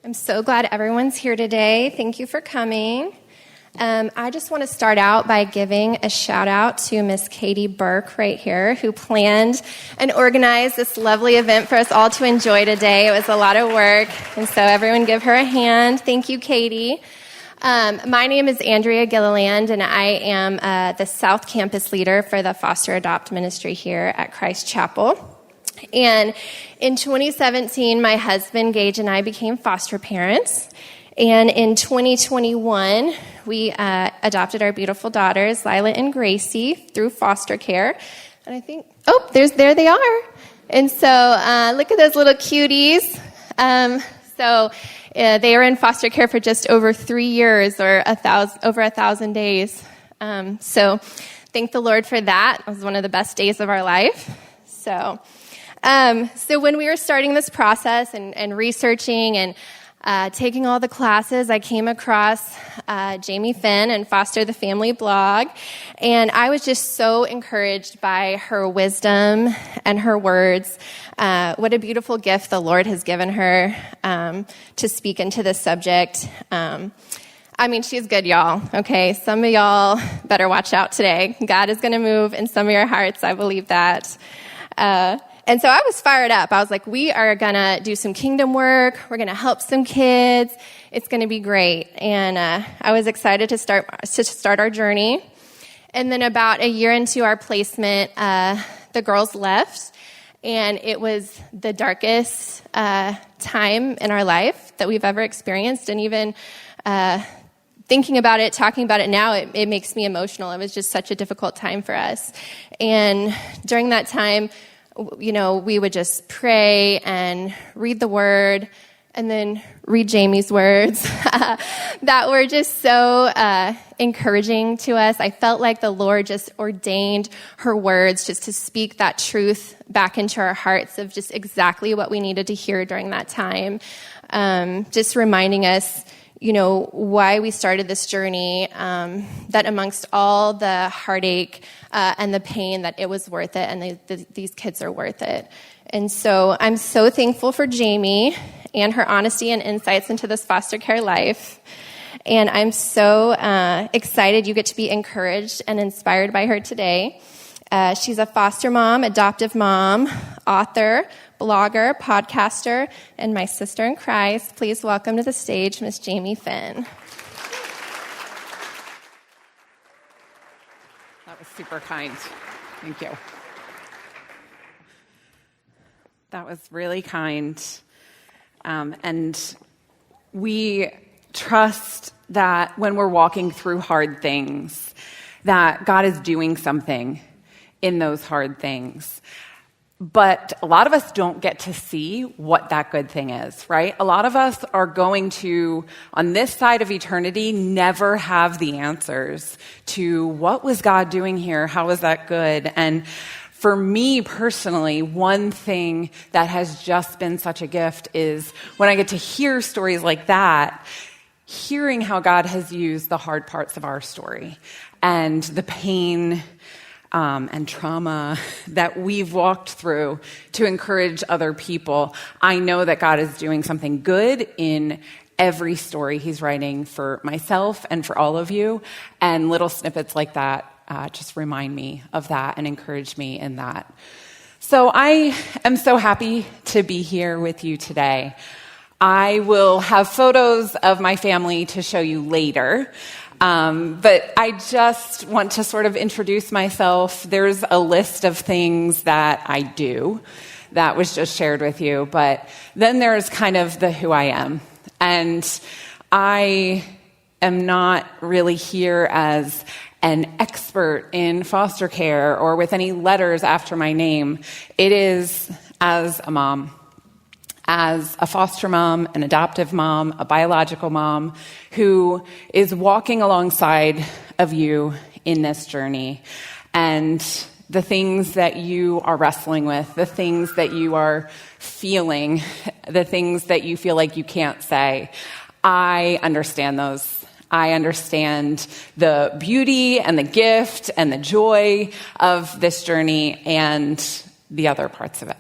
I'm so glad everyone's here today. Thank you for coming. I just want to start out by giving a shout out to Miss Katie Burke right here, who planned and organized this lovely event for us all to enjoy today. It was a lot of work, and so everyone give her a hand. Thank you, Katie. My name is Andrea Gilliland, and I am the South Campus leader for the Foster Adopt Ministry here at Christ Chapel. And in 2017, my husband, Gage, and I became foster parents. And in 2021, we adopted our beautiful daughters, Lila and Gracie, through foster care. And I think, there they are. And so look at those little cuties. They were in foster care for just over 3 years, or over 1,000 days. So thank the Lord for that. It was one of the best days of our life. So when we were starting this process and researching and taking all the classes, I came across Jamie Finn and Foster the Family blog, and I was just so encouraged by her wisdom and her words. What a beautiful gift the Lord has given her to speak into this subject. She's good, y'all, okay? Some of y'all better watch out today. God is going to move in some of your hearts. I believe that. And so I was fired up. I was like, we are going to do some kingdom work. We're going to help some kids. It's going to be great. And I was excited to start our journey. And then about a year into our placement, the girls left. And it was the darkest time in our life that we've ever experienced. And even thinking about it, talking about it now, it makes me emotional. It was just such a difficult time for us. And during that time, we would just pray and read the word and then read Jamie's words that were just so encouraging to us. I felt like the Lord just ordained her words just to speak that truth back into our hearts of just exactly what we needed to hear during that time. Just reminding us, why we started this journey, that amongst all the heartache and the pain, that it was worth it, and these kids are worth it. And so I'm so thankful for Jamie and her honesty and insights into this foster care life. And I'm so excited you get to be encouraged and inspired by her today. She's a foster mom, adoptive mom, author, blogger, podcaster, and my sister in Christ. Please welcome to the stage Miss Jamie Finn. That was super kind. Thank you. That was really kind. And we trust that when we're walking through hard things, that God is doing something in those hard things. But a lot of us don't get to see what that good thing is, right? A lot of us are going to, on this side of eternity, never have the answers to what was God doing here? How was that good? And for me personally, one thing that has just been such a gift is when I get to hear stories like that, hearing how God has used the hard parts of our story and the pain and trauma that we've walked through to encourage other people. I know that God is doing something good in every story he's writing for myself and for all of you. And little snippets like that just remind me of that and encourage me in that. So I am so happy to be here with you today. I will have photos of my family to show you later. But I just want to sort of introduce myself. There's a list of things that I do that was just shared with you, but then there's kind of the who I am. And I am not really here as an expert in foster care or with any letters after my name. It is as a mom. As a foster mom, an adoptive mom, a biological mom who is walking alongside of you in this journey. And the things that you are wrestling with, the things that you are feeling, the things that you feel like you can't say, I understand those. I understand the beauty and the gift and the joy of this journey and the other parts of it.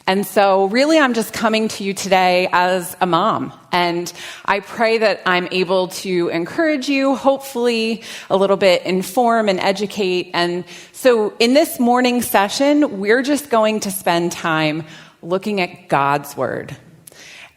And so really I'm just coming to you today as a mom. And I pray that I'm able to encourage you, hopefully a little bit inform and educate. And so in this morning session, we're just going to spend time looking at God's word.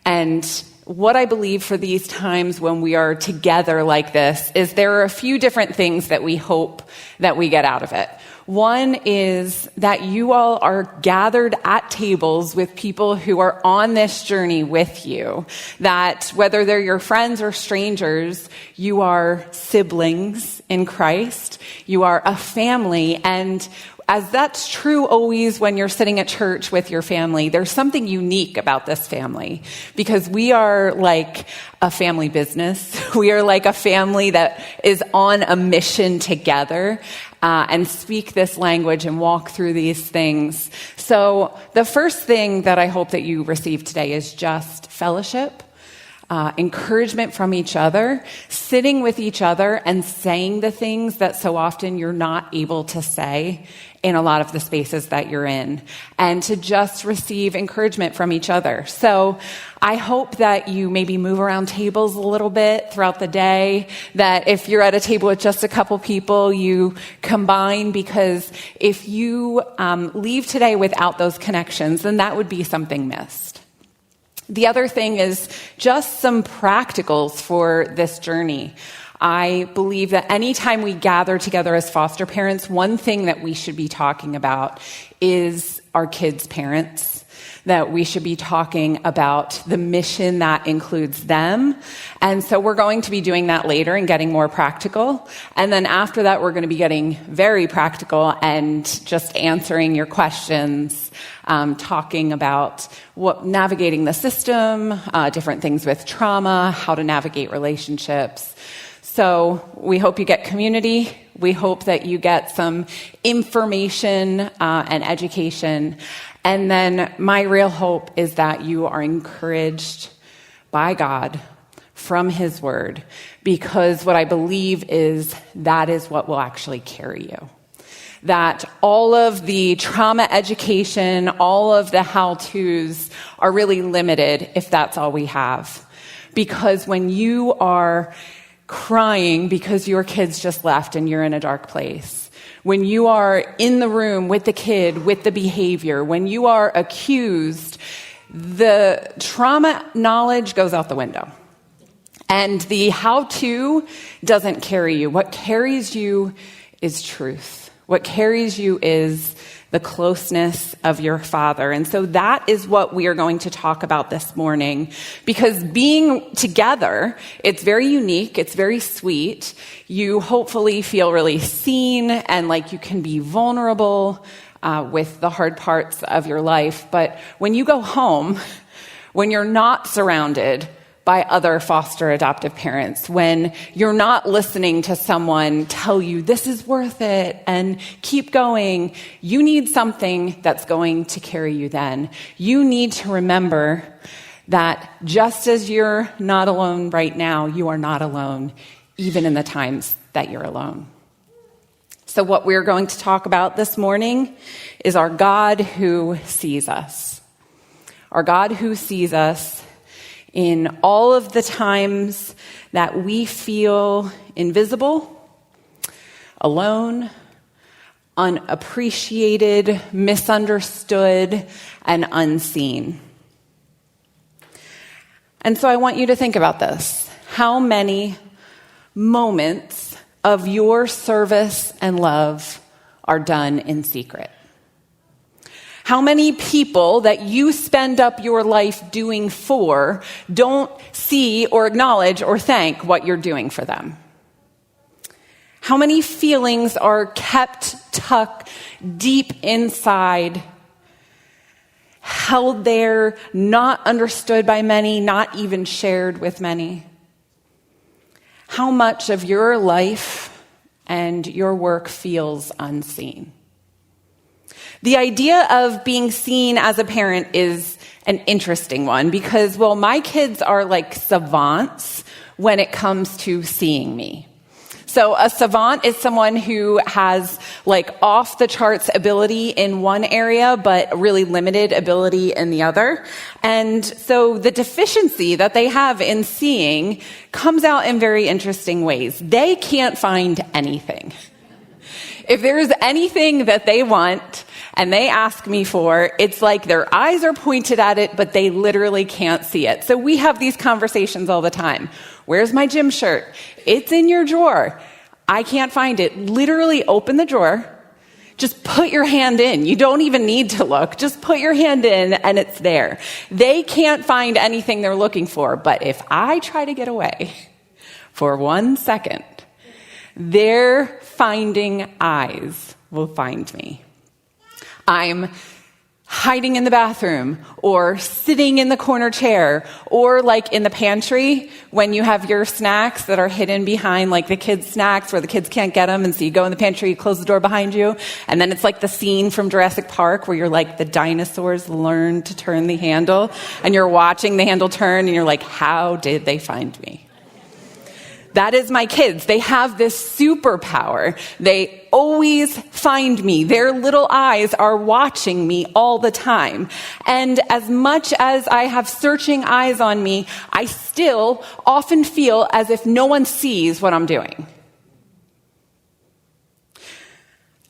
And what I believe for these times when we are together like this is there are a few different things that we hope that we get out of it. One is that you all are gathered at tables with people who are on this journey with you. That whether they're your friends or strangers, you are siblings in Christ. You are a family. And as that's true always when you're sitting at church with your family, there's something unique about this family because we are like a family business. We are like a family that is on a mission together and speak this language and walk through these things. So the first thing that I hope that you receive today is just fellowship. Encouragement from each other, sitting with each other and saying the things that so often you're not able to say in a lot of the spaces that you're in, and to just receive encouragement from each other. So I hope that you maybe move around tables a little bit throughout the day, that if you're at a table with just a couple people, you combine, because if you leave today without those connections, then that would be something missed. The other thing is just some practicals for this journey. I believe that anytime we gather together as foster parents, one thing that we should be talking about is our kids' parents, that we should be talking about the mission that includes them. And so we're going to be doing that later and getting more practical. And then after that, we're going to be getting very practical and just answering your questions, talking about navigating the system, different things with trauma, how to navigate relationships. So we hope you get community. We hope that you get some information and education. And then my real hope is that you are encouraged by God from His Word, because what I believe is that is what will actually carry you. That all of the trauma education, all of the how-tos are really limited if that's all we have. Because when you are crying because your kids just left and you're in a dark place, when you are in the room with the kid, with the behavior, when you are accused, the trauma knowledge goes out the window. And the how-to doesn't carry you. What carries you is truth. What carries you is the closeness of your Father. And so that is what we are going to talk about this morning, because being together, it's very unique, it's very sweet. You hopefully feel really seen and like you can be vulnerable with the hard parts of your life. But when you go home, when you're not surrounded by other foster adoptive parents, when you're not listening to someone tell you this is worth it and keep going, you need something that's going to carry you then. You need to remember that just as you're not alone right now, you are not alone, even in the times that you're alone. So what we're going to talk about this morning is our God who sees us. Our God who sees us in all of the times that we feel invisible, alone, unappreciated, misunderstood, and unseen. And so I want you to think about this. How many moments of your service and love are done in secret? How many people that you spend up your life doing for don't see or acknowledge or thank what you're doing for them? How many feelings are kept tucked deep inside, held there, not understood by many, not even shared with many? How much of your life and your work feels unseen? The idea of being seen as a parent is an interesting one because, my kids are like savants when it comes to seeing me. So a savant is someone who has like off the charts ability in one area, but really limited ability in the other. And so the deficiency that they have in seeing comes out in very interesting ways. They can't find anything. If there's anything that they want and they ask me for, it's like their eyes are pointed at it, but they literally can't see it. So we have these conversations all the time. Where's my gym shirt? It's in your drawer. I can't find it. Literally open the drawer. Just put your hand in. You don't even need to look. Just put your hand in and it's there. They can't find anything they're looking for. But if I try to get away for 1 second, their finding eyes will find me. I'm hiding in the bathroom or sitting in the corner chair or like in the pantry when you have your snacks that are hidden behind like the kids' snacks where the kids can't get them. And so you go in the pantry, you close the door behind you. And then it's like the scene from Jurassic Park where you're like, the dinosaurs learned to turn the handle and you're watching the handle turn and you're like, how did they find me? That is my kids. They have this superpower. They always find me. Their little eyes are watching me all the time. And as much as I have searching eyes on me, I still often feel as if no one sees what I'm doing.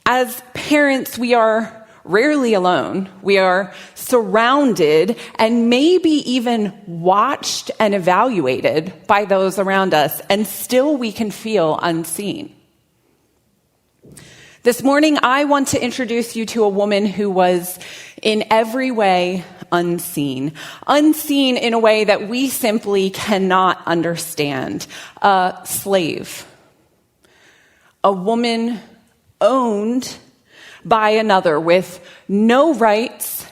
As parents, we are rarely alone. We are surrounded and maybe even watched and evaluated by those around us, and still we can feel unseen. This morning, I want to introduce you to a woman who was in every way unseen. Unseen in a way that we simply cannot understand. A slave. A woman owned by another with no rights,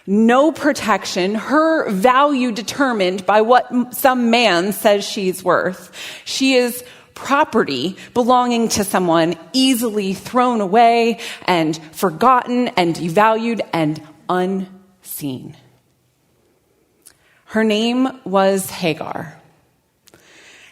no protection, her value determined by what some man says she's worth. She is property belonging to someone, easily thrown away and forgotten and devalued and unseen. Her name was Hagar.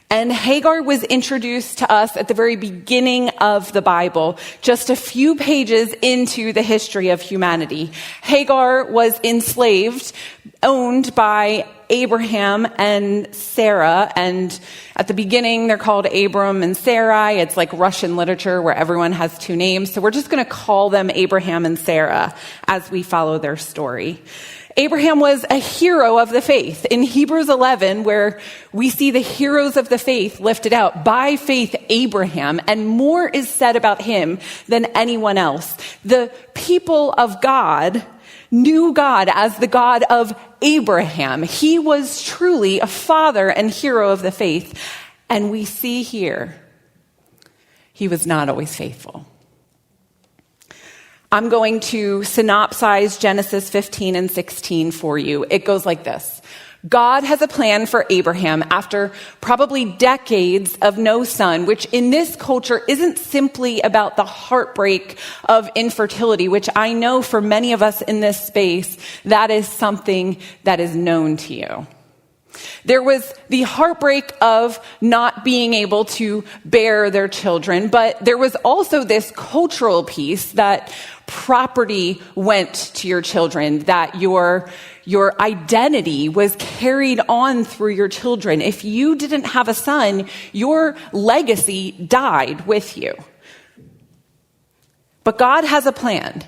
And Hagar was introduced to us at the very beginning of the Bible, just a few pages into the history of humanity. Hagar was enslaved, owned by Abraham and Sarah, and at the beginning they're called Abram and Sarai. It's like Russian literature where everyone has two names, so we're just going to call them Abraham and Sarah as we follow their story. Abraham was a hero of the faith. In Hebrews 11, where we see the heroes of the faith lifted out, by faith Abraham, and more is said about him than anyone else. The people of God knew God as the God of Abraham. He was truly a father and hero of the faith. And we see here, he was not always faithful. I'm going to synopsize Genesis 15 and 16 for you. It goes like this. God has a plan for Abraham after probably decades of no son, which in this culture isn't simply about the heartbreak of infertility, which I know for many of us in this space, that is something that is known to you. There was the heartbreak of not being able to bear their children, but there was also this cultural piece that property went to your children, that your identity was carried on through your children. If you didn't have a son, your legacy died with you. But God has a plan.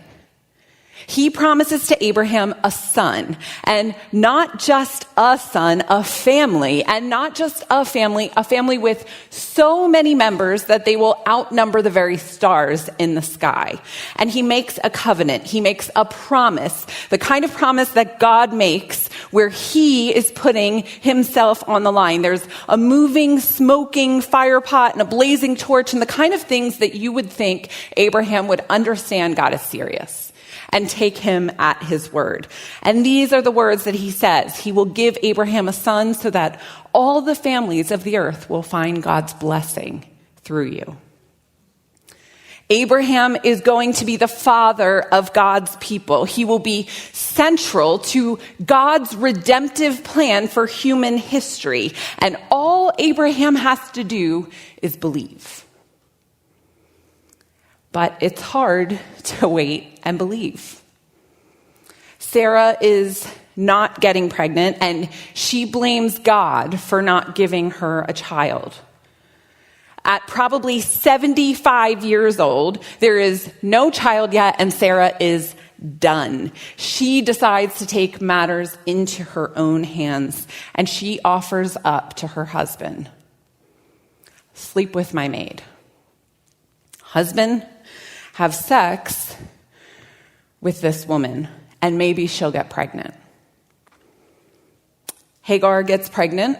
He promises to Abraham a son, and not just a son, a family, and not just a family with so many members that they will outnumber the very stars in the sky. And he makes a covenant. He makes a promise, the kind of promise that God makes where he is putting himself on the line. There's a moving, smoking fire pot and a blazing torch and the kind of things that you would think Abraham would understand God is serious and take him at his word. And these are the words that he says. He will give Abraham a son so that all the families of the earth will find God's blessing through you. Abraham is going to be the father of God's people. He will be central to God's redemptive plan for human history. And all Abraham has to do is believe. But it's hard to wait and believe. Sarah is not getting pregnant, and she blames God for not giving her a child. At probably 75 years old, there is no child yet, and Sarah is done. She decides to take matters into her own hands, and she offers up to her husband, sleep with my maid. Husband, have sex with this woman, and maybe she'll get pregnant. Hagar gets pregnant,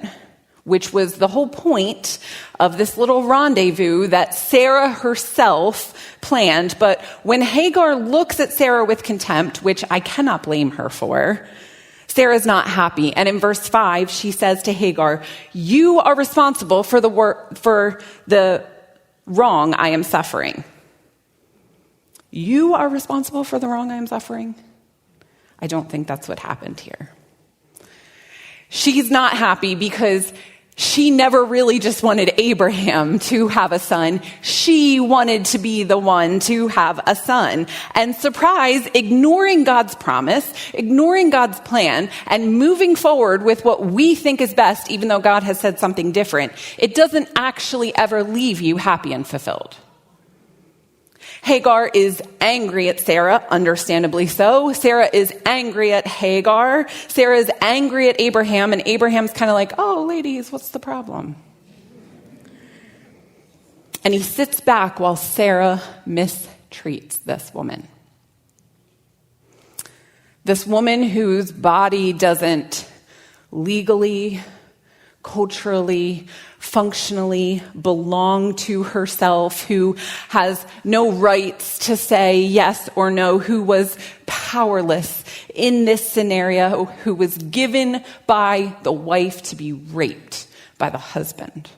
which was the whole point of this little rendezvous that Sarah herself planned. But when Hagar looks at Sarah with contempt, which I cannot blame her for, Sarah's not happy. And in verse 5, she says to Hagar, "You are responsible for the wrong I am suffering." You are responsible for the wrong I am suffering? I don't think that's what happened here. She's not happy because she never really just wanted Abraham to have a son. She wanted to be the one to have a son. And surprise, ignoring God's promise, ignoring God's plan, and moving forward with what we think is best, even though God has said something different, it doesn't actually ever leave you happy and fulfilled. Hagar is angry at Sarah, understandably so. Sarah is angry at Hagar. Sarah is angry at Abraham, and Abraham's kind of like, "Oh, ladies, what's the problem?" And he sits back while Sarah mistreats this woman. This woman whose body doesn't legally, culturally, functionally belong to herself, who has no rights to say yes or no, who was powerless in this scenario, who was given by the wife to be raped by the husband.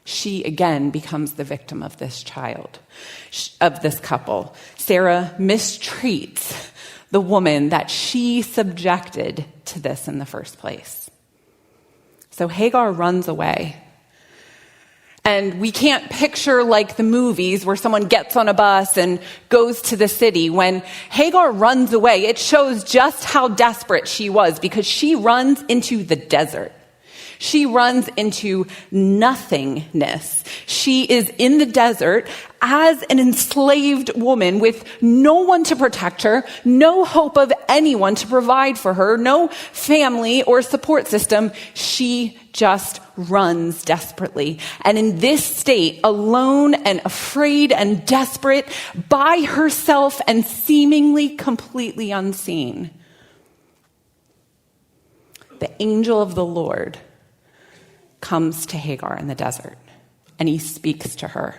She again becomes the victim of this child, of this couple. Sarah mistreats the woman that she subjected to this in the first place. So Hagar runs away. And we can't picture like the movies where someone gets on a bus and goes to the city. When Hagar runs away, it shows just how desperate she was, because she runs into the desert. She runs into nothingness. She is in the desert as an enslaved woman with no one to protect her, no hope of anyone to provide for her, no family or support system. She just runs desperately. And in this state, alone and afraid and desperate, by herself and seemingly completely unseen, the angel of the Lord comes to Hagar in the desert, and he speaks to her.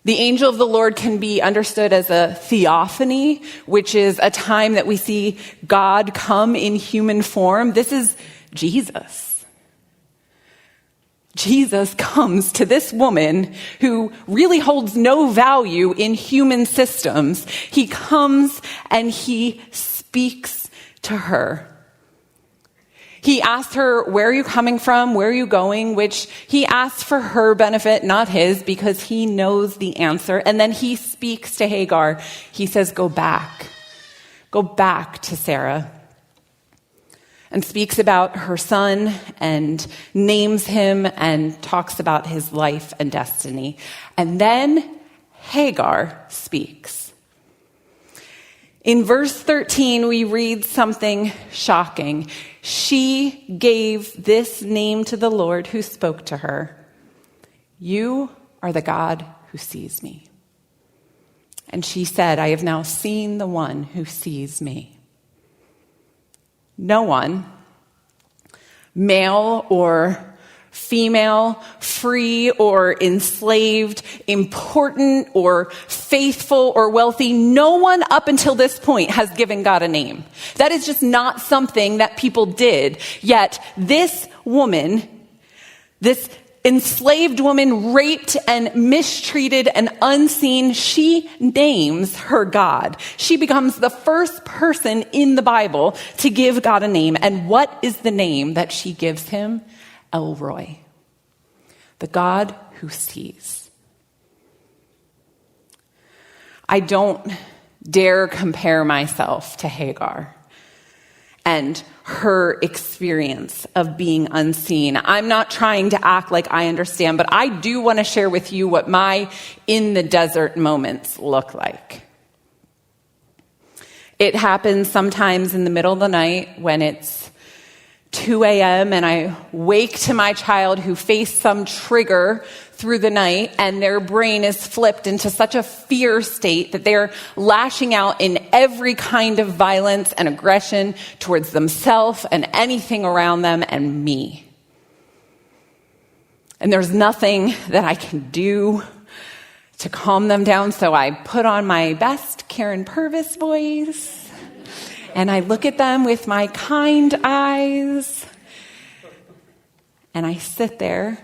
The angel of the Lord can be understood as a theophany, which is a time that we see God come in human form. This is Jesus. Jesus comes to this woman who really holds no value in human systems. He comes and he speaks to her. He asked her, "Where are you coming from? Where are you going?" Which he asked for her benefit, not his, because he knows the answer. And then he speaks to Hagar. He says, Go back to Sarah. And speaks about her son and names him and talks about his life and destiny. And then Hagar speaks. In verse 13, we read something shocking. She gave this name to the Lord who spoke to her. "You are the God who sees me." And she said, "I have now seen the one who sees me." No one, male or female, free or enslaved, important or faithful or wealthy, no one up until this point has given God a name. That is just not something that people did. Yet this woman, this enslaved woman, raped and mistreated and unseen, she names her God. She becomes the first person in the Bible to give God a name. And what is the name that she gives him? El Roi, the God who sees. I don't dare compare myself to Hagar and her experience of being unseen. I'm not trying to act like I understand, but I do want to share with you what my in the desert moments look like. It happens sometimes in the middle of the night when it's 2 a.m. and I wake to my child who faced some trigger through the night, and their brain is flipped into such a fear state that they're lashing out in every kind of violence and aggression towards themselves and anything around them and me. And there's nothing that I can do to calm them down, so I put on my best Karen Purvis voice, and I look at them with my kind eyes, and I sit there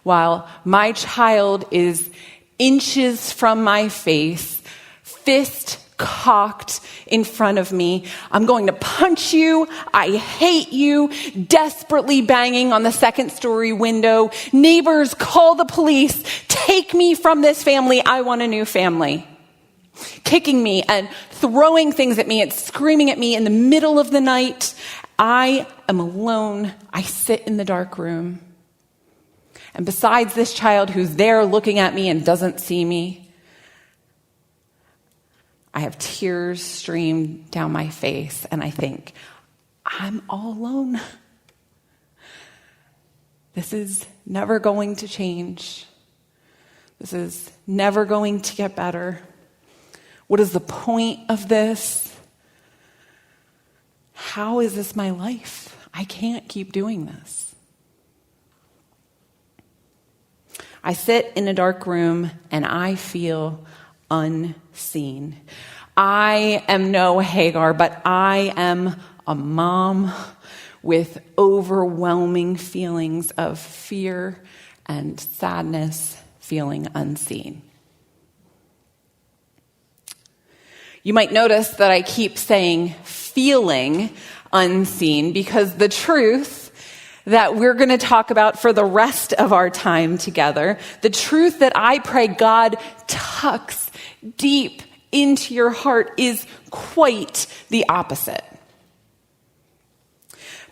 while my child is inches from my face, fist cocked in front of me. I'm going to punch you. I hate you. Desperately banging on the second-story window. Neighbors, call the police. Take me from this family. I want a new family. Kicking me and throwing things at me and screaming at me in the middle of the night. I am alone. I sit in the dark room. And besides this child who's there looking at me and doesn't see me, I have tears stream down my face, and I think, I'm all alone. This is never going to change. This is never going to get better. What is the point of this? How is this my life? I can't keep doing this. I sit in a dark room and I feel unseen. I am no Hagar, but I am a mom with overwhelming feelings of fear and sadness, feeling unseen. You might notice that I keep saying feeling unseen because the truth that we're going to talk about for the rest of our time together, the truth that I pray God tucks deep into your heart is quite the opposite.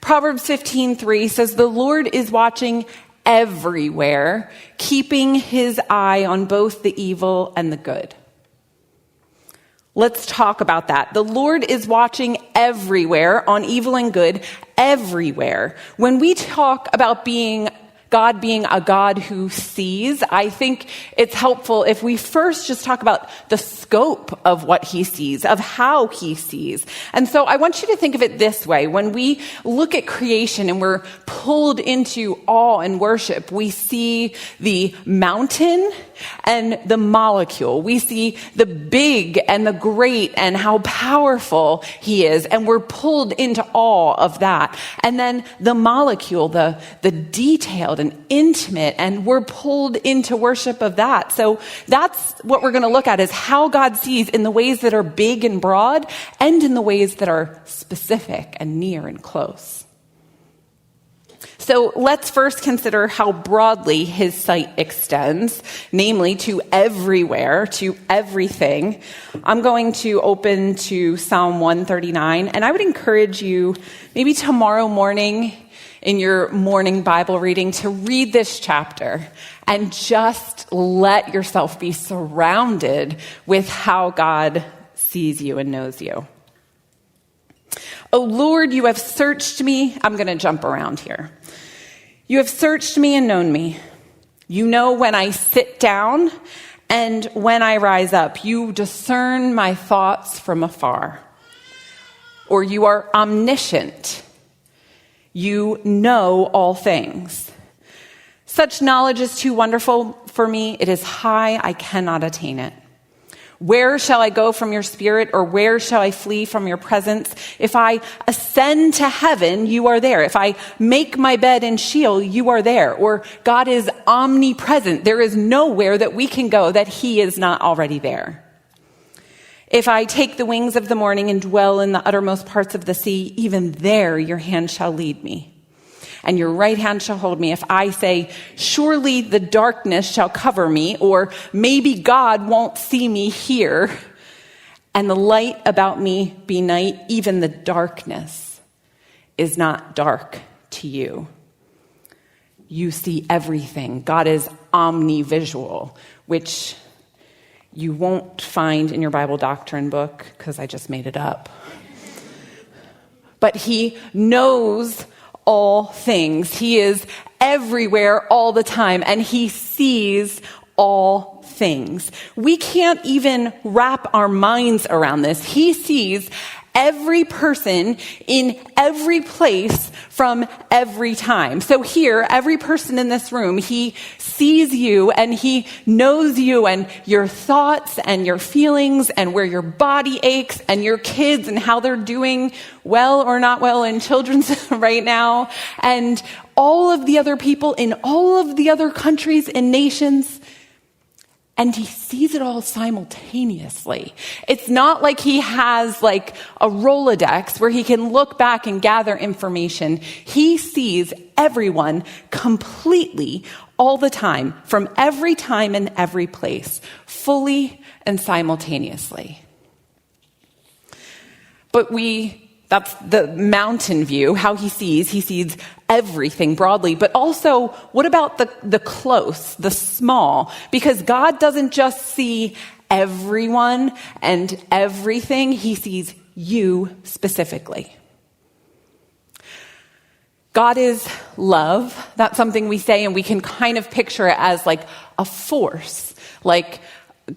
Proverbs 15:3 says, "The Lord is watching everywhere, keeping his eye on both the evil and the good." Let's talk about that. The Lord is watching everywhere on evil and good, everywhere. When we talk about God being a God who sees, I think it's helpful if we first just talk about the scope of what he sees, of how he sees. And so I want you to think of it this way. When we look at creation and we're pulled into awe and worship, we see the mountain and the molecule. We see the big and the great and how powerful he is, and we're pulled into awe of that. And then the molecule, the detailed and intimate, and we're pulled into worship of that. So that's what we're going to look at, is how God sees in the ways that are big and broad and in the ways that are specific and near and close. So let's first consider how broadly his sight extends, namely to everywhere, to everything. I'm going to open to Psalm 139, and I would encourage you maybe tomorrow morning in your morning Bible reading to read this chapter and just let yourself be surrounded with how God sees you and knows you. "O Lord, you have searched me." I'm going to jump around here. "You have searched me and known me. You know when I sit down and when I rise up. You discern my thoughts from afar." Or you are omniscient. You know all things. "Such knowledge is too wonderful for me. It is high. I cannot attain it. Where shall I go from your spirit, or where shall I flee from your presence? If I ascend to heaven, you are there. If I make my bed in Sheol, you are there." Or God is omnipresent. There is nowhere that we can go that he is not already there. "If I take the wings of the morning and dwell in the uttermost parts of the sea, even there your hand shall lead me. and your right hand shall hold me. If I say, surely the darkness shall cover me, or maybe God won't see me here, and the light about me be night, even the darkness is not dark to you. You see everything. God is omnivisual, which you won't find in your Bible doctrine book, because I just made it up. But he knows all things. He is everywhere all the time, and he sees all things. We can't even wrap our minds around this. He sees every person in every place from every time. So here, every person in this room, he sees you and he knows you and your thoughts and your feelings and where your body aches and your kids and how they're doing well or not well in children's right now, and all of the other people in all of the other countries and nations. And he sees it all simultaneously. It's not like he has like a Rolodex where he can look back and gather information. He sees everyone completely all the time, from every time and every place, fully and simultaneously. But that's the mountain view, how he sees everything broadly. But also, what about the close, the small? Because God doesn't just see everyone and everything, he sees you specifically. God is love. That's something we say, and we can kind of picture it as like a force, like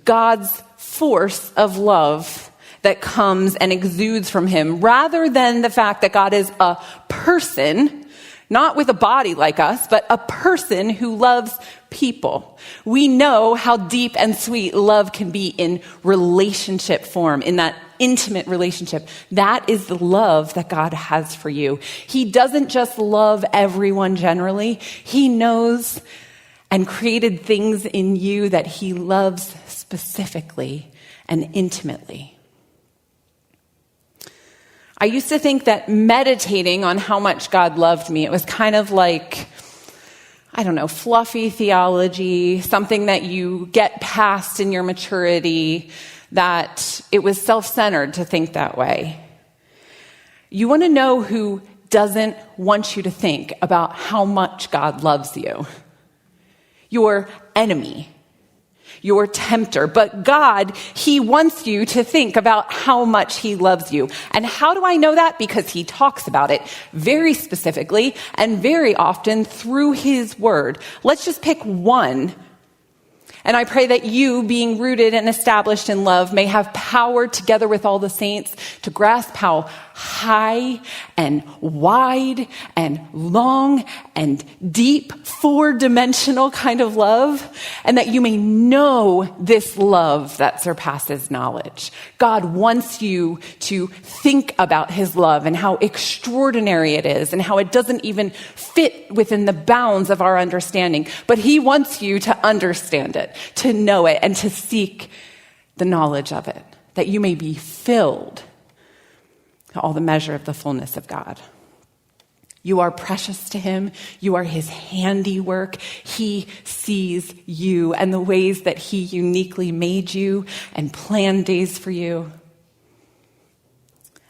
God's force of love that comes and exudes from him, rather than the fact that God is a person, not with a body like us, but a person who loves people. We know how deep and sweet love can be in relationship form, in that intimate relationship. That is the love that God has for you. He doesn't just love everyone generally. He knows and created things in you that he loves specifically and intimately. I used to think that meditating on how much God loved me, it was kind of like, I don't know, fluffy theology, something that you get past in your maturity, that it was self-centered to think that way. You want to know who doesn't want you to think about how much God loves you? Your enemy. Your tempter. But God, he wants you to think about how much he loves you. And how do I know that? Because he talks about it very specifically and very often through his word. Let's just pick one. And I pray that you, being rooted and established in love, may have power together with all the saints to grasp how high and wide and long and deep, 4-dimensional kind of love, and that you may know this love that surpasses knowledge. God wants you to think about his love and how extraordinary it is and how it doesn't even fit within the bounds of our understanding. But he wants you to understand it, to know it, and to seek the knowledge of it, that you may be filled to all the measure of the fullness of God. You are precious to him. You are his handiwork. He sees you and the ways that he uniquely made you and planned days for you.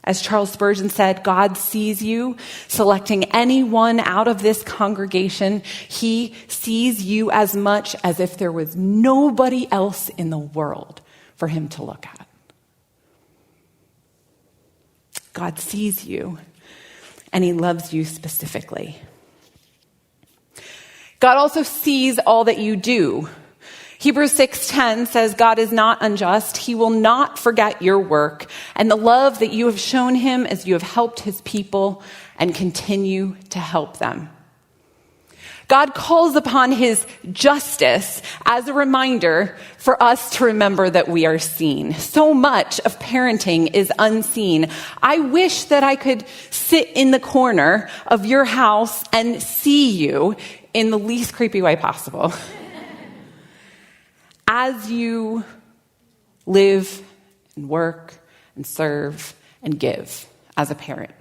As Charles Spurgeon said, God sees you. Selecting anyone out of this congregation, he sees you as much as if there was nobody else in the world for him to look at. God sees you, and he loves you specifically. God also sees all that you do. Hebrews 6:10 says, God is not unjust. He will not forget your work and the love that you have shown him as you have helped his people and continue to help them. God calls upon his justice as a reminder for us to remember that we are seen. So much of parenting is unseen. I wish that I could sit in the corner of your house and see you in the least creepy way possible. As you live and work and serve and give as a parent.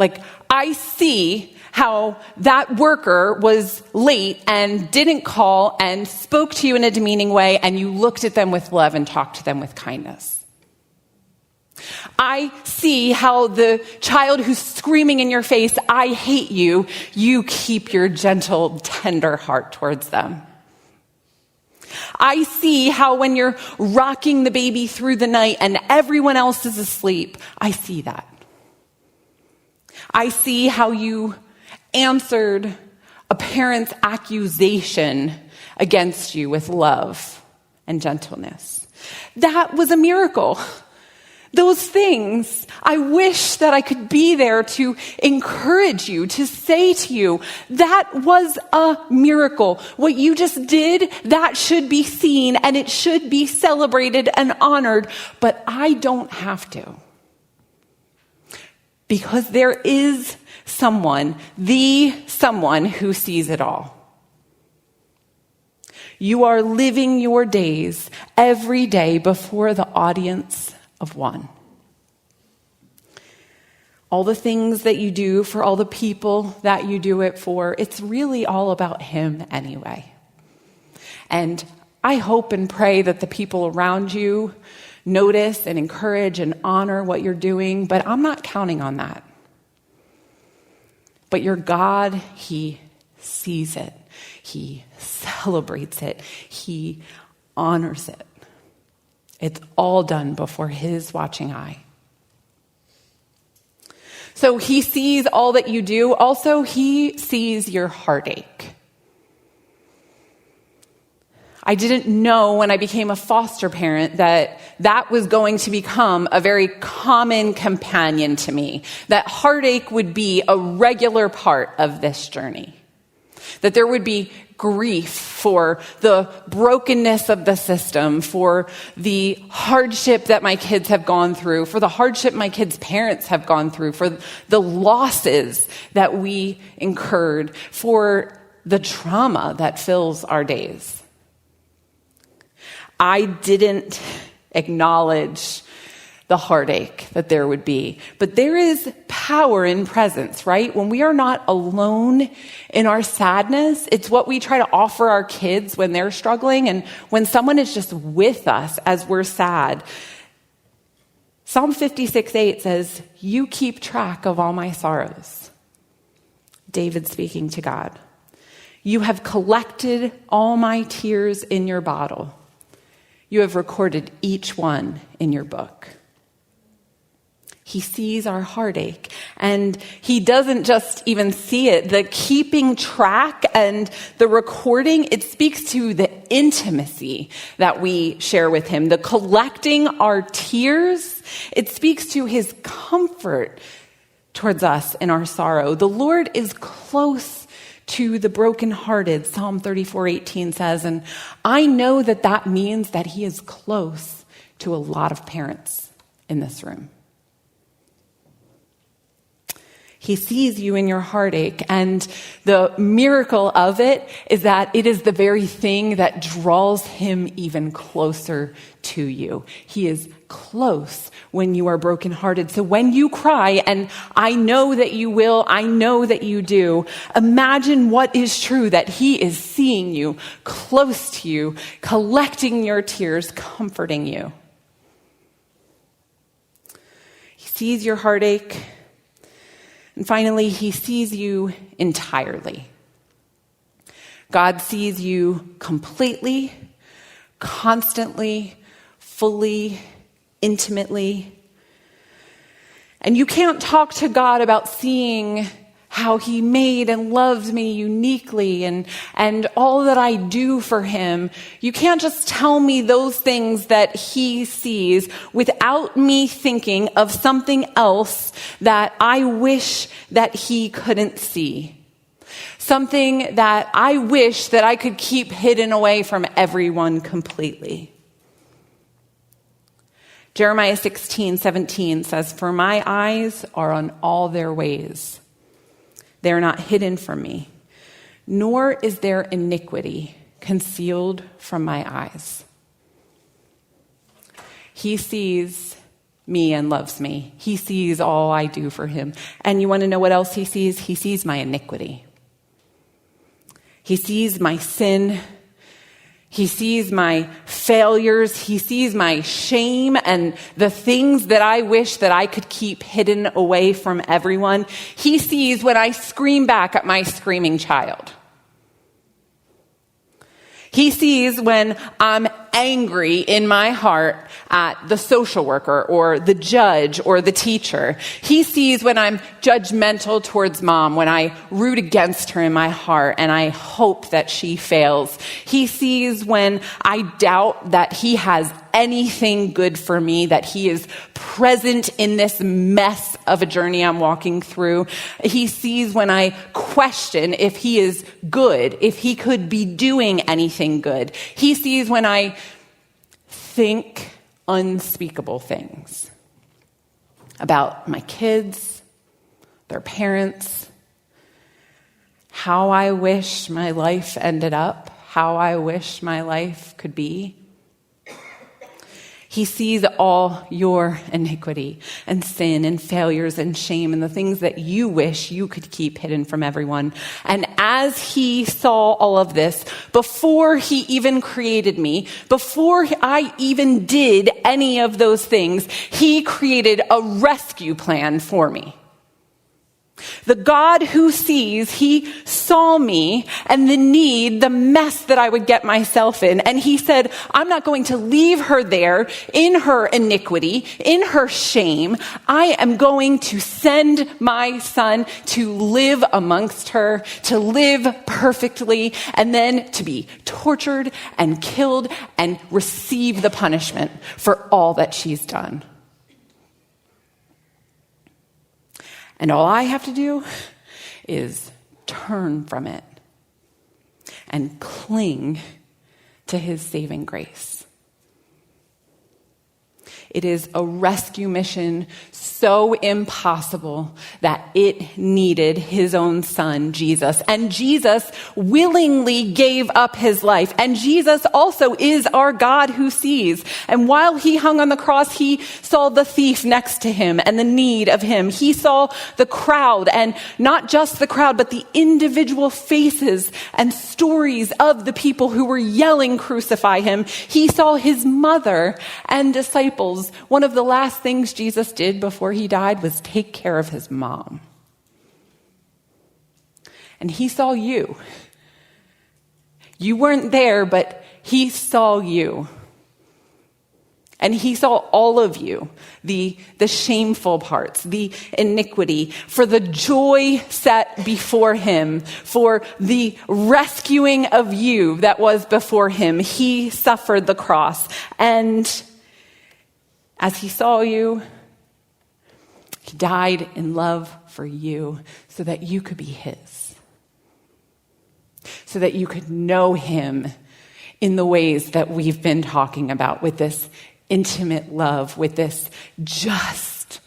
Like, I see how that worker was late and didn't call and spoke to you in a demeaning way, and you looked at them with love and talked to them with kindness. I see how the child who's screaming in your face, I hate you, you keep your gentle, tender heart towards them. I see how when you're rocking the baby through the night and everyone else is asleep, I see that. I see how you answered a parent's accusation against you with love and gentleness. That was a miracle. Those things, I wish that I could be there to encourage you, to say to you, that was a miracle. What you just did, that should be seen and it should be celebrated and honored, but I don't have to. Because there is someone, the someone who sees it all. You are living your days every day before the audience of one. All the things that you do for all the people that you do it for, it's really all about him anyway. And I hope and pray that the people around you notice and encourage and honor what you're doing, but I'm not counting on that. But your God, he sees it. He celebrates it. He honors it. It's all done before his watching eye. So he sees all that you do. Also, he sees your heartache. I didn't know when I became a foster parent that that was going to become a very common companion to me, that heartache would be a regular part of this journey, that there would be grief for the brokenness of the system, for the hardship that my kids have gone through, for the hardship my kids' parents have gone through, for the losses that we incurred, for the trauma that fills our days. I didn't acknowledge the heartache that there would be. But there is power in presence, right? When we are not alone in our sadness, it's what we try to offer our kids when they're struggling and when someone is just with us as we're sad. Psalm 56:8 says, "You keep track of all my sorrows." David speaking to God. "You have collected all my tears in your bottle. You have recorded each one in your book." He sees our heartache, and he doesn't just even see it. The keeping track and the recording, it speaks to the intimacy that we share with him. The collecting our tears, it speaks to his comfort towards us in our sorrow. The Lord is close to the brokenhearted, Psalm 34:18 says, and I know that that means that he is close to a lot of parents in this room. He sees you in your heartache, and the miracle of it is that it is the very thing that draws him even closer to you. He is close when you are brokenhearted. So when you cry, and I know that you will, I know that you do, imagine what is true, that he is seeing you, close to you, collecting your tears, comforting you. He sees your heartache. And finally, he sees you entirely. God sees you completely, constantly, fully, intimately. And you can't talk to God about seeing how he made and loves me uniquely and all that I do for him. You can't just tell me those things that he sees without me thinking of something else that I wish that he couldn't see. Something that I wish that I could keep hidden away from everyone completely. Jeremiah 16:17 says, "For my eyes are on all their ways. They are not hidden from me, nor is their iniquity concealed from my eyes." He sees me and loves me. He sees all I do for him. And you want to know what else he sees? He sees my iniquity. He sees my sin. He sees my failures. He sees my shame and the things that I wish that I could keep hidden away from everyone. He sees when I scream back at my screaming child. He sees when I'm angry in my heart at the social worker or the judge or the teacher. He sees when I'm judgmental towards mom, when I root against her in my heart and I hope that she fails. He sees when I doubt that he has anything good for me, that he is present in this mess of a journey I'm walking through. He sees when I question if he is good, if he could be doing anything good. He sees when I think unspeakable things about my kids, their parents, how I wish my life ended up, how I wish my life could be. He sees all your iniquity and sin and failures and shame and the things that you wish you could keep hidden from everyone. And as he saw all of this, before he even created me, before I even did any of those things, he created a rescue plan for me. The God who sees, he saw me and the need, the mess that I would get myself in. And he said, I'm not going to leave her there in her iniquity, in her shame. I am going to send my son to live amongst her, to live perfectly, and then to be tortured and killed and receive the punishment for all that she's done. And all I have to do is turn from it and cling to his saving grace. It is a rescue mission so impossible that it needed his own son, Jesus. And Jesus willingly gave up his life. And Jesus also is our God who sees. And while he hung on the cross, he saw the thief next to him and the need of him. He saw the crowd, and not just the crowd, but the individual faces and stories of the people who were yelling, "Crucify him." He saw his mother and disciples. One of the last things Jesus did before he died was take care of his mom. And he saw you. You weren't there, but he saw you. And he saw all of you, the shameful parts, the iniquity, for the joy set before him, for the rescuing of you that was before him. He suffered the cross. And as he saw you, he died in love for you so that you could be his. So that you could know him in the ways that we've been talking about, with this intimate love, with this just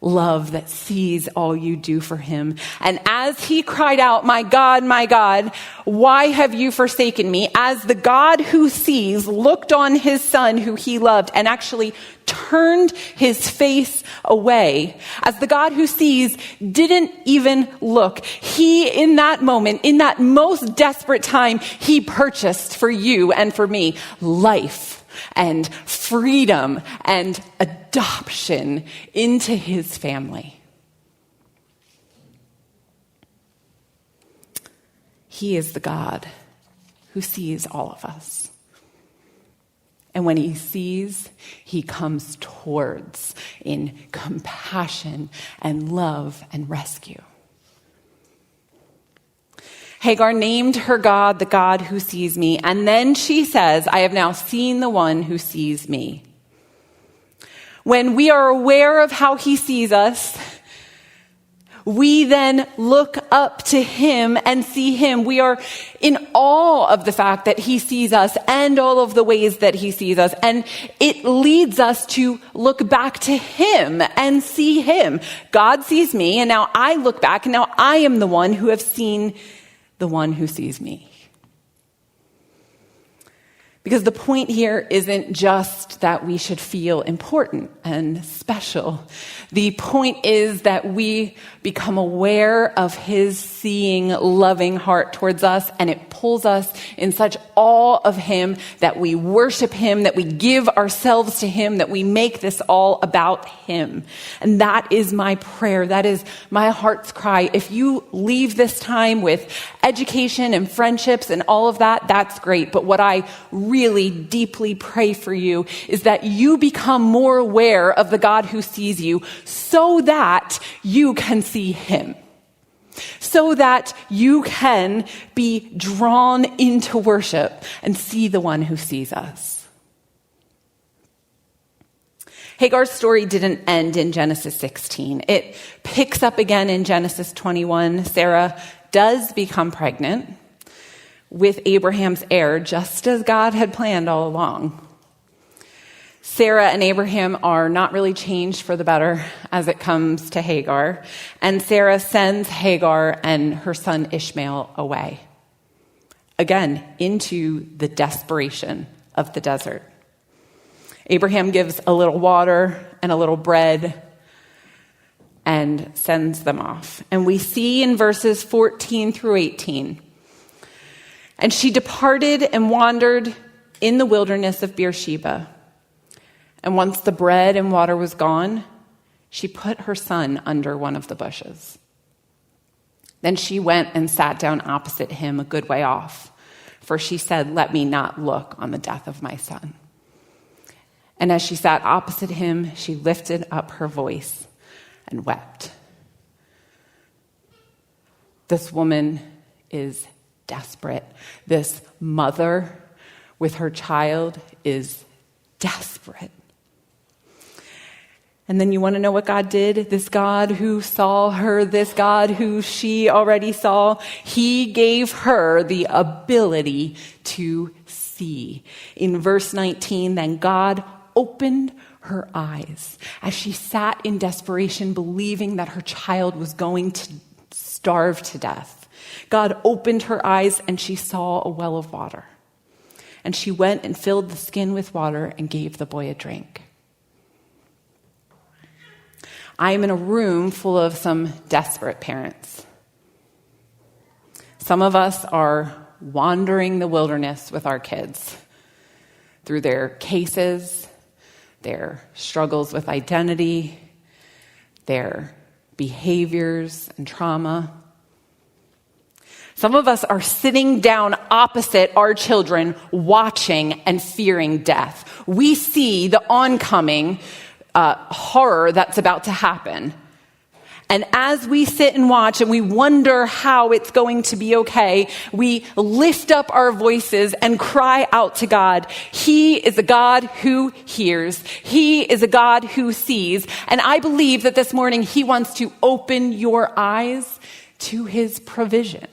love that sees all you do for him. And as he cried out, my God, why have you forsaken me?" As the God who sees looked on his son who he loved and actually turned his face away, as the God who sees didn't even look, he, in that moment, in that most desperate time, he purchased for you and for me life and freedom and adoption into his family. He is the God who sees all of us. And when he sees, he comes towards in compassion and love and rescue. Hagar named her God the God who sees me. And then she says, I have now seen the one who sees me. When we are aware of how he sees us, we then look up to him and see him. We are in awe of the fact that he sees us and all of the ways that he sees us. And it leads us to look back to him and see him. God sees me, and now I look back, and now I am the one who have seen the one who sees me. Because the point here isn't just that we should feel important and special. The point is that we become aware of his seeing, loving heart towards us, and it pulls us in such awe of him that we worship him, that we give ourselves to him, that we make this all about him. And that is my prayer. That is my heart's cry. If you leave this time with education and friendships and all of that, that's great. But what I really deeply pray for you is that you become more aware of the God who sees you so that you can see him. So that you can be drawn into worship and see the one who sees us. Hagar's story didn't end in Genesis 16. It picks up again in Genesis 21. Sarah does become pregnant with Abraham's heir, just as God had planned all along. Sarah and Abraham are not really changed for the better as it comes to Hagar, and Sarah sends Hagar and her son Ishmael away, again, into the desperation of the desert. Abraham gives a little water and a little bread and sends them off. And we see in verses 14 through 18, and she departed and wandered in the wilderness of Beersheba. And once the bread and water was gone, she put her son under one of the bushes. Then she went and sat down opposite him a good way off, for she said, "Let me not look on the death of my son." And as she sat opposite him, she lifted up her voice and wept. This woman is desperate. This mother with her child is desperate. And then you want to know what God did? This God who saw her, this God who she already saw, he gave her the ability to see. In verse 19, then God opened her eyes as she sat in desperation, believing that her child was going to starve to death. God opened her eyes and she saw a well of water. And she went and filled the skin with water and gave the boy a drink. I am in a room full of some desperate parents. Some of us are wandering the wilderness with our kids through their cases, their struggles with identity, their behaviors and trauma. Some of us are sitting down opposite our children, watching and fearing death. We see the oncoming horror that's about to happen. And as we sit and watch and we wonder how it's going to be okay, we lift up our voices and cry out to God. He is a God who hears. He is a God who sees. And I believe that this morning he wants to open your eyes to his provision.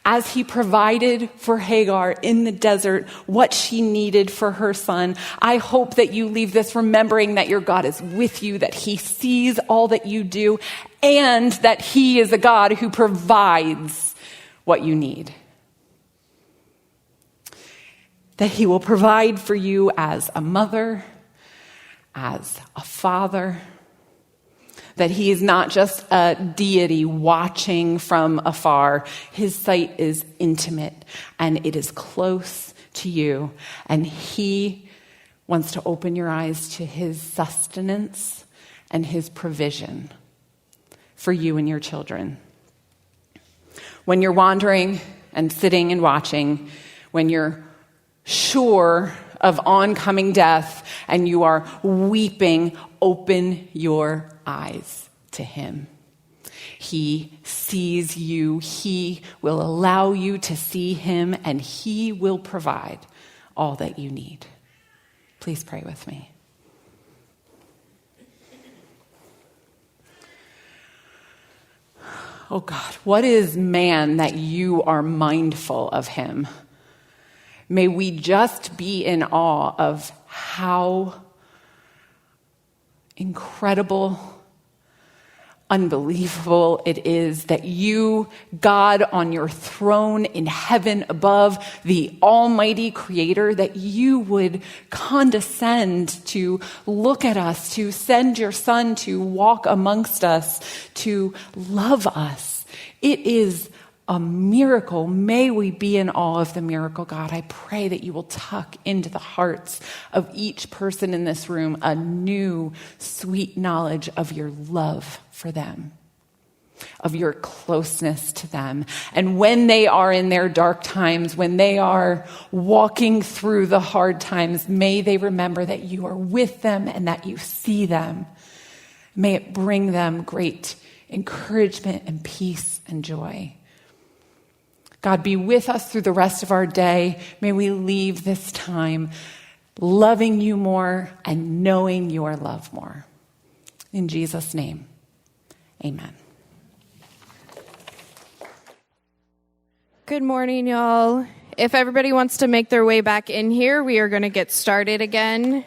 As he provided for Hagar in the desert what she needed for her son, I hope that you leave this remembering that your God is with you, that he sees all that you do, and that he is a God who provides what you need. That he will provide for you as a mother, as a father. That he is not just a deity watching from afar. His sight is intimate and it is close to you. And he wants to open your eyes to his sustenance and his provision for you and your children. When you're wandering and sitting and watching, when you're sure of oncoming death and you are weeping, open your eyes to him. He sees you. He will allow you to see him, and he will provide all that you need. Please pray with me. Oh God, what is man that you are mindful of him? May we just be in awe of how incredible, unbelievable it is that you, God on your throne in heaven above, the almighty creator, that you would condescend to look at us, to send your son to walk amongst us, to love us. It is a miracle. May we be in awe of the miracle, God. I pray that you will tuck into the hearts of each person in this room a new, sweet knowledge of your love for them, of your closeness to them. And when they are in their dark times, when they are walking through the hard times, may they remember that you are with them and that you see them. May it bring them great encouragement and peace and joy. God, be with us through the rest of our day. May we leave this time loving you more and knowing your love more. In Jesus' name, amen. Good morning, y'all. If everybody wants to make their way back in here, we are going to get started again.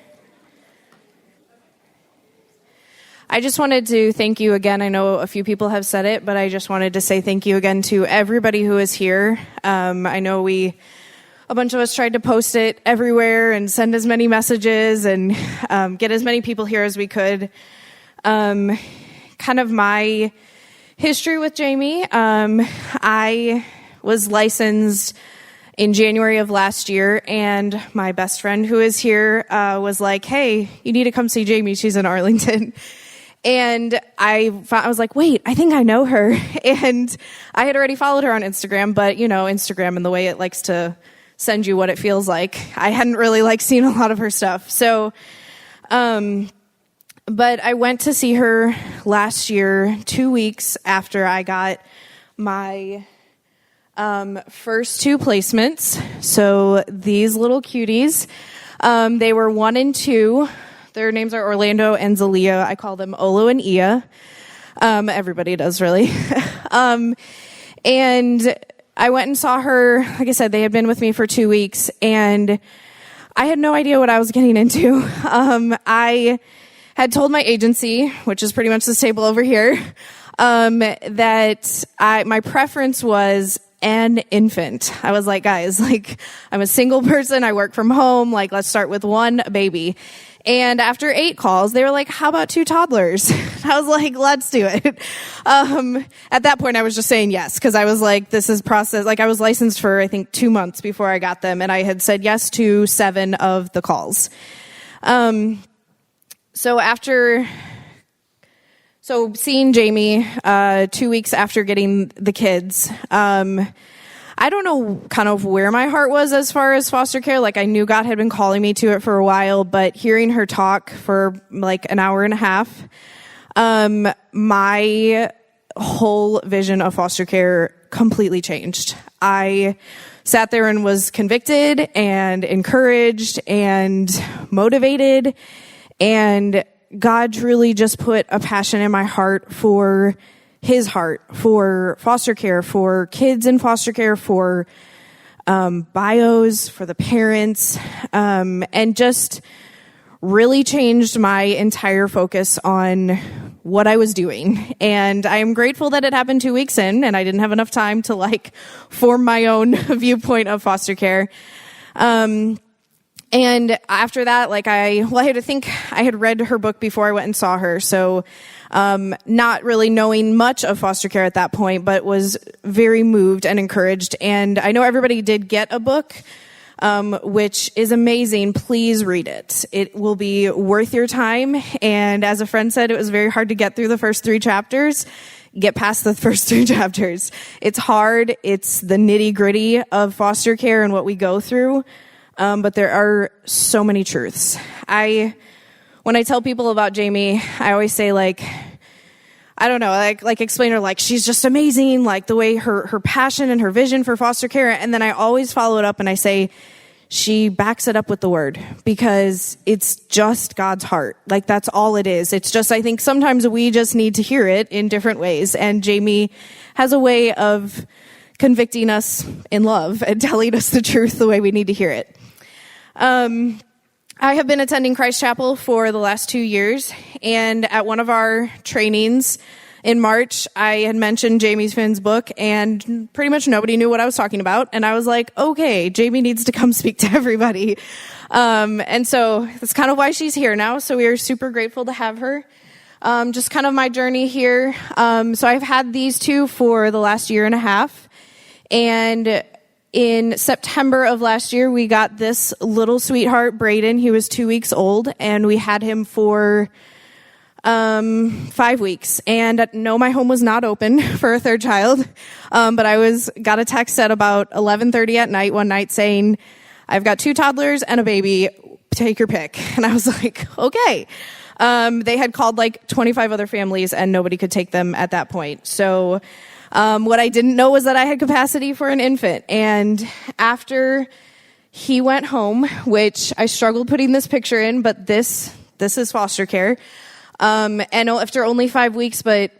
I just wanted to thank you again. I know a few people have said it, but I just wanted to say thank you again to everybody who is here. I know a bunch of us tried to post it everywhere and send as many messages and get as many people here as we could. Kind of my history with Jamie. I was licensed in January of last year, and my best friend who is here was like, hey, you need to come see Jamie. She's in Arlington. And I was like, wait, I think I know her. And I had already followed her on Instagram, but Instagram and the way it likes to send you what it feels like, I hadn't really seen a lot of her stuff. So, but I went to see her last year, 2 weeks after I got my first 2 placements. So these little cuties, they were 1 and 2. Their names are Orlando and Zalia. I call them Olo and Ia. Everybody does, really. And I went and saw her. Like I said, they had been with me for 2 weeks, and I had no idea what I was getting into. I had told my agency, which is pretty much this table over here, that my preference was an infant. I was like, guys, I'm a single person. I work from home. Let's start with 1 baby. And after 8 calls, they were like, how about 2 toddlers? I was like, let's do it. At that point, I was just saying yes, because I was like, this is process. I was licensed for, I think, 2 months before I got them, and I had said yes to 7 of the calls. So seeing Jamie 2 weeks after getting the kids, I don't know kind of where my heart was as far as foster care. I knew God had been calling me to it for a while, but hearing her talk for an hour and a half, my whole vision of foster care completely changed. I sat there and was convicted and encouraged and motivated, and God truly just put a passion in my heart for his heart, for foster care, for kids in foster care, for bios, for the parents, and just really changed my entire focus on what I was doing. And I am grateful that it happened 2 weeks in, and I didn't have enough time to form my own viewpoint of foster care. And after that, I had read her book before I went and saw her. So, not really knowing much of foster care at that point, but was very moved and encouraged. And I know everybody did get a book, which is amazing. Please read it. It will be worth your time. And as a friend said, it was very hard to get through the first 3 chapters. Get past the first 3 chapters. It's hard. It's the nitty-gritty of foster care and what we go through. But there are so many truths. When I tell people about Jamie, I always say I don't know, explain her she's just amazing, the way her passion and her vision for foster care. And then I always follow it up and I say, she backs it up with the word, because it's just God's heart. That's all it is. It's just, I think sometimes we just need to hear it in different ways. And Jamie has a way of convicting us in love and telling us the truth the way we need to hear it. I have been attending Christ Chapel for the last 2 years, and at one of our trainings in March, I had mentioned Jamie Finn's book, and pretty much nobody knew what I was talking about. And I was like, okay, Jamie needs to come speak to everybody. And so that's kind of why she's here now. So we are super grateful to have her. Just kind of my journey here. So I've had these two for the last year and a half. And in September of last year, we got this little sweetheart, Braden. He was 2 weeks old, and we had him for 5 weeks. And no, my home was not open for a third child. But got a text at about 11:30 at night one night saying, I've got 2 toddlers and a baby, take your pick. And I was like, okay. They had called like 25 other families and nobody could take them at that point. So, what I didn't know was that I had capacity for an infant. And after he went home, which I struggled putting this picture in, but this is foster care. And after only 5 weeks, but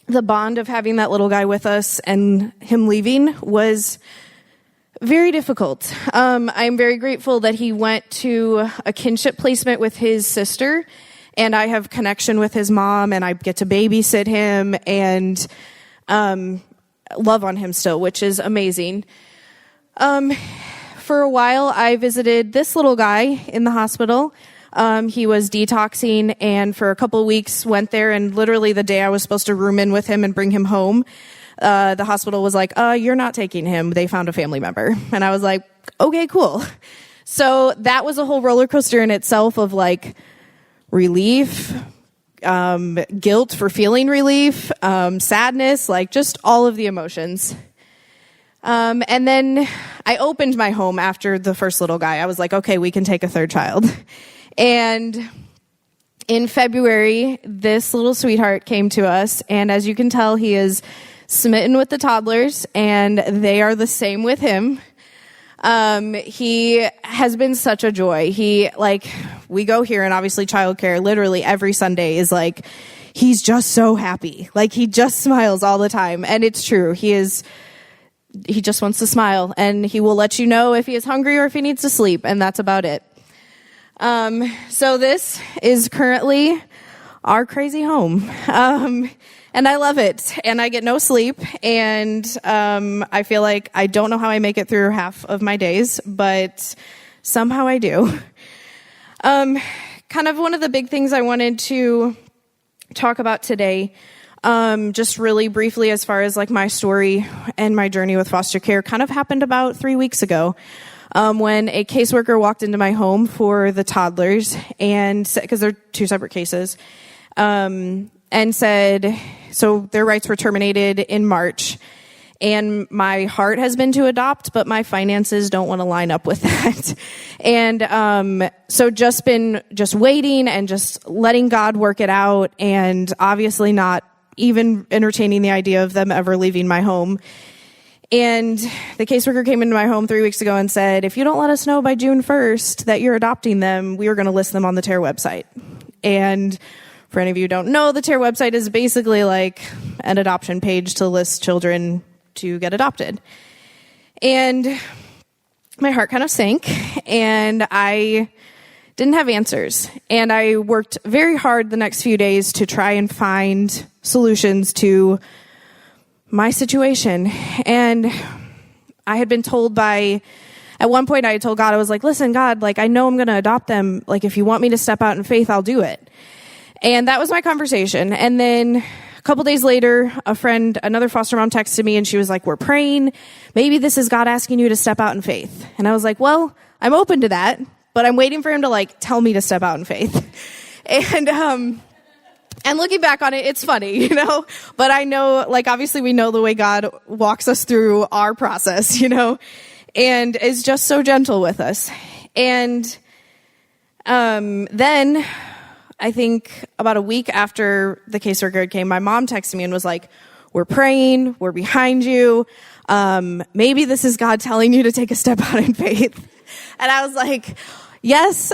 the bond of having that little guy with us and him leaving was very difficult. I'm very grateful that he went to a kinship placement with his sister, and I have connection with his mom, and I get to babysit him and love on him still, which is amazing. For a while, I visited this little guy in the hospital. He was detoxing, and for a couple of weeks went there, and literally the day I was supposed to room in with him and bring him home, the hospital was like, you're not taking him. They found a family member. And I was like, okay, cool. So that was a whole roller coaster in itself of like relief, guilt for feeling relief, sadness, like just all of the emotions. And then I opened my home after the first little guy. I was like, okay, we can take a third child. And in February, this little sweetheart came to us. And as you can tell, he is smitten with the toddlers, and they are the same with him. He has been such a joy. We go here, and obviously childcare, literally every Sunday is like, he's just so happy. Like, he just smiles all the time. And it's true. He just wants to smile, and he will let you know if he is hungry or if he needs to sleep, and that's about it. So this is currently our crazy home. And I love it, and I get no sleep, and I feel like I don't know how I make it through half of my days, but somehow I do. Kind of one of the big things I wanted to talk about today, just really briefly as far as like my story and my journey with foster care, kind of happened about 3 weeks ago. When a caseworker walked into my home for the toddlers, and because they're 2 separate cases, and said, so their rights were terminated in March, and my heart has been to adopt, but my finances don't want to line up with that. And so just waiting and just letting God work it out, and obviously not even entertaining the idea of them ever leaving my home. And the caseworker came into my home 3 weeks ago and said, if you don't let us know by June 1st that you're adopting them, we are going to list them on the TARE website. And for any of you who don't know, the TARE website is basically like an adoption page to list children to get adopted. And my heart kind of sank, and I didn't have answers. And I worked very hard the next few days to try and find solutions to my situation. And I had been told at one point I had told God, I was like, listen, God, like, I know I'm going to adopt them. Like, if you want me to step out in faith, I'll do it. And that was my conversation. And then a couple days later, another foster mom texted me, and she was like, we're praying. Maybe this is God asking you to step out in faith. And I was like, well, I'm open to that, but I'm waiting for him to like tell me to step out in faith. And looking back on it, it's funny, you know, but I know, like, obviously we know the way God walks us through our process, you know, and is just so gentle with us. And then I think about a week after the caseworker came, my mom texted me and was like, we're praying, we're behind you. Maybe this is God telling you to take a step out in faith. And I was like, yes,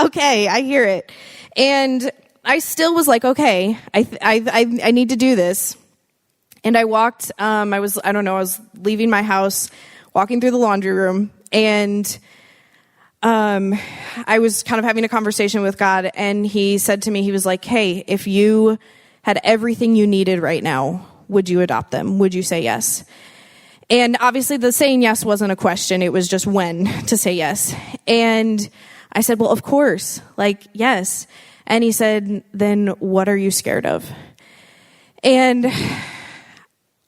okay, I hear it. And I still was like, okay, I need to do this. And I walked, I was leaving my house, walking through the laundry room, and I was kind of having a conversation with God, and he said to me, he was like, hey, if you had everything you needed right now, would you adopt them? Would you say yes? And obviously the saying yes wasn't a question. It was just when to say yes. And I said, well, of course, like, yes. And he said, then what are you scared of? And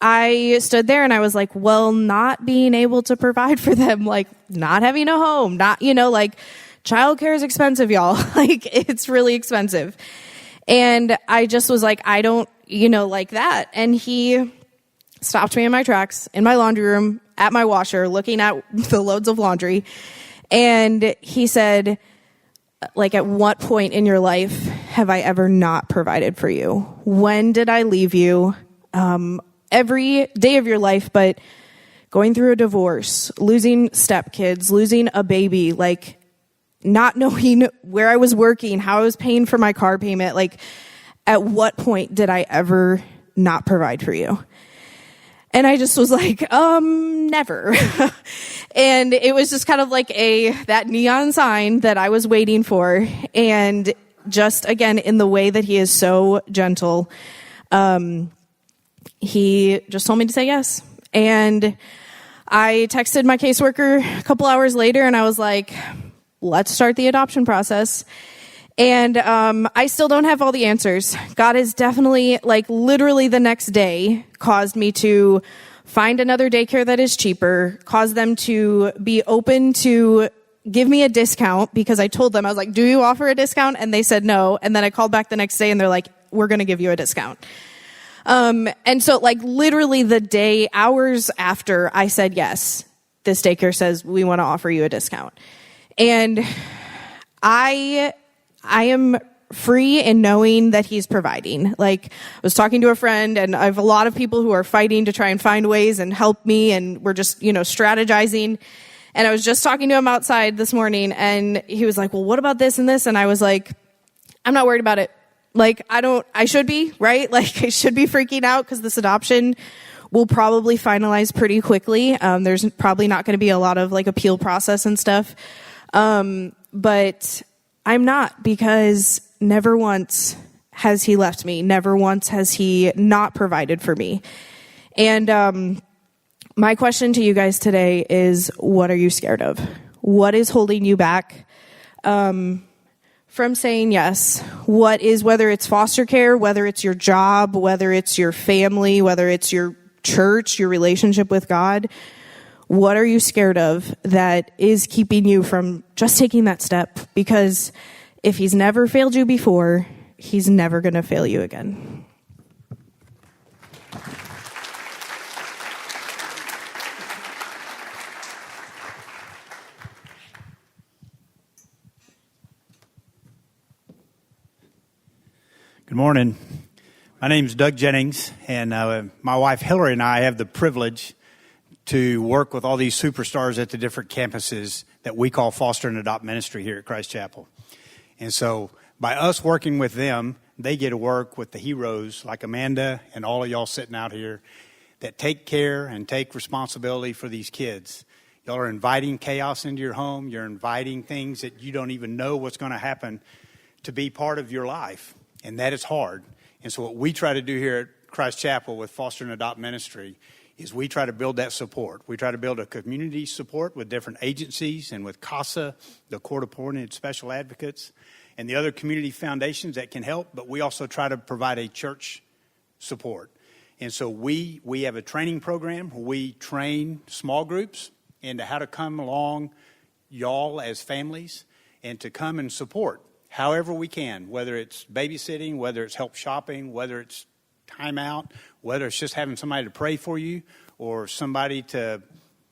I stood there and I was like, well, not being able to provide for them, like not having a home, not, like childcare is expensive, y'all. Like it's really expensive. And I just was like, I don't, like that. And he stopped me in my tracks in my laundry room at my washer, looking at the loads of laundry. And he said, like, at what point in your life have I ever not provided for you? When did I leave you? Every day of your life, but going through a divorce, losing stepkids, losing a baby, like not knowing where I was working, how I was paying for my car payment, like at what point did I ever not provide for you? And I just was like, never. And it was just kind of like that neon sign that I was waiting for. And just again, in the way that he is so gentle, he just told me to say yes. And I texted my caseworker a couple hours later and I was like, let's start the adoption process. And I still don't have all the answers. God has definitely, like literally the next day, caused me to find another daycare that is cheaper, caused them to be open to give me a discount because I told them, I was like, do you offer a discount? And they said no. And then I called back the next day and they're like, we're going to give you a discount. And so like literally the day, hours after I said yes, this daycare says, we want to offer you a discount. And I am free in knowing that he's providing. Like I was talking to a friend and I have a lot of people who are fighting to try and find ways and help me. And we're just, strategizing. And I was just talking to him outside this morning and he was like, well, what about this and this? And I was like, I'm not worried about it. Like, I should be, right? Like I should be freaking out because this adoption will probably finalize pretty quickly. There's probably not going to be a lot of like appeal process and stuff. But I'm not, because never once has he left me. Never once has he not provided for me. And my question to you guys today is, what are you scared of? What is holding you back from saying yes? Whether it's foster care, whether it's your job, whether it's your family, whether it's your church, your relationship with God, what are you scared of that is keeping you from just taking that step? Because if he's never failed you before, he's never going to fail you again. Good morning. My name is Doug Jennings, and my wife Hillary and I have the privilege to work with all these superstars at the different campuses that we call Foster and Adopt Ministry here at Christ Chapel. And so by us working with them, they get to work with the heroes like Amanda and all of y'all sitting out here that take care and take responsibility for these kids. Y'all are inviting chaos into your home. You're inviting things that you don't even know what's going to happen to be part of your life. And that is hard. And so what we try to do here at Christ Chapel with Foster and Adopt Ministry is we try to build that support. We try to build a community support with different agencies and with CASA, the court-appointed special advocates, and the other community foundations that can help. But we also try to provide a church support. And so we have a training program where we train small groups into how to come along, y'all as families, and to come and support however we can, whether it's babysitting, whether it's help shopping, whether it's time out, whether it's just having somebody to pray for you or somebody to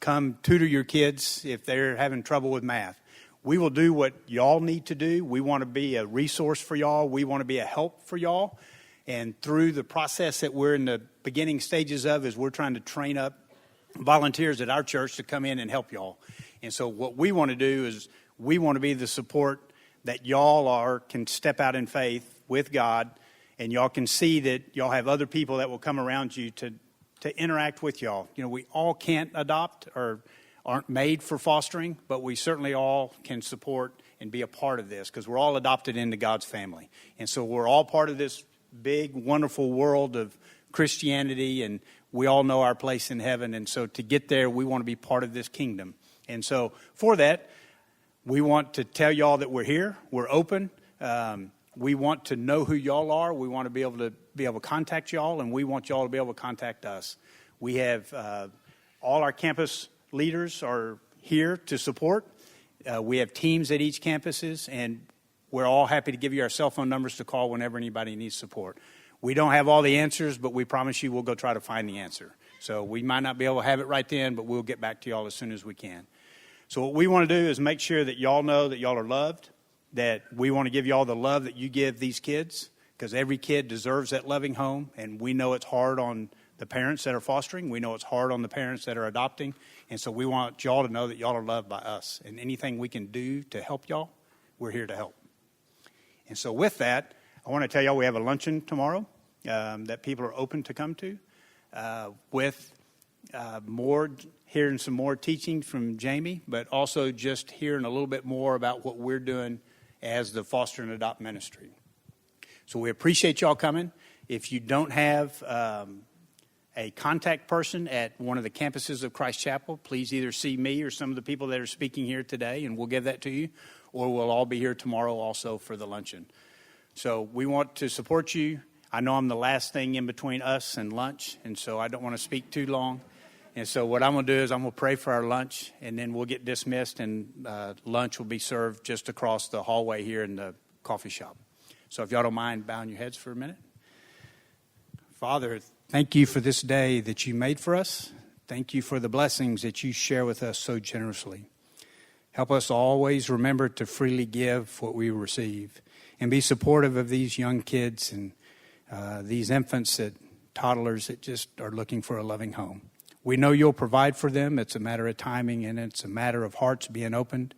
come tutor your kids if they're having trouble with math. We will do what y'all need to do. We want to be a resource for y'all. We want to be a help for y'all. And through the process that we're in the beginning stages of is we're trying to train up volunteers at our church to come in and help y'all. And so what we want to do is we want to be the support that y'all can step out in faith with God, and y'all can see that y'all have other people that will come around you to interact with y'all. You know, we all can't adopt or aren't made for fostering, but we certainly all can support and be a part of this because we're all adopted into God's family. And so we're all part of this big, wonderful world of Christianity, and we all know our place in heaven. And so to get there, we want to be part of this kingdom. And so for that, we want to tell y'all that we're here. We're open. We want to know who y'all are. We want to be able to contact y'all, and we want y'all to be able to contact us. We have all our campus leaders are here to support. We have teams at each campuses, and we're all happy to give you our cell phone numbers to call whenever anybody needs support. We don't have all the answers, but we promise you we'll go try to find the answer. So we might not be able to have it right then, but we'll get back to y'all as soon as we can. So what we want to do is make sure that y'all know that y'all are loved, that we want to give y'all the love that you give these kids, because every kid deserves that loving home, and we know it's hard on the parents that are fostering. We know it's hard on the parents that are adopting, and so we want y'all to know that y'all are loved by us, and anything we can do to help y'all, we're here to help. And so with that, I want to tell y'all we have a luncheon tomorrow that people are open to come to with hearing some more teaching from Jamie, but also just hearing a little bit more about what we're doing as the Foster and Adopt Ministry. So we appreciate y'all coming. If you don't have a contact person at one of the campuses of Christ Chapel, please either see me or some of the people that are speaking here today, and we'll give that to you, or we'll all be here tomorrow also for the luncheon. So we want to support you. I know I'm the last thing in between us and lunch, and so I don't want to speak too long. And so what I'm going to do is I'm going to pray for our lunch, and then we'll get dismissed, and lunch will be served just across the hallway here in the coffee shop. So if y'all don't mind bowing your heads for a minute. Father, thank you for this day that you made for us. Thank you for the blessings that you share with us so generously. Help us always remember to freely give what we receive and be supportive of these young kids and these infants, toddlers that just are looking for a loving home. We know you'll provide for them. It's a matter of timing, and it's a matter of hearts being opened.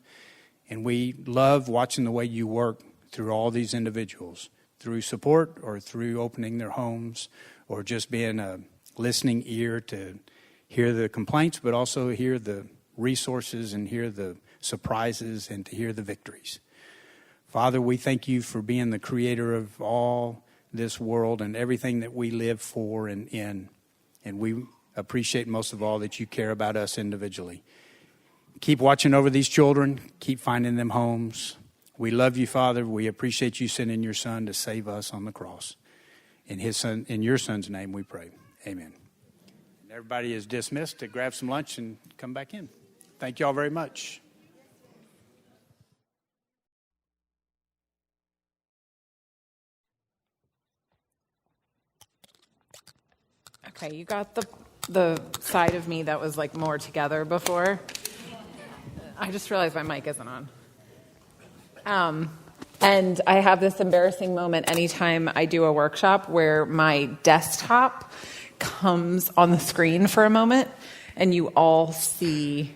And we love watching the way you work through all these individuals, through support or through opening their homes or just being a listening ear to hear the complaints, but also hear the resources and hear the surprises and to hear the victories. Father, we thank you for being the creator of all this world and everything that we live for and in. And we appreciate most of all that you care about us individually. Keep watching over these children. Keep finding them homes. We love you, Father. We appreciate you sending your Son to save us on the cross. In your Son's name we pray. Amen. And everybody is dismissed to grab some lunch and come back in. Thank you all very much. Okay, you got the side of me that was like more together before. I just realized my mic isn't on. And I have this embarrassing moment anytime I do a workshop where my desktop comes on the screen for a moment and you all see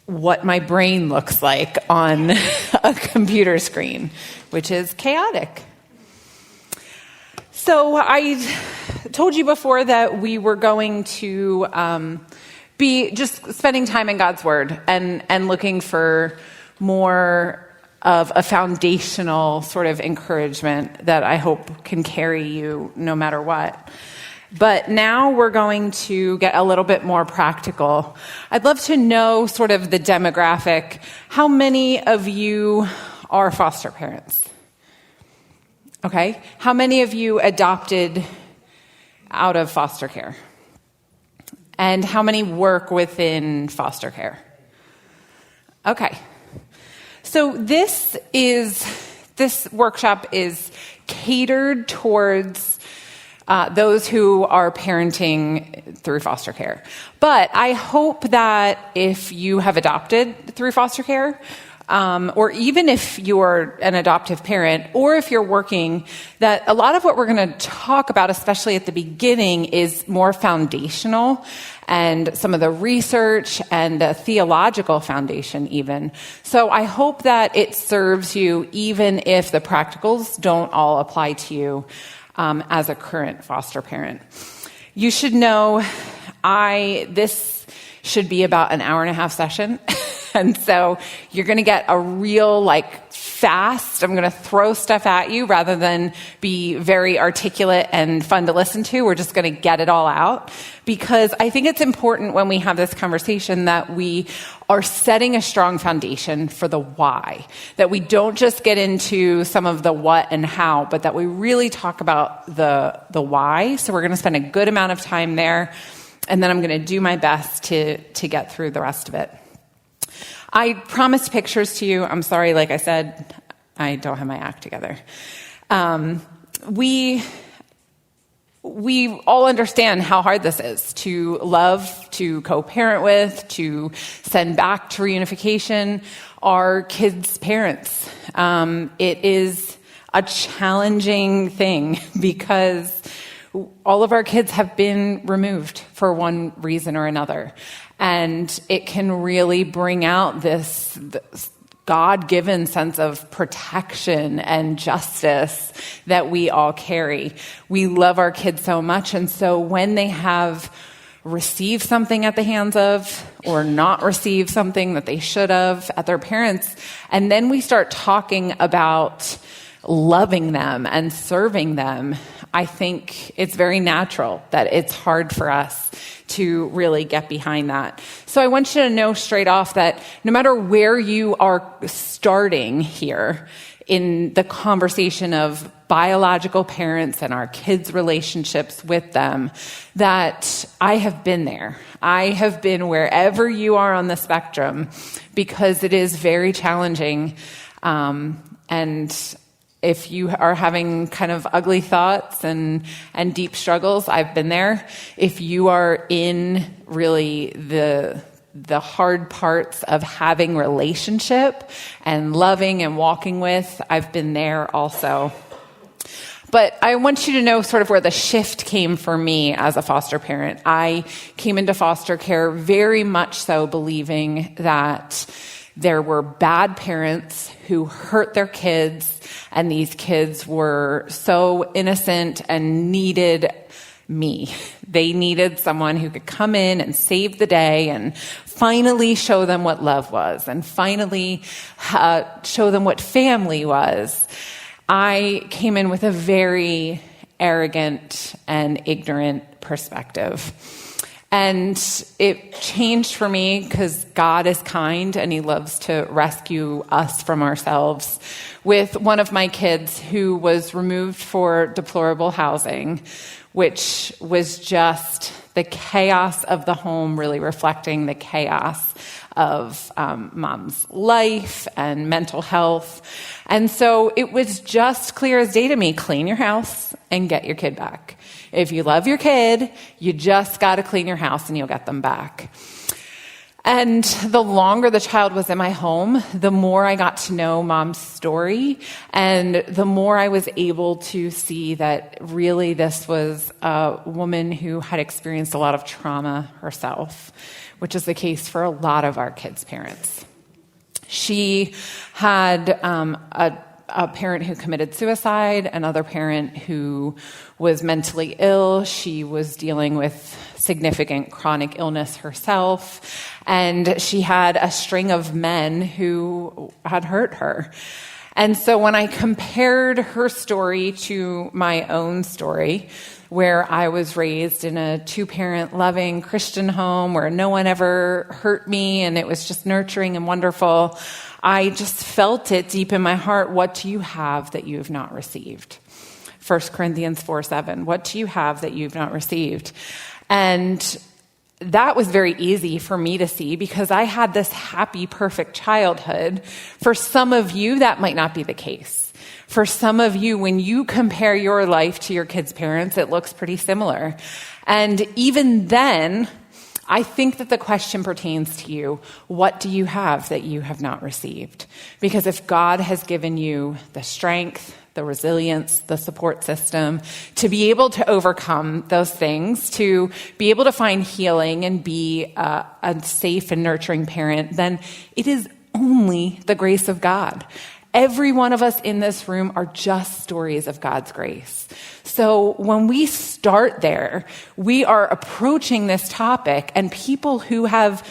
what my brain looks like on a computer screen, which is chaotic. So I told you before that we were going to be just spending time in God's Word and looking for more of a foundational sort of encouragement that I hope can carry you no matter what. But now we're going to get a little bit more practical. I'd love to know sort of the demographic. How many of you are foster parents? Okay. How many of you adopted out of foster care? And how many work within foster care? Okay. So this workshop is catered towards those who are parenting through foster care. But I hope that if you have adopted through foster care, or even if you're an adoptive parent, or if you're working, that a lot of what we're going to talk about, especially at the beginning, is more foundational and some of the research and the theological foundation even. So I hope that it serves you even if the practicals don't all apply to you as a current foster parent. You should know this should be about an hour and a half session. And so you're going to get a real fast, I'm going to throw stuff at you rather than be very articulate and fun to listen to. We're just going to get it all out, because I think it's important when we have this conversation that we are setting a strong foundation for the why, that we don't just get into some of the what and how, but that we really talk about the why. So we're going to spend a good amount of time there, and then I'm going to do my best to get through the rest of it. I promised pictures to you. I'm sorry, like I said, I don't have my act together. We all understand how hard this is to love, to co-parent with, to send back to reunification our kids' parents. It is a challenging thing because all of our kids have been removed for one reason or another. And it can really bring out this God-given sense of protection and justice that we all carry. We love our kids so much, and so when they have received something at the hands of or not received something that they should have at their parents, and then we start talking about loving them and serving them, I think it's very natural that it's hard for us to really get behind that. So I want you to know straight off that no matter where you are starting here in the conversation of biological parents and our kids' relationships with them, that I have been there. I have been wherever you are on the spectrum, because it is very challenging. And if you are having kind of ugly thoughts and deep struggles, I've been there. If you are in really the hard parts of having relationship and loving and walking with, I've been there also. But I want you to know sort of where the shift came for me as a foster parent. I came into foster care very much so believing that there were bad parents who hurt their kids, and these kids were so innocent and needed me. They needed someone who could come in and save the day and finally show them what love was, and finally show them what family was. I came in with a very arrogant and ignorant perspective. And it changed for me because God is kind and he loves to rescue us from ourselves. With one of my kids who was removed for deplorable housing, which was just the chaos of the home, really reflecting the chaos of mom's life and mental health. And so it was just clear as day to me, clean your house and get your kid back. If you love your kid, you just got to clean your house and you'll get them back. And the longer the child was in my home, the more I got to know mom's story, and the more I was able to see that really this was a woman who had experienced a lot of trauma herself, which is the case for a lot of our kids' parents. She had a parent who committed suicide, another parent who was mentally ill. She was dealing with significant chronic illness herself, and she had a string of men who had hurt her. And so when I compared her story to my own story, where I was raised in a two-parent loving Christian home where no one ever hurt me and it was just nurturing and wonderful, I just felt it deep in my heart. What do you have that you have not received? 1 Corinthians 4:7. What do you have that you've not received? And that was very easy for me to see because I had this happy, perfect childhood. For some of you, that might not be the case. For some of you, when you compare your life to your kids' parents, it looks pretty similar. And even then, I think that the question pertains to you. What do you have that you have not received? Because if God has given you the strength, the resilience, the support system to be able to overcome those things, to be able to find healing and be a safe and nurturing parent, then it is only the grace of God. Every one of us in this room are just stories of God's grace. So when we start there, we are approaching this topic, and people who have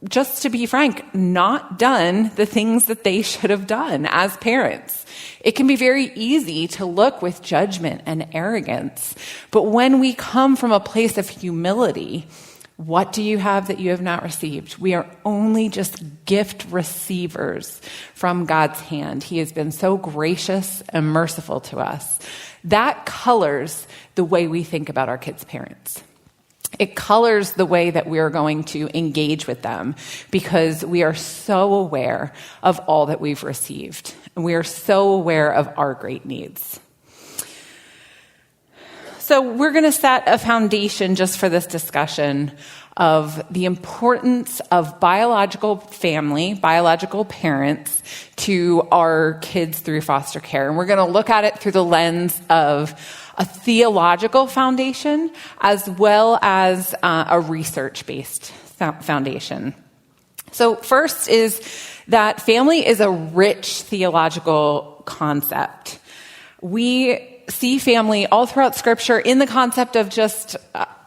just to be frank, not done the things that they should have done as parents. It can be very easy to look with judgment and arrogance. But when we come from a place of humility, what do you have that you have not received? We are only just gift receivers from God's hand. He has been so gracious and merciful to us. That colors the way we think about our kids' parents. It colors the way that we are going to engage with them because we are so aware of all that we've received. And we are so aware of our great needs. So we're going to set a foundation just for this discussion of the importance of biological family, biological parents to our kids through foster care. And we're going to look at it through the lens of a theological foundation as well as a research-based foundation. So first is that family is a rich theological concept. We see family all throughout Scripture in the concept of just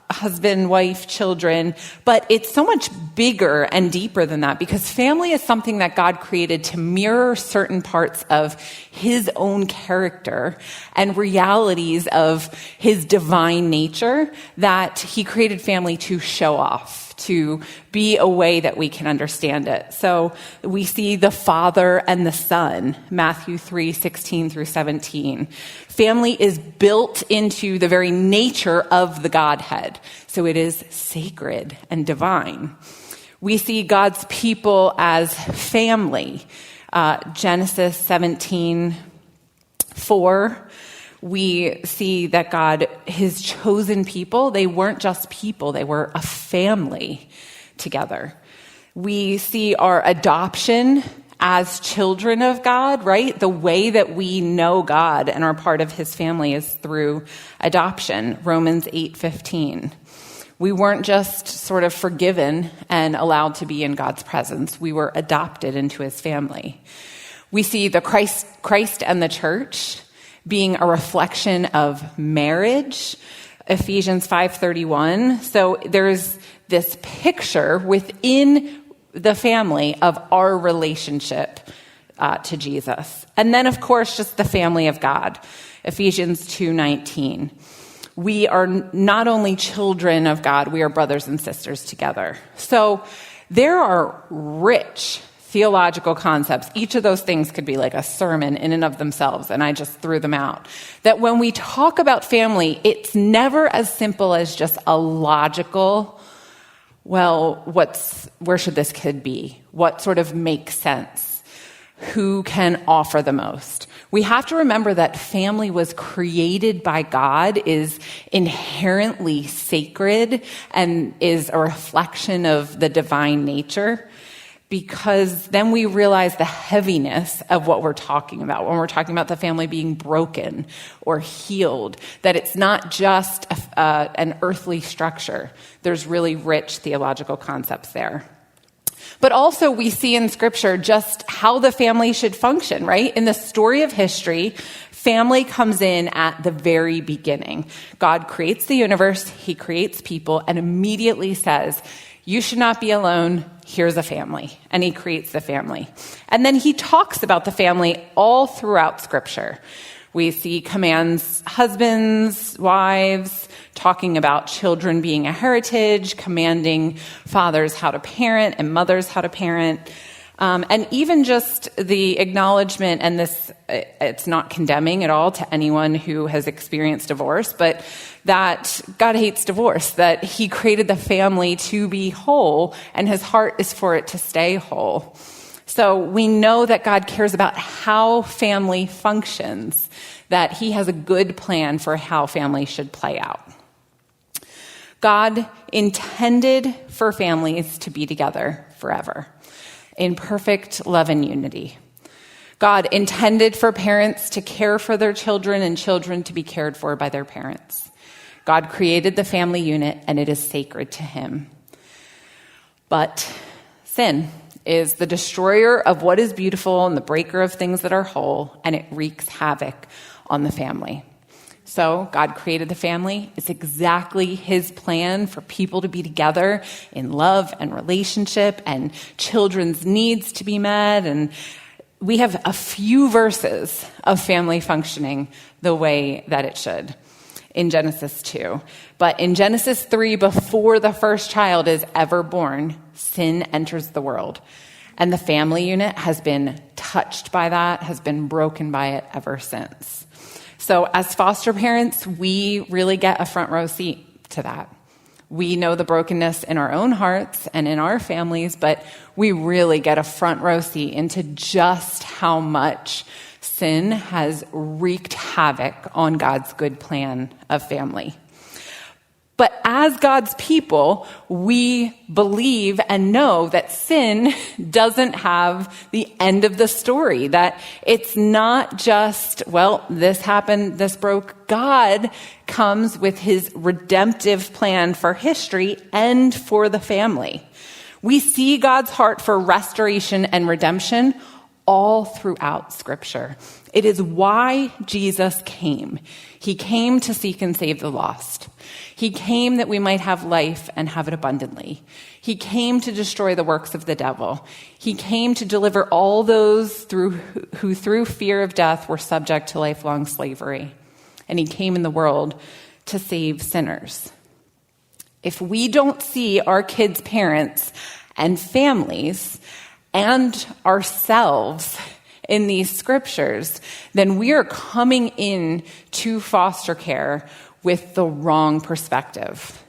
husband, wife, children, but it's so much bigger and deeper than that because family is something that God created to mirror certain parts of his own character and realities of his divine nature that he created family to show off, to be a way that we can understand it. So we see the Father and the Son, Matthew 3:16 through 17. Family is built into the very nature of the Godhead. So it is sacred and divine. We see God's people as family. Genesis 17:4. We see that God, his chosen people, they weren't just people, they were a family together. We see our adoption as children of God, right? The way that we know God and are part of his family is through adoption, Romans 8:15. We weren't just sort of forgiven and allowed to be in God's presence. We were adopted into his family. We see the Christ and the church being a reflection of marriage, Ephesians 5:31. So there's this picture within the family of our relationship to Jesus. And then, of course, just the family of God, Ephesians 2:19. We are not only children of God, we are brothers and sisters together. So there are rich theological concepts. Each of those things could be like a sermon in and of themselves, and I just threw them out. That when we talk about family, it's never as simple as just a logical, well, where should this kid be? What sort of makes sense? Who can offer the most? We have to remember that family was created by God, is inherently sacred, and is a reflection of the divine nature. Because then we realize the heaviness of what we're talking about when we're talking about the family being broken or healed, that it's not just an earthly structure. There's really rich theological concepts there. But also we see in Scripture just how the family should function, right? In the story of history, family comes in at the very beginning. God creates the universe, he creates people, and immediately says, you should not be alone. Here's a family. And he creates the family. And then he talks about the family all throughout Scripture. We see commands, husbands, wives, talking about children being a heritage, commanding fathers how to parent and mothers how to parent. And even just the acknowledgement, and this, it's not condemning at all to anyone who has experienced divorce, but that God hates divorce, that he created the family to be whole, and his heart is for it to stay whole. So we know that God cares about how family functions, that he has a good plan for how family should play out. God intended for families to be together forever in perfect love and unity. God intended for parents to care for their children and children to be cared for by their parents. God created the family unit, and it is sacred to him. But sin is the destroyer of what is beautiful and the breaker of things that are whole, and it wreaks havoc on the family. So God created the family. It's exactly his plan for people to be together in love and relationship and children's needs to be met. And we have a few verses of family functioning the way that it should in Genesis 2. But in Genesis 3, before the first child is ever born, sin enters the world. And the family unit has been touched by that, has been broken by it ever since. So as foster parents, we really get a front row seat to that. We know the brokenness in our own hearts and in our families, but we really get a front row seat into just how much sin has wreaked havoc on God's good plan of family. But as God's people, we believe and know that sin doesn't have the end of the story, that it's not just, well, this happened, this broke. God comes with his redemptive plan for history and for the family. We see God's heart for restoration and redemption all throughout Scripture. It is why Jesus came. He came to seek and save the lost. He came that we might have life and have it abundantly. He came to destroy the works of the devil. He came to deliver all those who through fear of death were subject to lifelong slavery. And he came in the world to save sinners. If we don't see our kids' parents and families and ourselves in these scriptures, then we are coming in to foster care with the wrong perspective.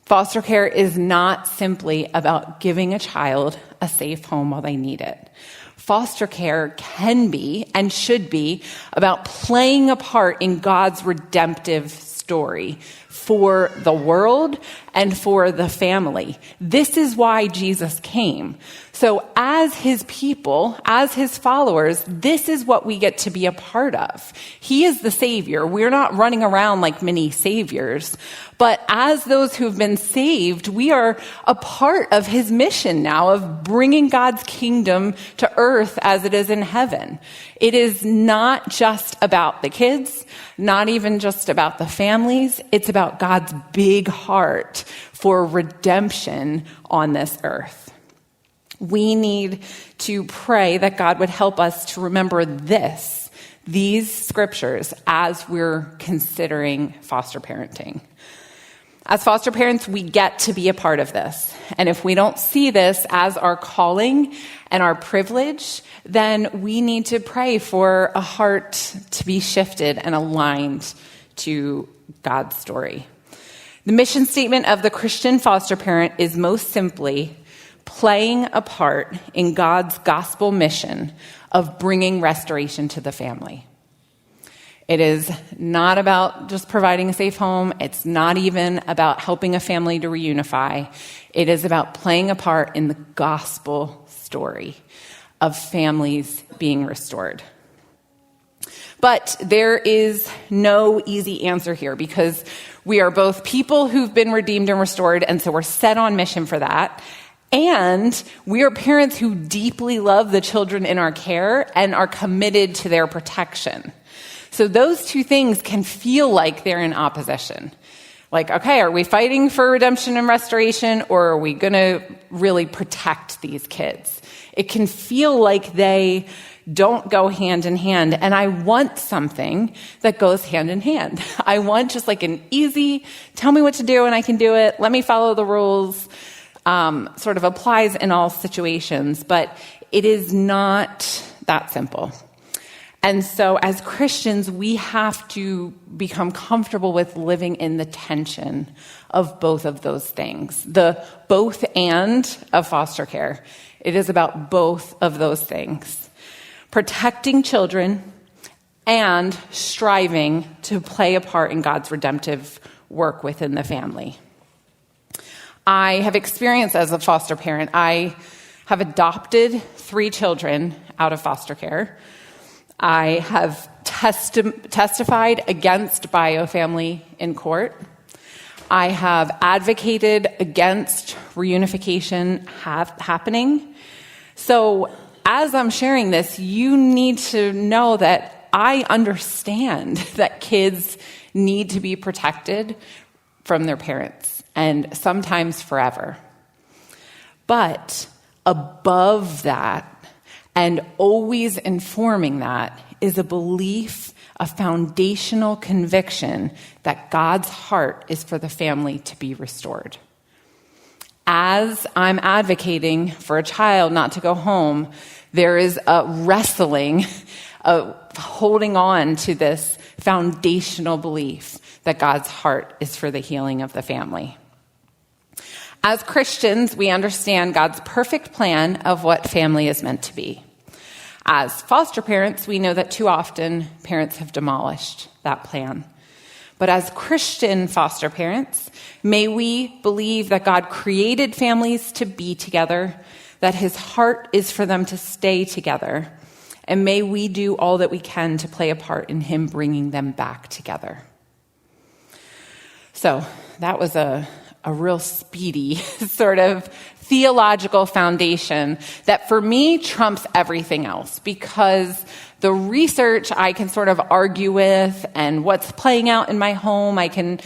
Foster care is not simply about giving a child a safe home while they need it. Foster care can be and should be about playing a part in God's redemptive story for the world and for the family. This is why Jesus came. So as his people, as his followers, this is what we get to be a part of. He is the Savior. We're not running around like mini saviors. But as those who've been saved, we are a part of his mission now of bringing God's kingdom to earth as it is in heaven. It is not just about the kids, not even just about the families. It's about God's big heart for redemption on this earth. We need to pray that God would help us to remember these scriptures as we're considering foster parenting. As foster parents, we get to be a part of this. And if we don't see this as our calling and our privilege, then we need to pray for a heart to be shifted and aligned to God's story. The mission statement of the Christian foster parent is most simply playing a part in God's gospel mission of bringing restoration to the family. It is not about just providing a safe home. It's not even about helping a family to reunify. It is about playing a part in the gospel story of families being restored. But there is no easy answer here because we are both people who've been redeemed and restored, and so we're set on mission for that. And we are parents who deeply love the children in our care and are committed to their protection. So those two things can feel like they're in opposition. Like, okay, are we fighting for redemption and restoration, or are we going to really protect these kids? It can feel like they don't go hand in hand. And I want something that goes hand in hand. I want just like an easy, tell me what to do and I can do it. Let me follow the rules. Sort of applies in all situations, but it is not that simple. And so as Christians, we have to become comfortable with living in the tension of both of those things. The both and of foster care. It is about both of those things. Protecting children and striving to play a part in God's redemptive work within the family. I have experienced as a foster parent. I have adopted 3 children out of foster care. I have testified against biofamily in court. I have advocated against reunification happening. So as I'm sharing this, you need to know that I understand that kids need to be protected from their parents, and sometimes forever. But above that, and always informing that, is a belief, a foundational conviction that God's heart is for the family to be restored. As I'm advocating for a child not to go home, there is a wrestling, a holding on to this foundational belief that God's heart is for the healing of the family. As Christians, we understand God's perfect plan of what family is meant to be. As foster parents, we know that too often parents have demolished that plan. But as Christian foster parents, may we believe that God created families to be together, that his heart is for them to stay together, and may we do all that we can to play a part in him bringing them back together. So that was a real speedy sort of theological foundation that for me trumps everything else, because the research I can sort of argue with, and what's playing out in my home, I can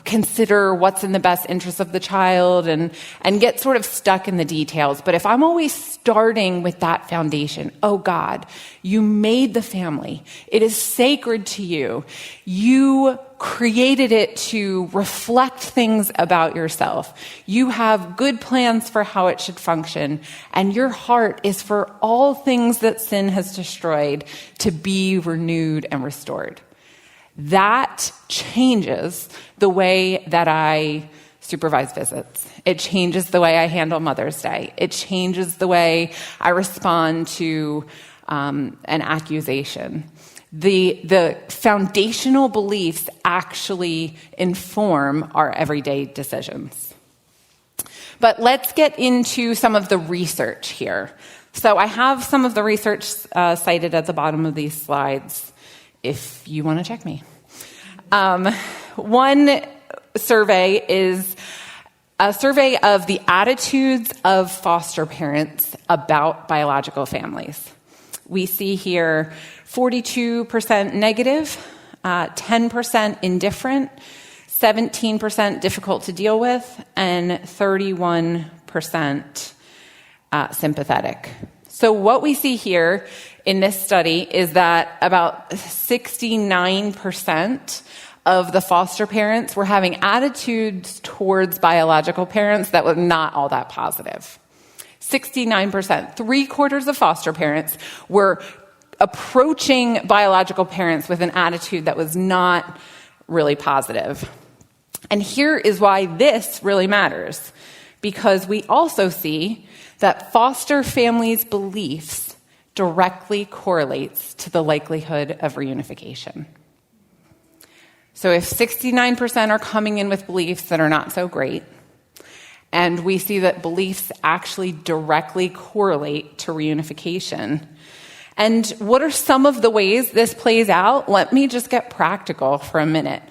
consider what's in the best interest of the child and get sort of stuck in the details. But if I'm always starting with that foundation, oh God, you made the family. It is sacred to you. You created it to reflect things about yourself. You have good plans for how it should function, and your heart is for all things that sin has destroyed to be renewed and restored. That changes the way that I supervise visits. It changes the way I handle Mother's Day. It changes the way I respond to an accusation. The foundational beliefs actually inform our everyday decisions. But let's get into some of the research here. So I have some of the research cited at the bottom of these slides, if you want to check me. One survey is a survey of the attitudes of foster parents about biological families. We see here 42% negative, 10% indifferent, 17% difficult to deal with, and 31% sympathetic. So what we see here in this study is that about 69% of the foster parents were having attitudes towards biological parents that were not all that positive. 69%, 3/4 of foster parents were approaching biological parents with an attitude that was not really positive. And here is why this really matters, because we also see that foster families' beliefs directly correlates to the likelihood of reunification. So if 69% are coming in with beliefs that are not so great, and we see that beliefs actually directly correlate to reunification. And what are some of the ways this plays out? Let me just get practical for a minute.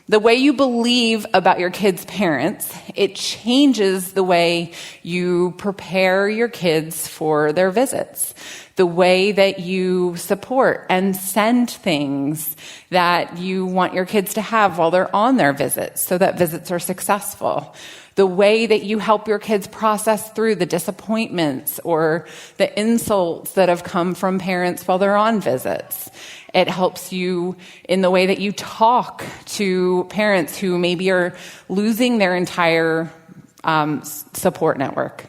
The way you believe about your kids' parents, it changes the way you prepare your kids for their visits. The way that you support and send things that you want your kids to have while they're on their visits so that visits are successful. The way that you help your kids process through the disappointments or the insults that have come from parents while they're on visits. It helps you in the way that you talk to parents who maybe are losing their entire support network.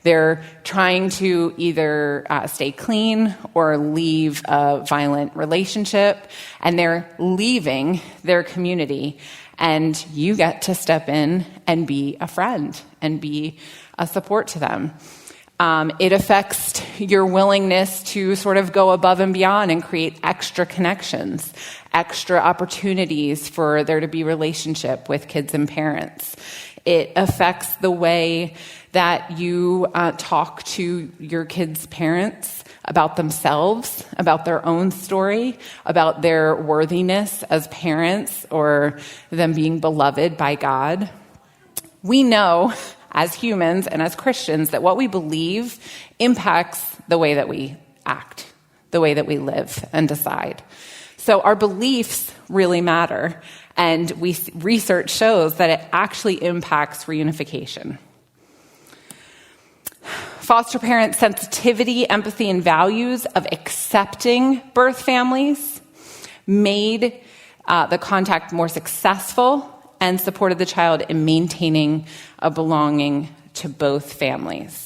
They're trying to either stay clean or leave a violent relationship, and they're leaving their community. And you get to step in and be a friend and be a support to them. It affects your willingness to sort of go above and beyond and create extra connections, extra opportunities for there to be relationship with kids and parents. It affects the way that you talk to your kids' parents about themselves, about their own story, about their worthiness as parents or them being beloved by God. We know as humans and as Christians that what we believe impacts the way that we act, the way that we live and decide. So our beliefs really matter, and research shows that it actually impacts reunification. Foster parents' sensitivity, empathy, and values of accepting birth families made the contact more successful and supported the child in maintaining a belonging to both families.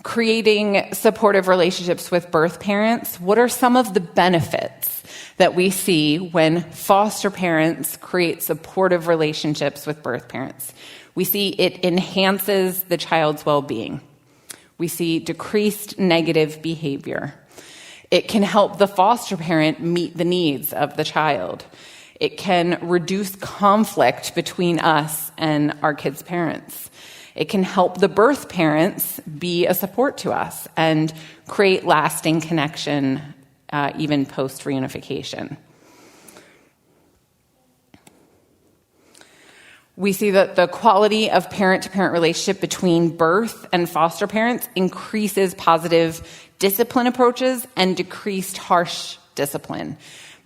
Creating supportive relationships with birth parents, what are some of the benefits that we see when foster parents create supportive relationships with birth parents? We see it enhances the child's well-being. We see decreased negative behavior. It can help the foster parent meet the needs of the child. It can reduce conflict between us and our kids' parents. It can help the birth parents be a support to us and create lasting connection, even post-reunification. We see that the quality of parent-to-parent relationship between birth and foster parents increases positive discipline approaches and decreased harsh discipline.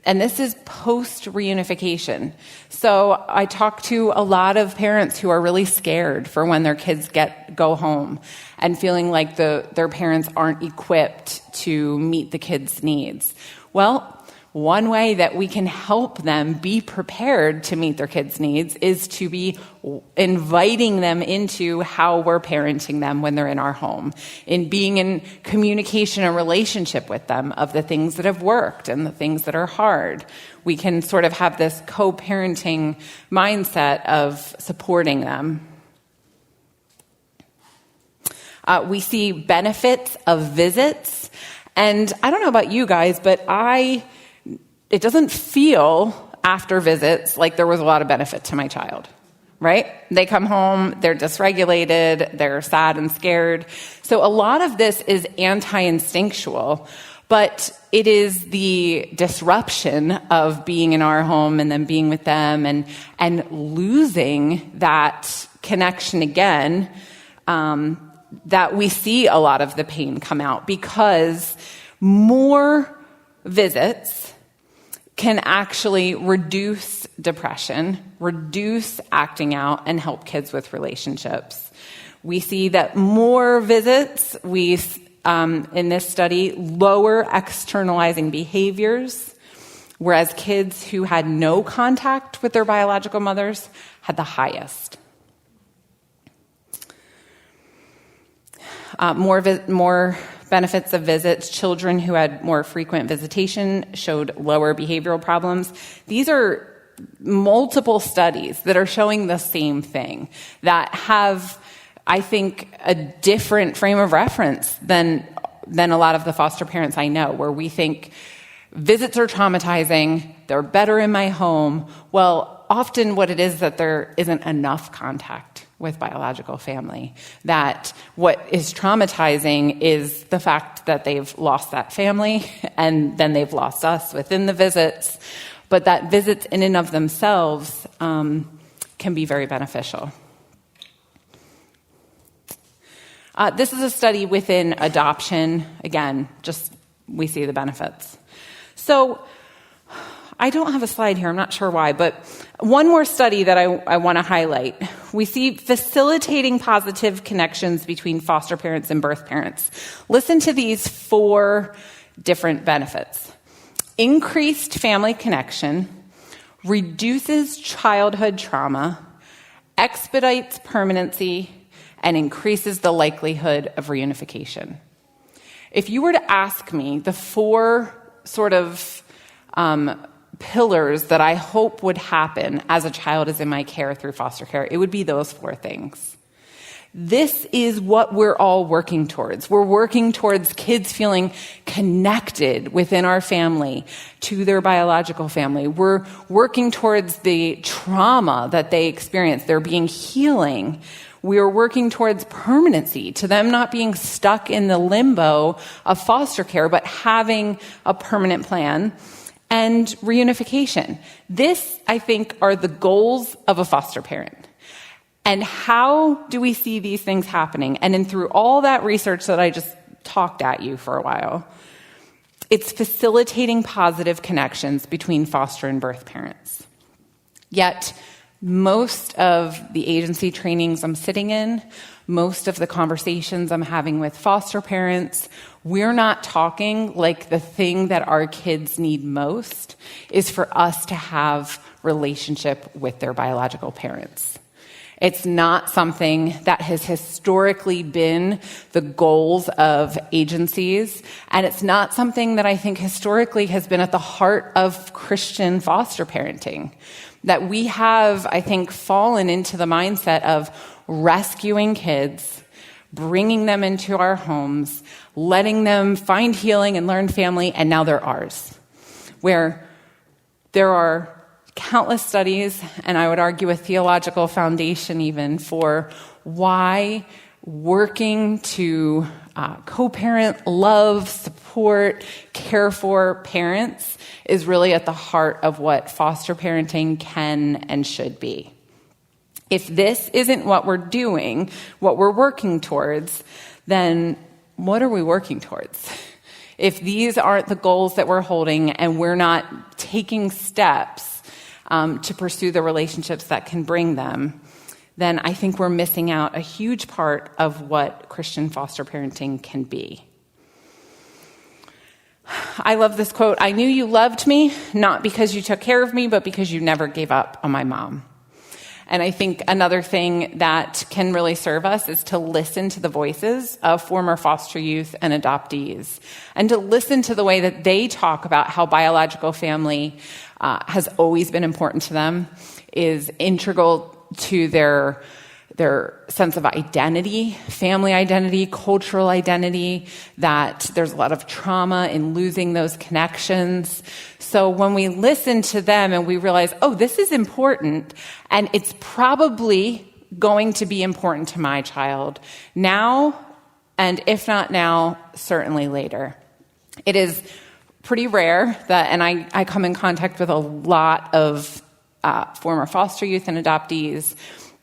And this is post-reunification. So I talk to a lot of parents who are really scared for when their kids go home and feeling like their parents aren't equipped to meet the kids' needs. Well, one way that we can help them be prepared to meet their kids' needs is to be inviting them into how we're parenting them when they're in our home, in being in communication and relationship with them of the things that have worked and the things that are hard. We can sort of have this co-parenting mindset of supporting them. We see benefits of visits. And I don't know about you guys, but it doesn't feel after visits like there was a lot of benefit to my child, right? They come home, they're dysregulated, they're sad and scared. So a lot of this is anti-instinctual, but it is the disruption of being in our home and then being with them and losing that connection again, that we see a lot of the pain come out, because more visits can actually reduce depression, reduce acting out, and help kids with relationships. We see that more visits, in this study, lower externalizing behaviors, whereas kids who had no contact with their biological mothers had the highest. More benefits of visits. Children who had more frequent visitation showed lower behavioral problems. These are multiple studies that are showing the same thing, that have, I think, a different frame of reference than a lot of the foster parents I know, where we think visits are traumatizing, they're better in my home. Well, often what it is that there isn't enough contact with biological family. That what is traumatizing is the fact that they've lost that family and then they've lost us within the visits, but that visits in and of themselves can be very beneficial. This is a study within adoption. Again, just we see the benefits. So I don't have a slide here, I'm not sure why, but one more study that I want to highlight. We see facilitating positive connections between foster parents and birth parents. Listen to these 4 different benefits. Increased family connection, reduces childhood trauma, expedites permanency, and increases the likelihood of reunification. If you were to ask me the 4 sort of pillars that I hope would happen as a child is in my care through foster care, it would be those 4 things. This is what we're all working towards. We're working towards kids feeling connected within our family to their biological family. We're working towards the trauma that they experience, there being healing. We are working towards permanency, to them not being stuck in the limbo of foster care, but having a permanent plan. And reunification. This, I think, are the goals of a foster parent. And how do we see these things happening? And then through all that research that I just talked at you for a while, It's facilitating positive connections between foster and birth parents. Yet, most of the agency trainings I'm sitting in, most of the conversations I'm having with foster parents, we're not talking like the thing that our kids need most is for us to have relationship with their biological parents. It's not something that has historically been the goals of agencies, and it's not something that I think historically has been at the heart of Christian foster parenting. That we have, I think, fallen into the mindset of rescuing kids, bringing them into our homes, letting them find healing and learn family, and now they're ours. Where there are countless studies, and I would argue a theological foundation even, for why working to co-parent, love, support, care for parents is really at the heart of what foster parenting can and should be. If this isn't what we're doing, what we're working towards, then what are we working towards? If these aren't the goals that we're holding and we're not taking steps to pursue the relationships that can bring them, then I think we're missing out a huge part of what Christian foster parenting can be. I love this quote, "I knew you loved me, not because you took care of me, but because you never gave up on my mom." And I think another thing that can really serve us is to listen to the voices of former foster youth and adoptees, and to listen to the way that they talk about how biological family has always been important to them, is integral to their sense of identity, family identity, cultural identity, that there's a lot of trauma in losing those connections. So when we listen to them and we realize, oh, this is important, and it's probably going to be important to my child now, and if not now, certainly later. It is pretty rare that, and I come in contact with a lot of former foster youth and adoptees,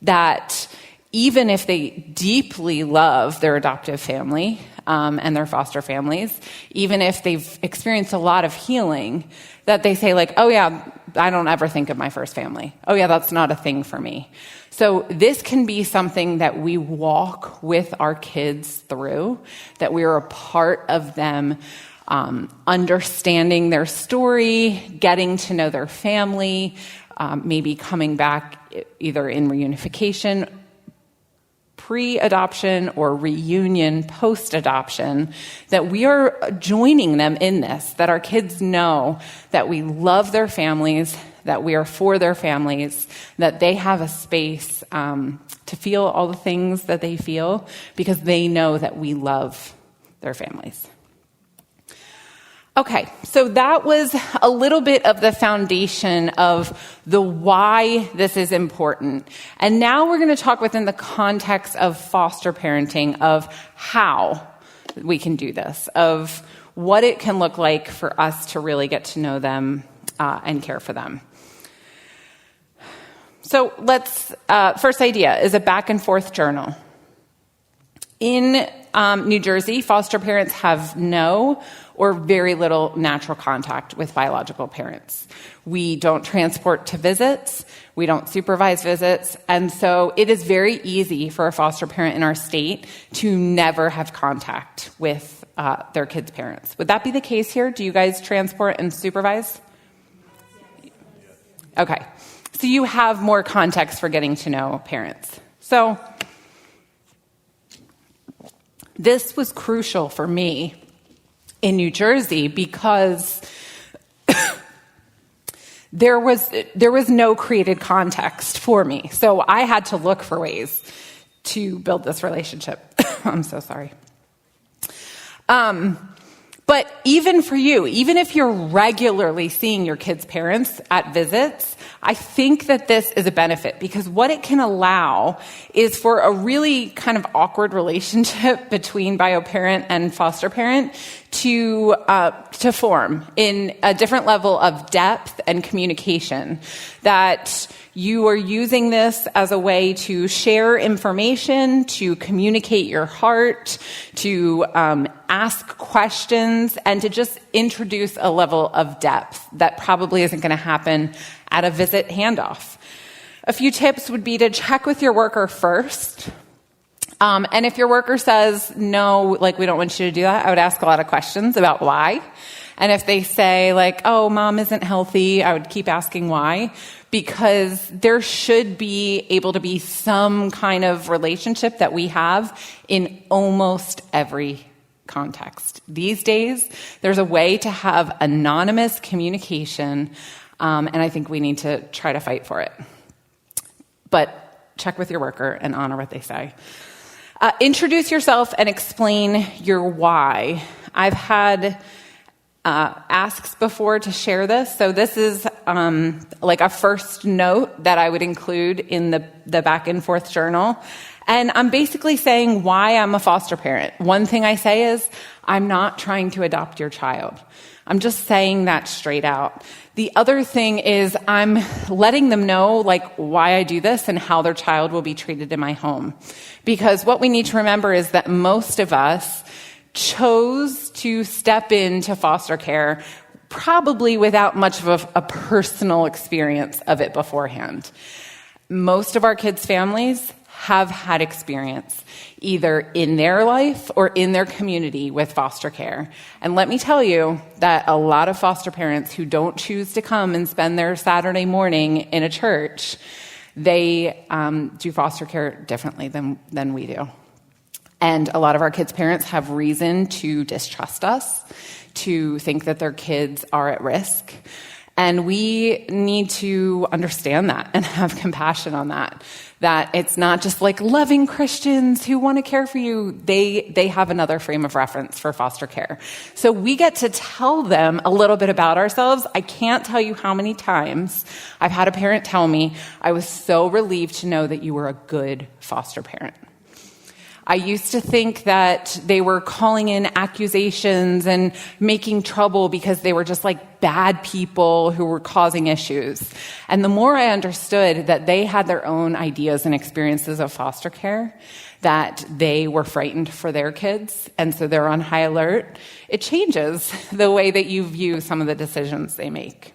that even if they deeply love their adoptive family and their foster families, even if they've experienced a lot of healing, that they say like, oh yeah, I don't ever think of my first family. Oh yeah, that's not a thing for me. So this can be something that we walk with our kids through, that we are a part of them understanding their story, getting to know their family, maybe coming back either in reunification, pre-adoption, or reunion post-adoption, that we are joining them in this, that our kids know that we love their families, that we are for their families, that they have a space to feel all the things that they feel because they know that we love their families. Okay, so that was a little bit of the foundation of the why this is important. And now we're going to talk within the context of foster parenting, of how we can do this, of what it can look like for us to really get to know them and care for them. So let's, first idea is a back and forth journal. In New Jersey, foster parents have no or very little natural contact with biological parents. We don't transport to visits, we don't supervise visits, and so it is very easy for a foster parent in our state to never have contact with their kids' parents. Would that be the case here? Do you guys transport and supervise? Okay, so you have more context for getting to know parents. So this was crucial for me in New Jersey because there was no created context for me. So I had to look for ways to build this relationship. I'm so sorry. But even for you, even if you're regularly seeing your kids' parents at visits, I think that this is a benefit, because what it can allow is for a really kind of awkward relationship between bio-parent and foster parent to form in a different level of depth and communication, that you are using this as a way to share information, to communicate your heart, to ask questions, and to just introduce a level of depth that probably isn't going to happen at a visit handoff. A few tips would be to check with your worker first. And if your worker says, no, like, we don't want you to do that, I would ask a lot of questions about why. And if they say, like, oh, mom isn't healthy, I would keep asking why, because there should be able to be some kind of relationship that we have in almost every context. These days, there's a way to have anonymous communication, and I think we need to try to fight for it. But check with your worker and honor what they say. Introduce yourself and explain your why. I've had asks before to share this. So this is like a first note that I would include in the back and forth journal. And I'm basically saying why I'm a foster parent. One thing I say is, I'm not trying to adopt your child. I'm just saying that straight out. The other thing is I'm letting them know, like, why I do this and how their child will be treated in my home. Because what we need to remember is that most of us chose to step into foster care probably without much of a personal experience of it beforehand. Most of our kids' families have had experience either in their life or in their community with foster care. And let me tell you that a lot of foster parents who don't choose to come and spend their Saturday morning in a church, they do foster care differently than we do. And a lot of our kids' parents have reason to distrust us, to think that their kids are at risk. And we need to understand that and have compassion on that. That it's not just like loving Christians who want to care for you. They have another frame of reference for foster care. So we get to tell them a little bit about ourselves. I can't tell you how many times I've had a parent tell me, I was so relieved to know that you were a good foster parent. I used to think that they were calling in accusations and making trouble because they were just like bad people who were causing issues. And the more I understood that they had their own ideas and experiences of foster care, that they were frightened for their kids, and so they're on high alert, it changes the way that you view some of the decisions they make.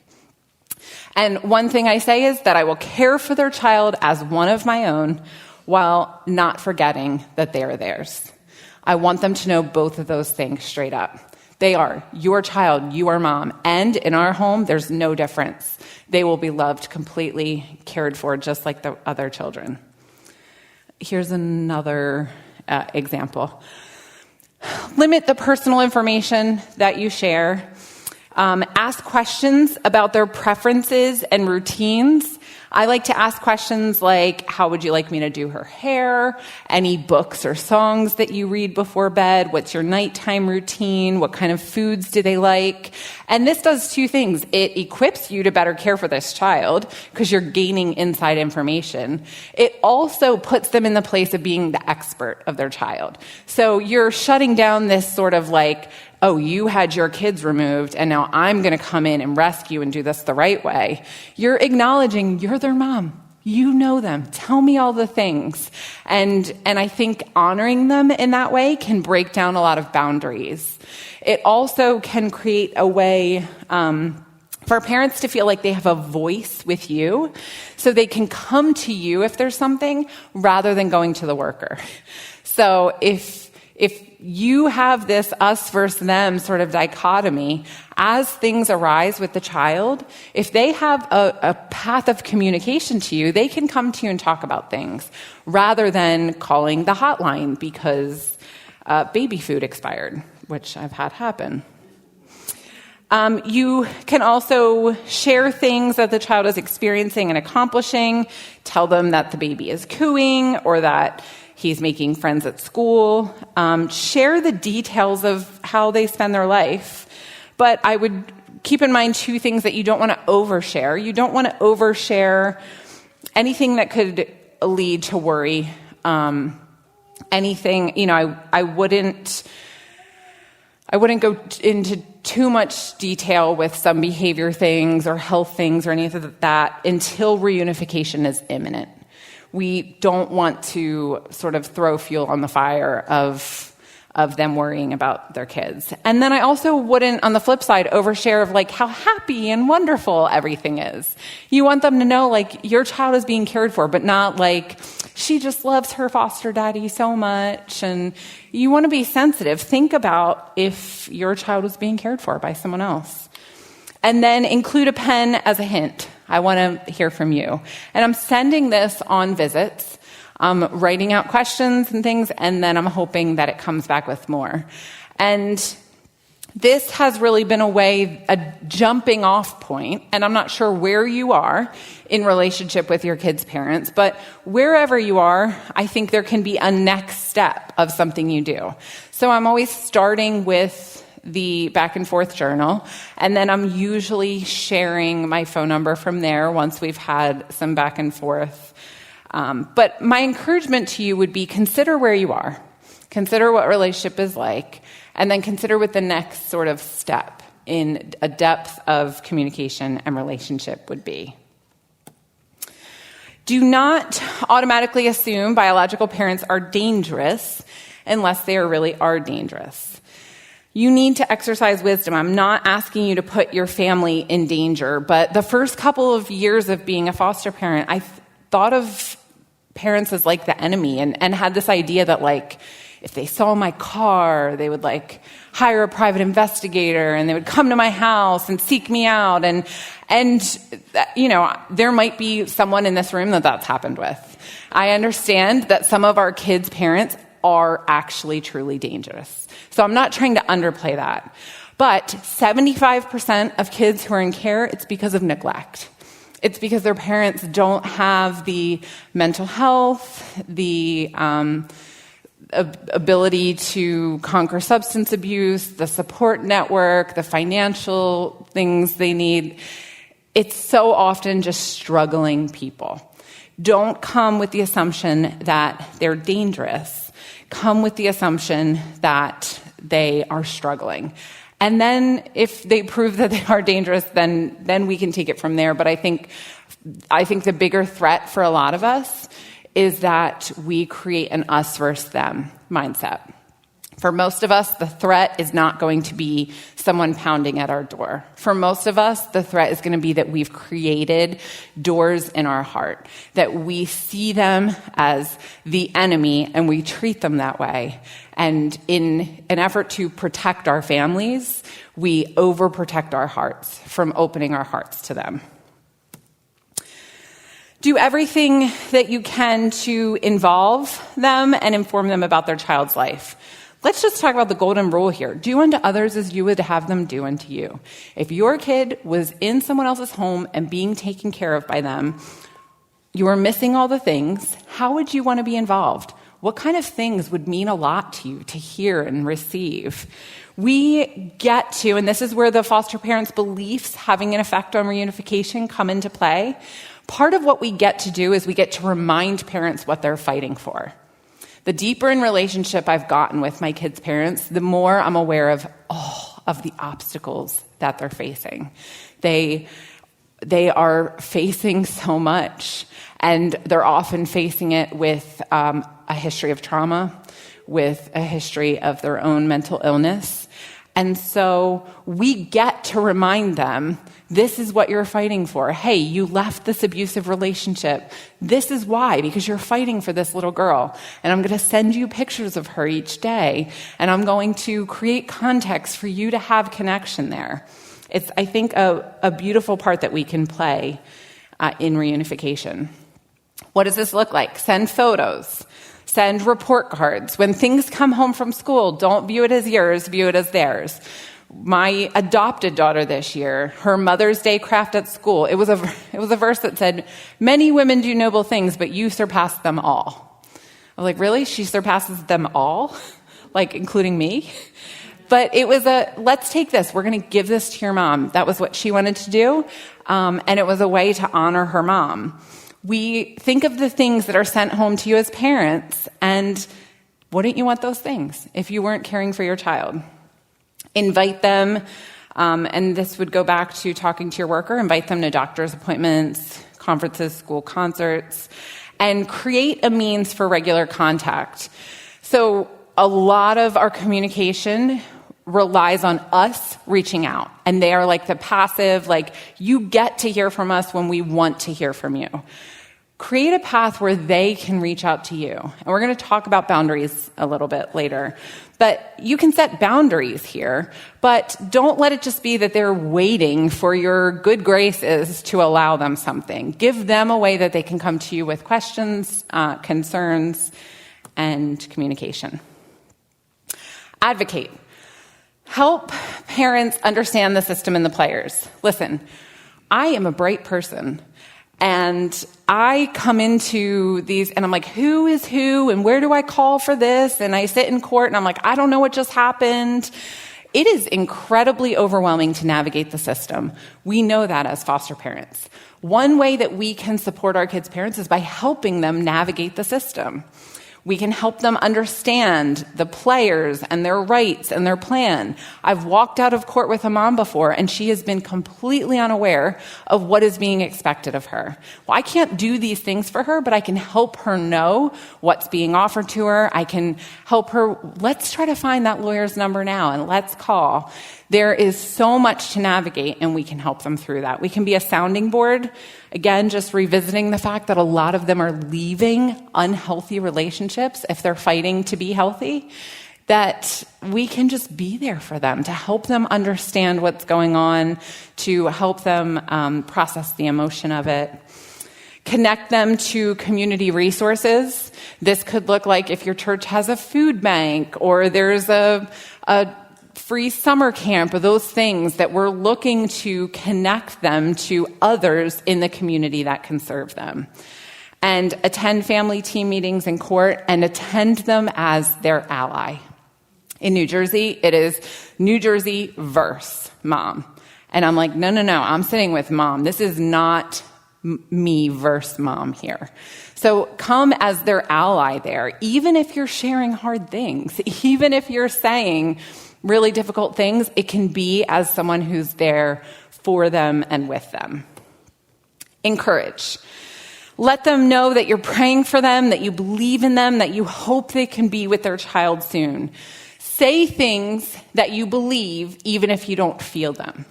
And one thing I say is that I will care for their child as one of my own, while not forgetting that they are theirs. I want them to know both of those things straight up. They are your child, you are mom, and in our home, there's no difference. They will be loved completely, cared for, just like the other children. Here's another example. Limit the personal information that you share. Ask questions about their preferences and routines. I like to ask questions like, how would you like me to do her hair? Any books or songs that you read before bed? What's your nighttime routine? What kind of foods do they like? And this does two things. It equips you to better care for this child because you're gaining inside information. It also puts them in the place of being the expert of their child. So you're shutting down this sort of like, oh, you had your kids removed, and now I'm going to come in and rescue and do this the right way. You're acknowledging you're their mom. You know them. Tell me all the things. And I think honoring them in that way can break down a lot of boundaries. It also can create a way for parents to feel like they have a voice with you, so they can come to you if there's something, rather than going to the worker. So if you have this us versus them sort of dichotomy, as things arise with the child, if they have a path of communication to you, they can come to you and talk about things, rather than calling the hotline because baby food expired, which I've had happen. You can also share things that the child is experiencing and accomplishing. Tell them that the baby is cooing, or that he's making friends at school. Share the details of how they spend their life. But I would keep in mind two things that you don't want to overshare. You don't want to overshare anything that could lead to worry. Anything, I wouldn't I wouldn't go into too much detail with some behavior things or health things or anything like that until reunification is imminent. We don't want to sort of throw fuel on the fire of them worrying about their kids. And then I also wouldn't, on the flip side, overshare of like how happy and wonderful everything is. You want them to know like your child is being cared for, but not like she just loves her foster daddy so much. And you want to be sensitive. Think about if your child was being cared for by someone else. And then include a pen as a hint. I want to hear from you. And I'm sending this on visits. I'm writing out questions and things, and then I'm hoping that it comes back with more. And this has really been a jumping off point, and I'm not sure where you are in relationship with your kids' parents, but wherever you are, I think there can be a next step of something you do. So I'm always starting with the back and forth journal, and then I'm usually sharing my phone number from there once we've had some back and forth. But my encouragement to you would be consider where you are, consider what relationship is like, and then consider what the next sort of step in a depth of communication and relationship would be. Do not automatically assume biological parents are dangerous unless they really are dangerous. You need to exercise wisdom. I'm not asking you to put your family in danger, but the first couple of years of being a foster parent, I thought of parents as like the enemy and had this idea that like if they saw my car, they would like hire a private investigator and they would come to my house and seek me out. And you know, there might be someone in this room that's happened with. I understand that some of our kids' parents are actually truly dangerous. So I'm not trying to underplay that. But 75% of kids who are in care, it's because of neglect. It's because their parents don't have the mental health, the ability to conquer substance abuse, the support network, the financial things they need. It's so often just struggling people. Don't come with the assumption that they're dangerous. Come with the assumption that they are struggling. And then if they prove that they are dangerous, then we can take it from there. But I think the bigger threat for a lot of us is that we create an us versus them mindset. For most of us, the threat is not going to be someone pounding at our door. For most of us, the threat is going to be that we've created doors in our heart, that we see them as the enemy and we treat them that way. And in an effort to protect our families, we overprotect our hearts from opening our hearts to them. Do everything that you can to involve them and inform them about their child's life. Let's just talk about the golden rule here. Do unto others as you would have them do unto you. If your kid was in someone else's home and being taken care of by them, you were missing all the things. How would you want to be involved? What kind of things would mean a lot to you to hear and receive? We get to, and this is where the foster parents' beliefs having an effect on reunification come into play. Part of what we get to do is we get to remind parents what they're fighting for. The deeper in relationship I've gotten with my kids' parents, the more I'm aware of all of the obstacles that they're facing. They are facing so much, and they're often facing it with a history of trauma, with a history of their own mental illness. And so we get to remind them, this is what you're fighting for. Hey, you left this abusive relationship. This is why, because you're fighting for this little girl. And I'm going to send you pictures of her each day. And I'm going to create context for you to have connection there. It's, I think, a beautiful part that we can play in reunification. What does this look like? Send photos. Send report cards. When things come home from school, don't view it as yours, view it as theirs. My adopted daughter this year, her Mother's Day craft at school, it was a verse that said, "Many women do noble things, but you surpass them all." I was like, really? She surpasses them all? Like, including me? But it was let's take this. We're going to give this to your mom. That was what she wanted to do. And it was a way to honor her mom. We think of the things that are sent home to you as parents, and wouldn't you want those things if you weren't caring for your child? Invite them, and this would go back to talking to your worker, invite them to doctor's appointments, conferences, school concerts, and create a means for regular contact. So a lot of our communication relies on us reaching out, and they are like the passive, like, you get to hear from us when we want to hear from you. Create a path where they can reach out to you. And we're going to talk about boundaries a little bit later. But you can set boundaries here, but don't let it just be that they're waiting for your good graces to allow them something. Give them a way that they can come to you with questions, concerns, and communication. Advocate. Help parents understand the system and the players. Listen, I am a bright person. And I come into these and I'm like, who is who and where do I call for this? And I sit in court and I'm like, I don't know what just happened. It is incredibly overwhelming to navigate the system. We know that as foster parents. One way that we can support our kids' parents is by helping them navigate the system. We can help them understand the players and their rights and their plan. I've walked out of court with a mom before, and she has been completely unaware of what is being expected of her. Well, I can't do these things for her, but I can help her know what's being offered to her. I can help her. Let's try to find that lawyer's number now, and let's call. There is so much to navigate, and we can help them through that. We can be a sounding board. Again, just revisiting the fact that a lot of them are leaving unhealthy relationships if they're fighting to be healthy, that we can just be there for them, to help them understand what's going on, to help them process the emotion of it. Connect them to community resources. This could look like if your church has a food bank or there's a free summer camp, or those things that we're looking to connect them to others in the community that can serve them. And attend family team meetings in court and attend them as their ally. In New Jersey, it is New Jersey versus mom. And I'm like, no, I'm sitting with mom. This is not me versus mom here. So come as their ally there, even if you're sharing hard things, even if you're saying really difficult things, it can be as someone who's there for them and with them. Encourage. Let them know that you're praying for them, that you believe in them, that you hope they can be with their child soon. Say things that you believe even if you don't feel them,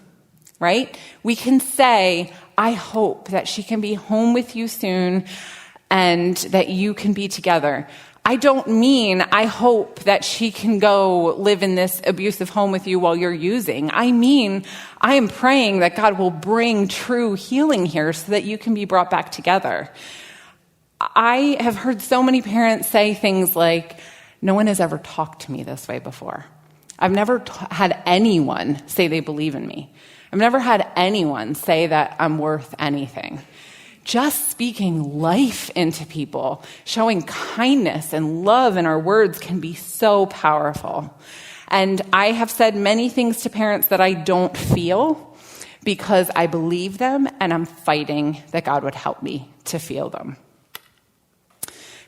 right? We can say, I hope that she can be home with you soon and that you can be together. I don't mean I hope that she can go live in this abusive home with you while you're using. I mean, I am praying that God will bring true healing here so that you can be brought back together. I have heard so many parents say things like, no one has ever talked to me this way before. I've never had anyone say they believe in me. I've never had anyone say that I'm worth anything. Just speaking life into people, showing kindness and love in our words can be so powerful. And I have said many things to parents that I don't feel because I believe them and I'm fighting that God would help me to feel them.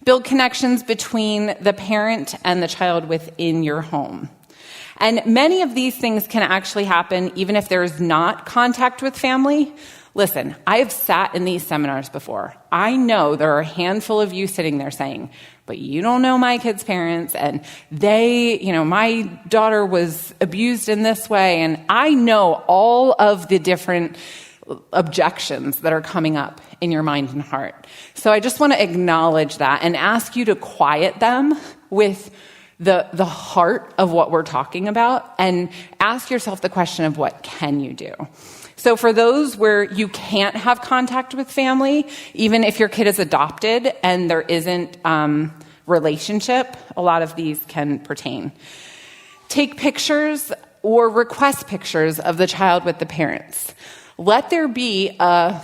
Build connections between the parent and the child within your home. And many of these things can actually happen even if there is not contact with family. Listen, I have sat in these seminars before. I know there are a handful of you sitting there saying, but you don't know my kids' parents, and my daughter was abused in this way, and I know all of the different objections that are coming up in your mind and heart. So I just want to acknowledge that and ask you to quiet them with the heart of what we're talking about and ask yourself the question of what can you do? So for those where you can't have contact with family, even if your kid is adopted and there isn't relationship, a lot of these can pertain. Take pictures or request pictures of the child with the parents. Let there be a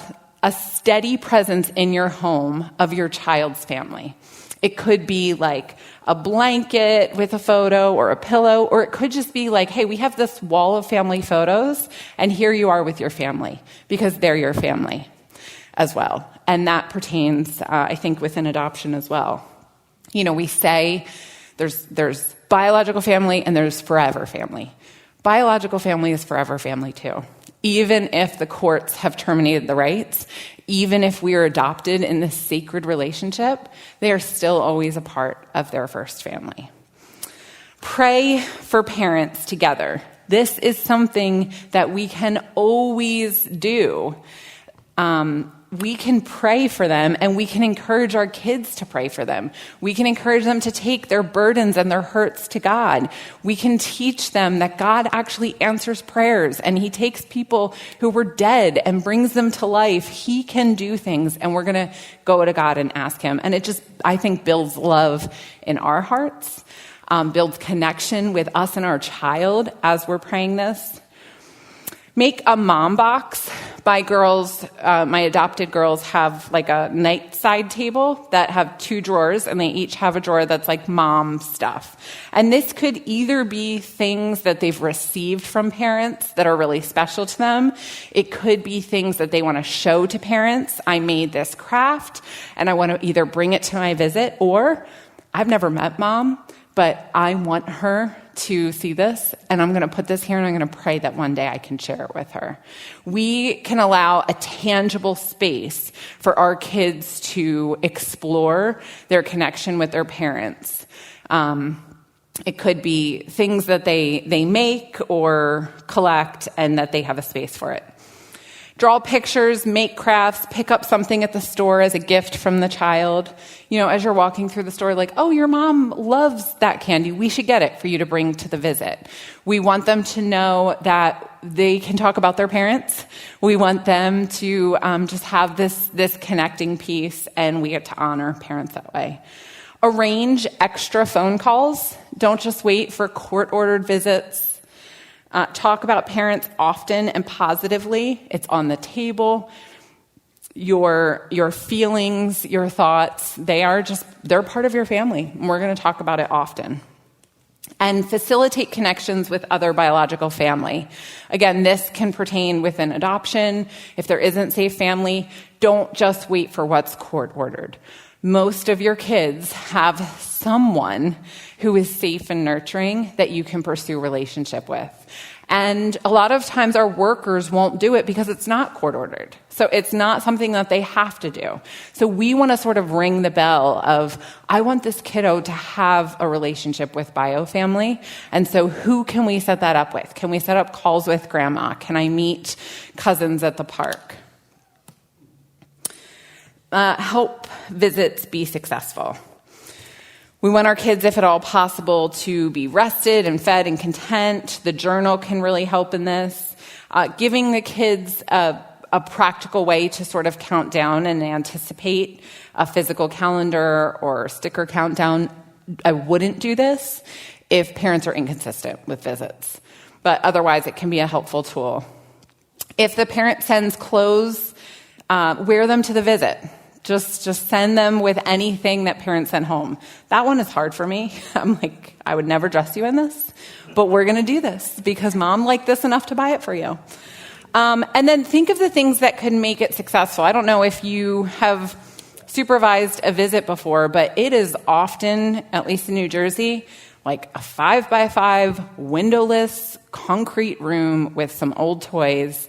steady presence in your home of your child's family. It could be like a blanket with a photo or a pillow, or it could just be like, hey, we have this wall of family photos, and here you are with your family, because they're your family as well. And that pertains, I think, within adoption as well. We say there's biological family and there's forever family. biological family is forever family too. Even if the courts have terminated the rights, even if we are adopted in this sacred relationship, they are still always a part of their first family. Pray for parents together. This is something that we can always do. We can pray for them, and we can encourage our kids to pray for them. We can encourage them to take their burdens and their hurts to God. We can teach them that God actually answers prayers, and he takes people who were dead and brings them to life. He can do things, and we're going to go to God and ask him. And it just, I think, builds love in our hearts, builds connection with us and our child as we're praying this. Make a mom box. My girls, my adopted girls have like a night side table that have 2 drawers, and they each have a drawer that's like mom stuff. And this could either be things that they've received from parents that are really special to them. It could be things that they want to show to parents. I made this craft, and I want to either bring it to my visit, or I've never met mom, but I want her to see this, and I'm going to put this here, and I'm going to pray that one day I can share it with her. We can allow a tangible space for our kids to explore their connection with their parents. It could be things that they make or collect, and that they have a space for it. Draw pictures, make crafts, pick up something at the store as a gift from the child. You know, as you're walking through the store, like, oh, your mom loves that candy. We should get it for you to bring to the visit. We want them to know that they can talk about their parents. We want them to just have this connecting piece, and we get to honor parents that way. Arrange extra phone calls. Don't just wait for court-ordered visits. Talk about parents often and positively. It's on the table. Your feelings, your thoughts, they're part of your family. And we're going to talk about it often. And facilitate connections with other biological family. Again, this can pertain within adoption. If there isn't safe family, don't just wait for what's court-ordered. Most of your kids have someone who is safe and nurturing that you can pursue relationship with. And a lot of times our workers won't do it because it's not court-ordered. So it's not something that they have to do. So we want to sort of ring the bell of, I want this kiddo to have a relationship with biofamily. And so who can we set that up with? Can we set up calls with grandma? Can I meet cousins at the park? Help visits be successful. We want our kids, if at all possible, to be rested and fed and content. The journal can really help in this. Giving the kids a practical way to sort of count down and anticipate a physical calendar or sticker countdown. I wouldn't do this if parents are inconsistent with visits, but otherwise it can be a helpful tool. If the parent sends clothes, wear them to the visit. Just send them with anything that parents send home. That one is hard for me. I'm like, I would never dress you in this, but we're going to do this because mom liked this enough to buy it for you. And then think of the things that could make it successful. I don't know if you have supervised a visit before, but it is often, at least in New Jersey, like a 5x5 windowless concrete room with some old toys.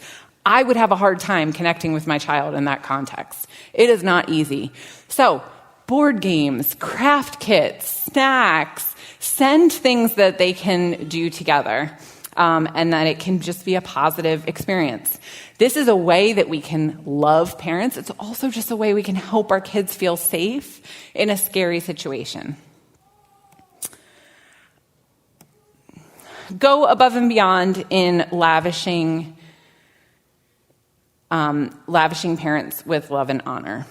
I would have a hard time connecting with my child in that context. It is not easy. So, board games, craft kits, snacks, send things that they can do together, and that it can just be a positive experience. This is a way that we can love parents. It's also just a way we can help our kids feel safe in a scary situation. Go above and beyond in lavishing parents with love and honor.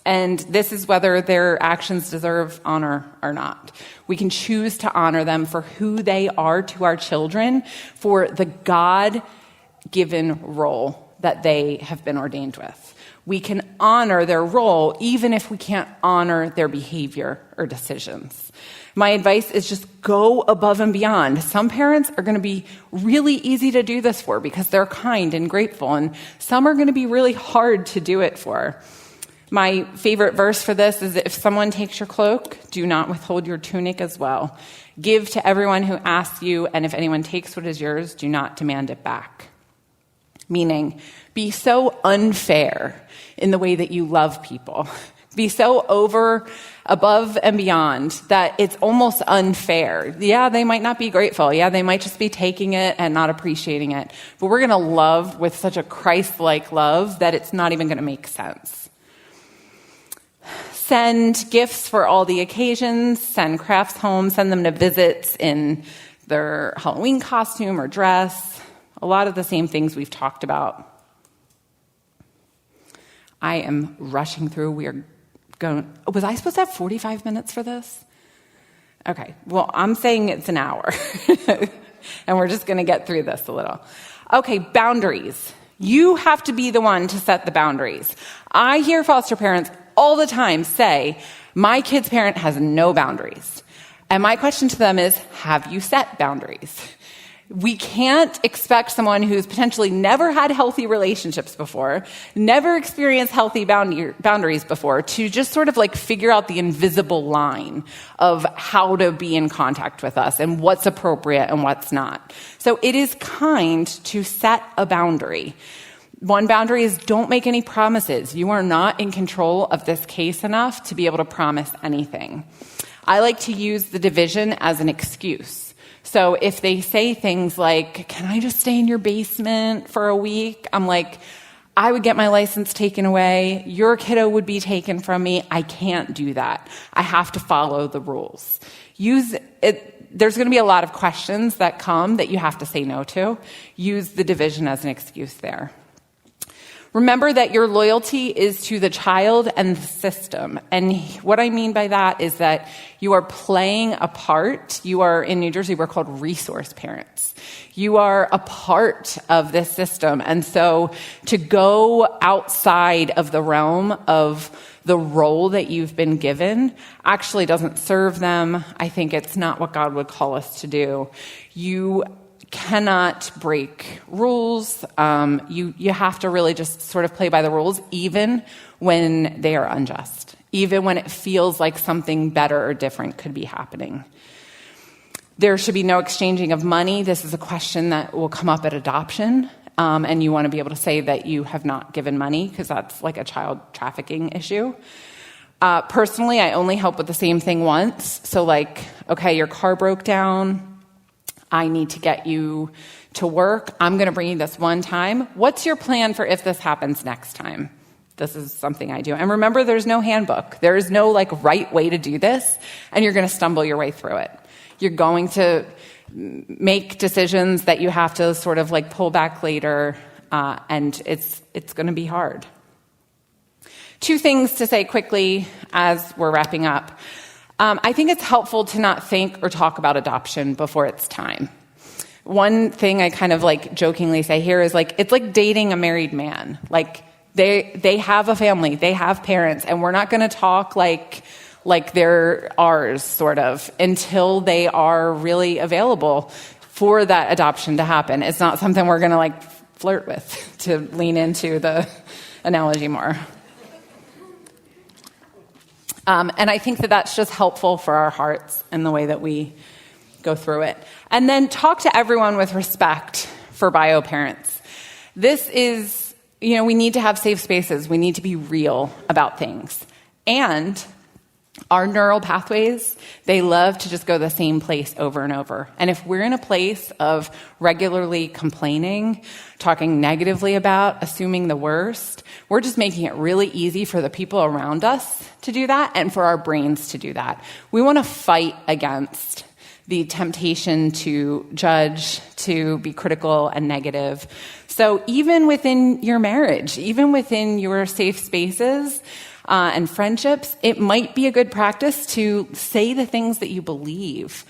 And this is whether their actions deserve honor or not. We can choose to honor them for who they are to our children, for the God-given role that they have been ordained with. We can honor their role even if we can't honor their behavior or decisions. My advice is just go above and beyond. Some parents are going to be really easy to do this for because they're kind and grateful, and some are going to be really hard to do it for. My favorite verse for this is, if someone takes your cloak, do not withhold your tunic as well. Give to everyone who asks you, and if anyone takes what is yours, do not demand it back. Meaning, be so unfair in the way that you love people. Be so above and beyond that it's almost unfair. Yeah, they might not be grateful. Yeah, they might just be taking it and not appreciating it. But we're going to love with such a Christ-like love that it's not even going to make sense. Send gifts for all the occasions. Send crafts home. Send them to visits in their Halloween costume or dress. A lot of the same things we've talked about. I am rushing through. Was I supposed to have 45 minutes for this? Okay, well, I'm saying it's an hour. And we're just going to get through this a little. Okay, boundaries. You have to be the one to set the boundaries. I hear foster parents all the time say, my kid's parent has no boundaries. And my question to them is, have you set boundaries? We can't expect someone who's potentially never had healthy relationships before, never experienced healthy boundaries before, to just sort of like figure out the invisible line of how to be in contact with us and what's appropriate and what's not. So it is kind to set a boundary. One boundary is, don't make any promises. You are not in control of this case enough to be able to promise anything. I like to use the division as an excuse. So if they say things like, can I just stay in your basement for a week? I'm like, I would get my license taken away. Your kiddo would be taken from me. I can't do that. I have to follow the rules. Use it. There's going to be a lot of questions that come that you have to say no to. Use the division as an excuse there. Remember that your loyalty is to the child and the system. And what I mean by that is that you are playing a part. You are, in New Jersey, we're called resource parents. You are a part of this system. And so to go outside of the realm of the role that you've been given actually doesn't serve them. I think it's not what God would call us to do. You cannot break rules. You have to really just sort of play by the rules, even when they are unjust, even when it feels like something better or different could be happening. There should be no exchanging of money. This is a question that will come up at adoption, and you want to be able to say that you have not given money, because that's like a child trafficking issue. Personally, I only help with the same thing once. So like, okay, your car broke down. I need to get you to work. I'm going to bring you this one time. What's your plan for if this happens next time? This is something I do. And remember, there's no handbook. There is no like right way to do this, and you're going to stumble your way through it. You're going to make decisions that you have to sort of like pull back later, and it's going to be hard. Two things to say quickly as we're wrapping up. I think it's helpful to not think or talk about adoption before it's time. One thing I kind of like jokingly say here is like, it's like dating a married man. Like they have a family, they have parents, and we're not going to talk like they're ours, sort of, until they are really available for that adoption to happen. It's not something we're going to like flirt with, to lean into the analogy more. And I think that that's just helpful for our hearts and the way that we go through it. And then talk to everyone with respect for bio parents. This is, we need to have safe spaces. We need to be real about things. And our neural pathways, they love to just go the same place over and over. And if we're in a place of regularly complaining, talking negatively about, assuming the worst, we're just making it really easy for the people around us to do that and for our brains to do that. We want to fight against the temptation to judge, to be critical and negative. So even within your marriage, even within your safe spaces, and friendships, it might be a good practice to say the things that you believe.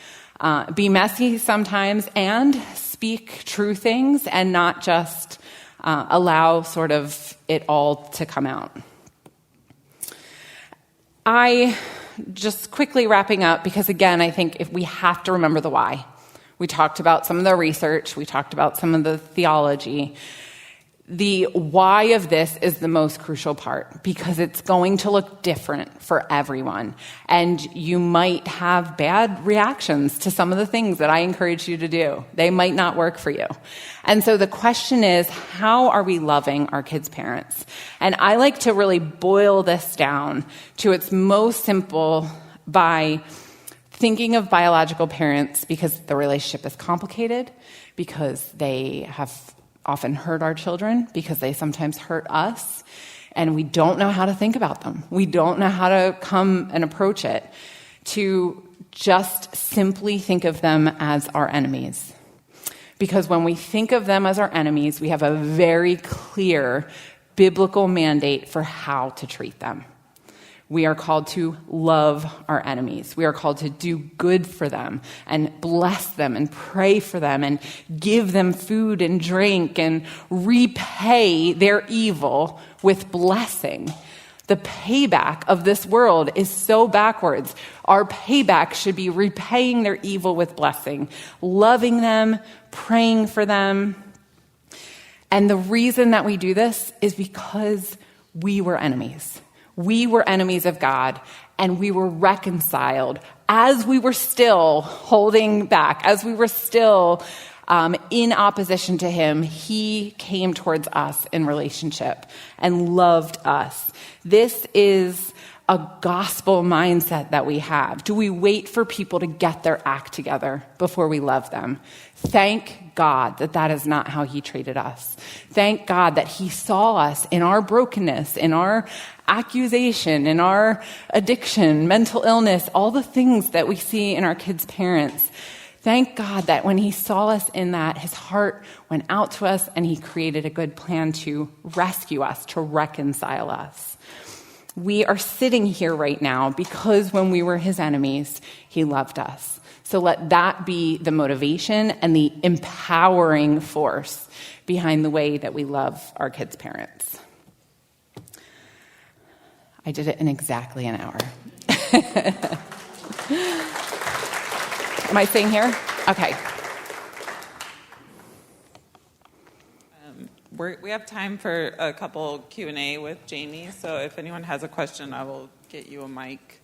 Be messy sometimes and speak true things, and not just allow sort of it all to come out. I just quickly wrapping up, because again, I think if we have to remember the why. We talked about some of the research. We talked about some of the theology. The why of this is the most crucial part, because it's going to look different for everyone. And you might have bad reactions to some of the things that I encourage you to do. They might not work for you. And so the question is, how are we loving our kids' parents? And I like to really boil this down to its most simple by thinking of biological parents, because the relationship is complicated, because they have often hurt our children, because they sometimes hurt us, and we don't know how to think about them. We don't know how to come and approach it, to just simply think of them as our enemies. Because when we think of them as our enemies, we have a very clear biblical mandate for how to treat them. We are called to love our enemies. We are called to do good for them and bless them and pray for them and give them food and drink and repay their evil with blessing. The payback of this world is so backwards. Our payback should be repaying their evil with blessing, loving them, praying for them. And the reason that we do this is because we were enemies. We were enemies of God, and we were reconciled as we were still holding back, as we were still in opposition to him. He came towards us in relationship and loved us. This is a gospel mindset that we have. Do we wait for people to get their act together before we love them? Thank God that that is not how he treated us. Thank God that he saw us in our brokenness, in our accusation, in our addiction, mental illness, all the things that we see in our kids' parents. Thank God that when he saw us in that, his heart went out to us and he created a good plan to rescue us, to reconcile us. We are sitting here right now because when we were his enemies, he loved us. So let that be the motivation and the empowering force behind the way that we love our kids' parents. I did it in exactly an hour. Am I staying here? Okay. We have time for a couple Q&A with Jamie, so if anyone has a question, I will get you a mic.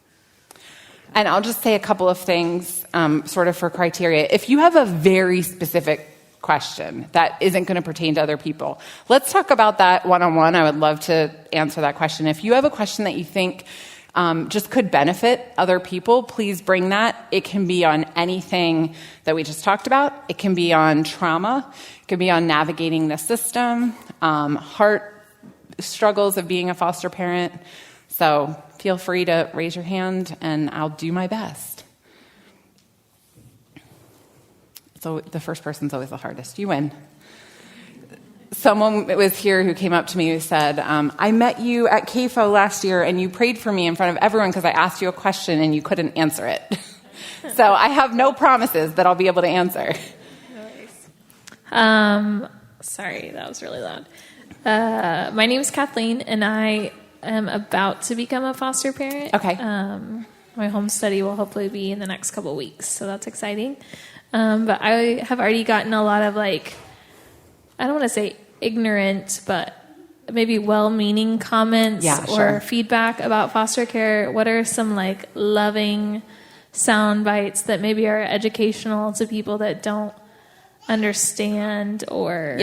And I'll just say a couple of things sort of for criteria. If you have a very specific question that isn't going to pertain to other people, let's talk about that one-on-one. I would love to answer that question. If you have a question that you think just could benefit other people, please bring that. It can be on anything that we just talked about. It can be on trauma. It can be on navigating the system, heart struggles of being a foster parent. So feel free to raise your hand, and I'll do my best. So the first person's always the hardest. You win. Someone was here who came up to me who said, I met you at CAFO last year and you prayed for me in front of everyone because I asked you a question and you couldn't answer it. So I have no promises that I'll be able to answer. Sorry, that was really loud. My name is Kathleen and I am about to become a foster parent. Okay. My home study will hopefully be in the next couple of weeks, so that's exciting. But I have already gotten a lot of I don't want to say ignorant, but maybe well-meaning comments or feedback about foster care. What are some loving sound bites that maybe are educational to people that don't understand or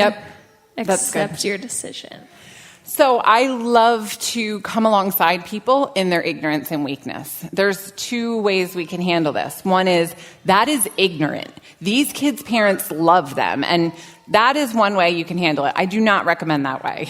accept your decision? So I love to come alongside people in their ignorance and weakness. There's two ways we can handle this. One is, that is ignorant. These kids' parents love them, and that is one way you can handle it. I do not recommend that way.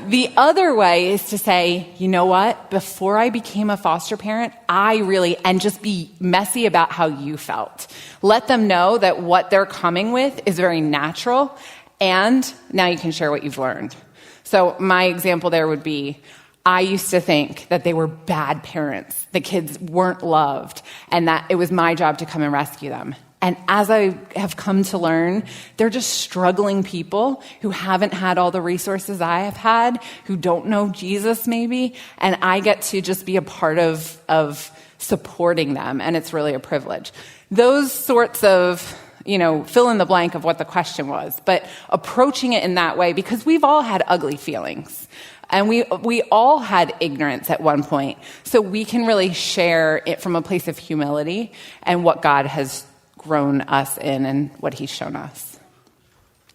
The other way is to say, you know what? Before I became a foster parent, and just be messy about how you felt. Let them know that what they're coming with is very natural, and now you can share what you've learned. So my example there would be, I used to think that they were bad parents. The kids weren't loved, and that it was my job to come and rescue them. And as I have come to learn, they're just struggling people who haven't had all the resources I have had, who don't know Jesus maybe, and I get to just be a part of supporting them, and it's really a privilege. Those sorts of fill in the blank of what the question was, but approaching it in that way, because we've all had ugly feelings. And we all had ignorance at one point. So we can really share it from a place of humility and what God has grown us in and what he's shown us.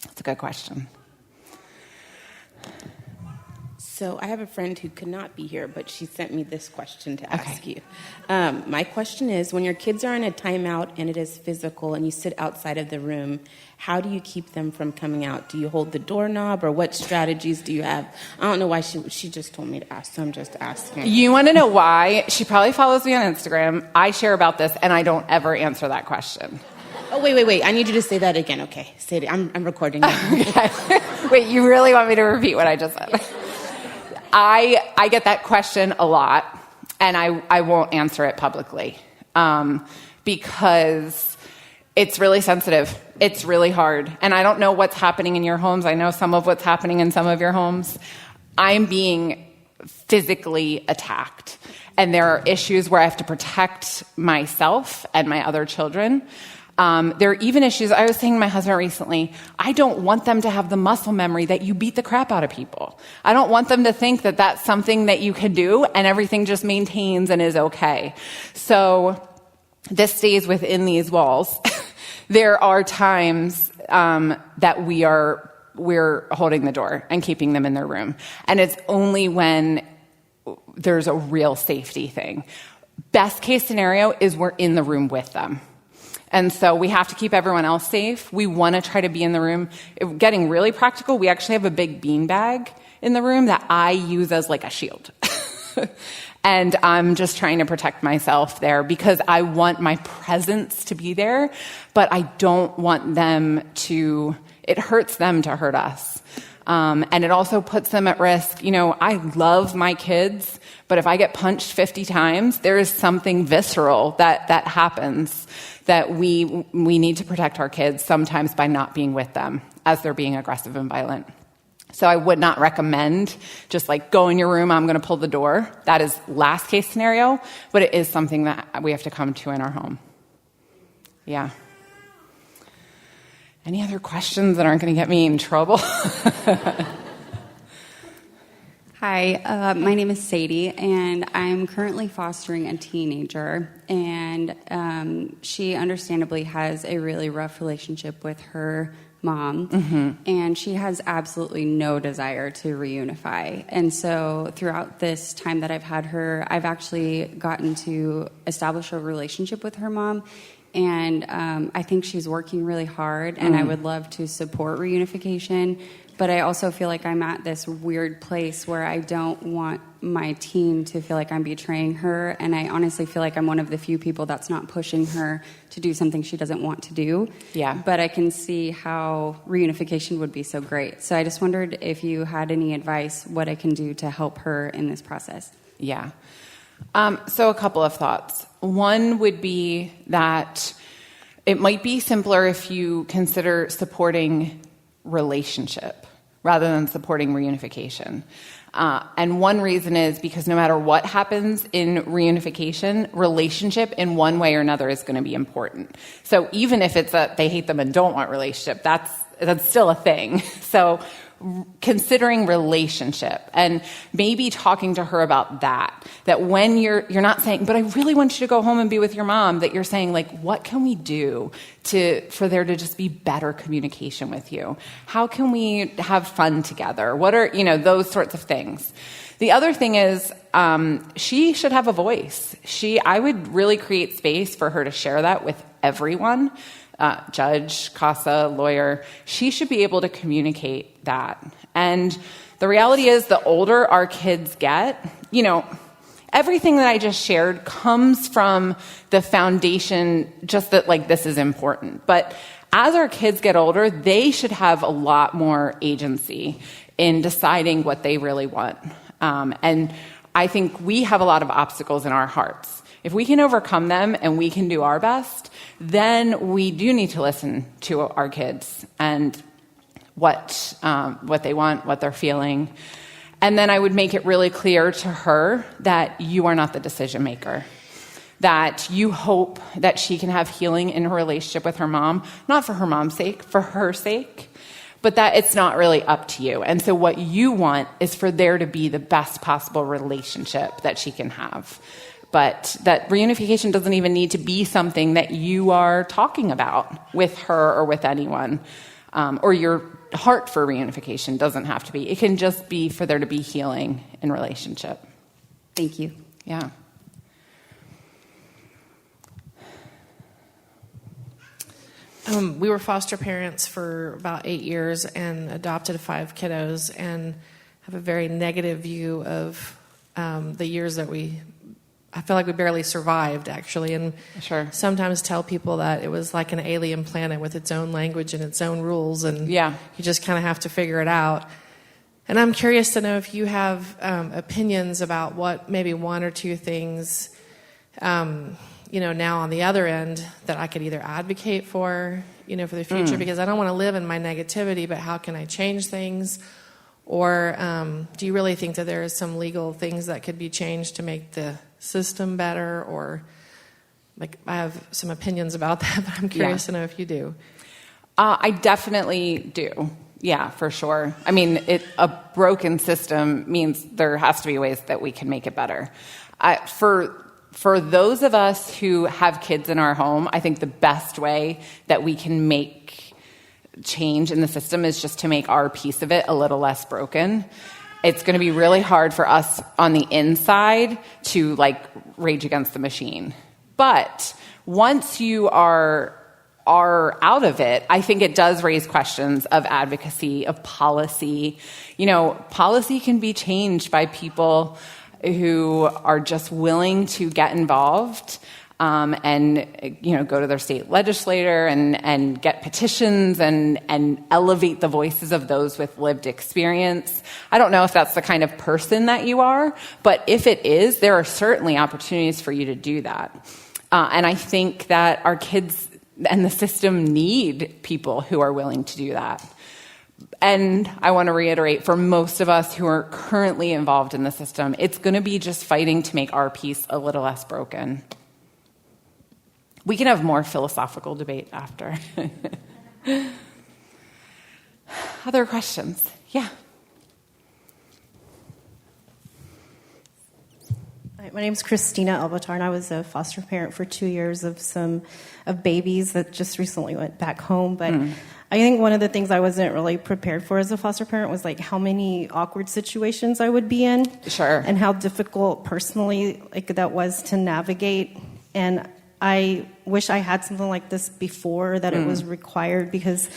That's a good question. So I have a friend who could not be here, but she sent me this question to ask you. My question is, when your kids are in a timeout and it is physical and you sit outside of the room, how do you keep them from coming out? Do you hold the doorknob, or what strategies do you have? I don't know why she just told me to ask, so I'm just asking. You want to know why? She probably follows me on Instagram. I share about this, and I don't ever answer that question. Oh, wait. I need you to say that again. Okay, say it. I'm recording now. Okay. Wait, you really want me to repeat what I just said? I get that question a lot, and I won't answer it publicly because it's really sensitive. It's really hard. And I don't know what's happening in your homes. I know some of what's happening in some of your homes. I'm being physically attacked, and there are issues where I have to protect myself and my other children. There are even issues, I was saying to my husband recently, I don't want them to have the muscle memory that you beat the crap out of people. I don't want them to think that that's something that you can do and everything just maintains and is okay. So this stays within these walls. There are times that we're holding the door and keeping them in their room. And it's only when there's a real safety thing. Best case scenario is we're in the room with them. And so we have to keep everyone else safe. We want to try to be in the room. Getting really practical, we actually have a big beanbag in the room that I use as like a shield. And I'm just trying to protect myself there because I want my presence to be there, but I don't want it hurts them to hurt us. And it also puts them at risk. I love my kids, but if I get punched 50 times, there is something visceral that happens that we need to protect our kids sometimes by not being with them as they're being aggressive and violent. So I would not recommend just like go in your room, I'm going to pull the door. That is last case scenario, but it is something that we have to come to in our home. Yeah. Any other questions that aren't going to get me in trouble? Hi, my name is Sadie, and I'm currently fostering a teenager, and she understandably has a really rough relationship with her mom, and she has absolutely no desire to reunify. And so throughout this time that I've had her, I've actually gotten to establish a relationship with her mom, and I think she's working really hard, and I would love to support reunification. But I also feel like I'm at this weird place where I don't want my teen to feel like I'm betraying her. And I honestly feel like I'm one of the few people that's not pushing her to do something she doesn't want to do. Yeah. But I can see how reunification would be so great. So I just wondered if you had any advice, what I can do to help her in this process. Yeah. So a couple of thoughts. One would be that it might be simpler if you consider supporting relationship rather than supporting reunification. And one reason is because no matter what happens in reunification, relationship in one way or another is going to be important. So even if it's they hate them and don't want relationship, that's still a thing. So considering relationship and maybe talking to her about that when you're not saying, but I really want you to go home and be with your mom, that you're saying like, what can we do for there to just be better communication with you? How can we have fun together? What are, those sorts of things. The other thing is, she should have a voice. I would really create space for her to share that with everyone. Judge, CASA, lawyer, she should be able to communicate that. And the reality is the older our kids get, everything that I just shared comes from the foundation, just that like this is important. But as our kids get older, they should have a lot more agency in deciding what they really want. And I think we have a lot of obstacles in our hearts. If we can overcome them and we can do our best, then we do need to listen to our kids and what they want, what they're feeling. And then I would make it really clear to her that you are not the decision maker. that you hope that she can have healing in her relationship with her mom, not for her mom's sake, for her sake, but that it's not really up to you. And so what you want is for there to be the best possible relationship that she can have. But that reunification doesn't even need to be something that you are talking about with her or with anyone. Or your heart for reunification doesn't have to be. It can just be for there to be healing in relationship. Thank you. Yeah. We were foster parents for about 8 years and adopted 5 kiddos, and have a very negative view of the years that I feel like we barely survived, actually, and Sure. sometimes tell people that it was like an alien planet with its own language and its own rules, and Yeah. you just kind of have to figure it out. And I'm curious to know if you have opinions about what maybe 1 or 2 things, now on the other end that I could either advocate for the future, because I don't want to live in my negativity, but how can I change things? Or do you really think that there are some legal things that could be changed to make the system better? Or I have some opinions about that, but I'm curious to know if you do. I definitely do. Yeah, for sure. I mean, a broken system means there has to be ways that we can make it better. For those of us who have kids in our home, I think the best way that we can make change in the system is just to make our piece of it a little less broken. It's going to be really hard for us on the inside to rage against the machine. But once you are out of it, I think it does raise questions of advocacy, of policy. Policy can be changed by people who are just willing to get involved and go to their state legislator and get petitions and elevate the voices of those with lived experience. I don't know if that's the kind of person that you are, but if it is, there are certainly opportunities for you to do that. And I think that our kids and the system need people who are willing to do that. And I want to reiterate, for most of us who are currently involved in the system, it's going to be just fighting to make our piece a little less broken. We can have more philosophical debate after. Other questions? Yeah. Hi, my name is Christina Albatar, and I was a foster parent for 2 years of babies that just recently went back home. But I think one of the things I wasn't really prepared for as a foster parent was how many awkward situations I would be in. Sure. And how difficult personally that was to navigate. And I wish I had something like this before, that it was required, because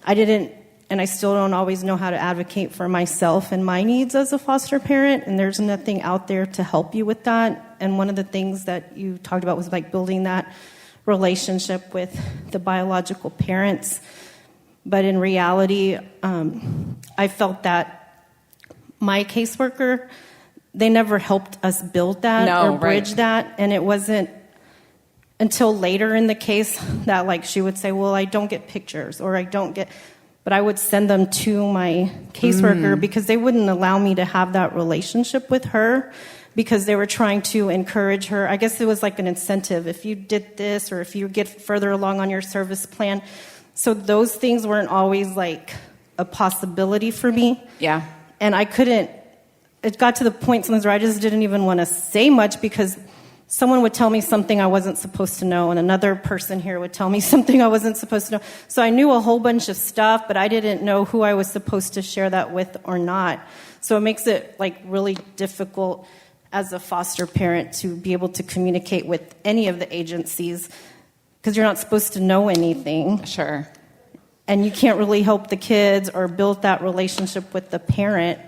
I didn't, and I still don't always know how to advocate for myself and my needs as a foster parent, and there's nothing out there to help you with that. And one of the things that you talked about was building that relationship with the biological parents. But in reality, I felt that my caseworker, they never helped us build that or bridge that, and it wasn't until later in the case that she would say, well, I don't get pictures, or I don't get, but I would send them to my caseworker because they wouldn't allow me to have that relationship with her, because they were trying to encourage her. I guess it was an incentive. If you did this, or if you get further along on your service plan. So those things weren't always a possibility for me. Yeah. And it got to the point sometimes where I just didn't even want to say much, because someone would tell me something I wasn't supposed to know, and another person here would tell me something I wasn't supposed to know. So I knew a whole bunch of stuff, but I didn't know who I was supposed to share that with or not. So it makes it really difficult as a foster parent to be able to communicate with any of the agencies, because you're not supposed to know anything. Sure. And you can't really help the kids or build that relationship with the parent,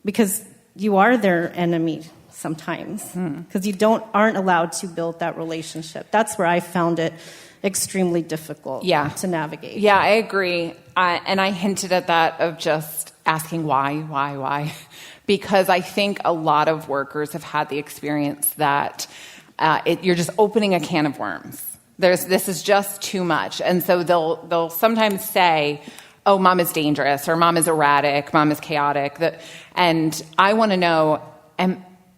because you are their enemy sometimes, because you aren't allowed to build that relationship. That's where I found it extremely difficult to navigate. Yeah, I agree. And I hinted at that of just asking why? Because I think a lot of workers have had the experience that you're just opening a can of worms. This is just too much. And so they'll sometimes say, oh, mom is dangerous, or mom is erratic, mom is chaotic. And I want to know,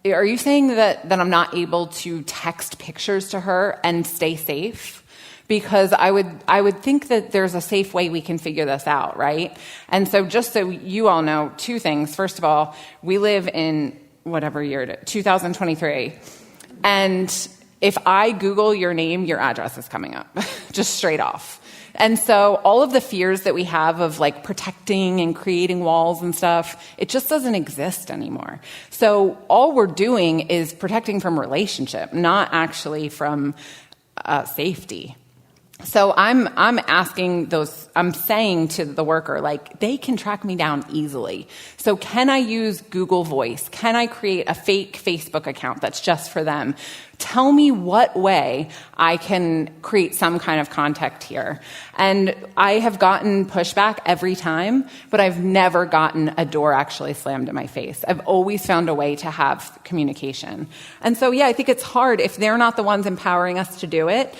are you saying that I'm not able to text pictures to her and stay safe? Because I would think that there's a safe way we can figure this out, right? And so just so you all know, two things. First of all, we live in whatever year, 2023. And if I Google your name, your address is coming up, just straight off. And so all of the fears that we have of like protecting and creating walls and stuff, it just doesn't exist anymore. So all we're doing is protecting from relationship, not actually from safety. So I'm saying to the worker, like, they can track me down easily. So can I use Google Voice? Can I create a fake Facebook account that's just for them? Tell me what way I can create some kind of contact here. And I have gotten pushback every time, but I've never gotten a door actually slammed in my face. I've always found a way to have communication. And so, yeah, I think it's hard if they're not the ones empowering us to do it.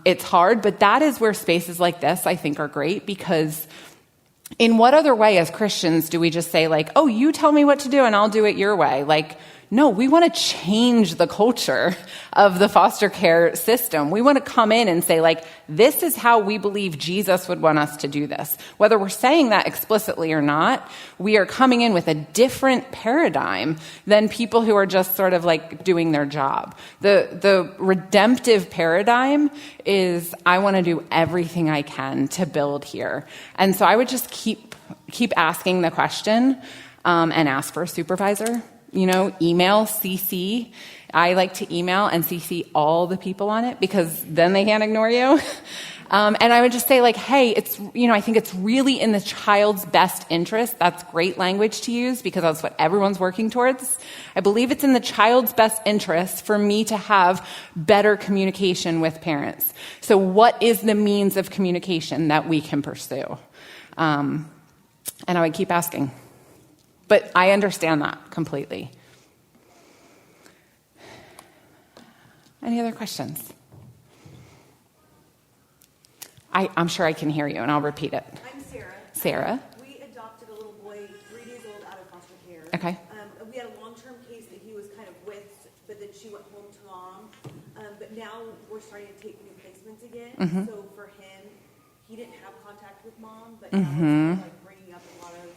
It's hard, but that is where spaces like this, I think, are great, because in what other way as Christians do we just say, like, oh, you tell me what to do and I'll do it your way? Like, no, we want to change the culture of the foster care system. We want to come in and say, like, this is how we believe Jesus would want us to do this. Whether we're saying that explicitly or not, we are coming in with a different paradigm than people who are just sort of like doing their job. The redemptive paradigm is, I want to do everything I can to build here. And so I would just keep asking the question and ask for a supervisor. You know, email, CC. I like to email and CC all the people on it, because then they can't ignore you. And I would just say, like, hey, I think it's really in the child's best interest. That's great language to use, because that's what everyone's working towards. I believe it's in the child's best interest for me to have better communication with parents. So what is the means of communication that we can pursue? And I would keep asking. But I understand that completely. Any other questions? I'm sure I can hear you, and I'll repeat it. I'm Sarah. Sarah. We adopted a little boy 3 days old out of foster care. Okay. We had a long-term case that he was kind of with, but then she went home to mom. But now we're starting to take new placements again. Mm-hmm. So for him, he didn't have contact with mom, but now it's like bringing up a lot of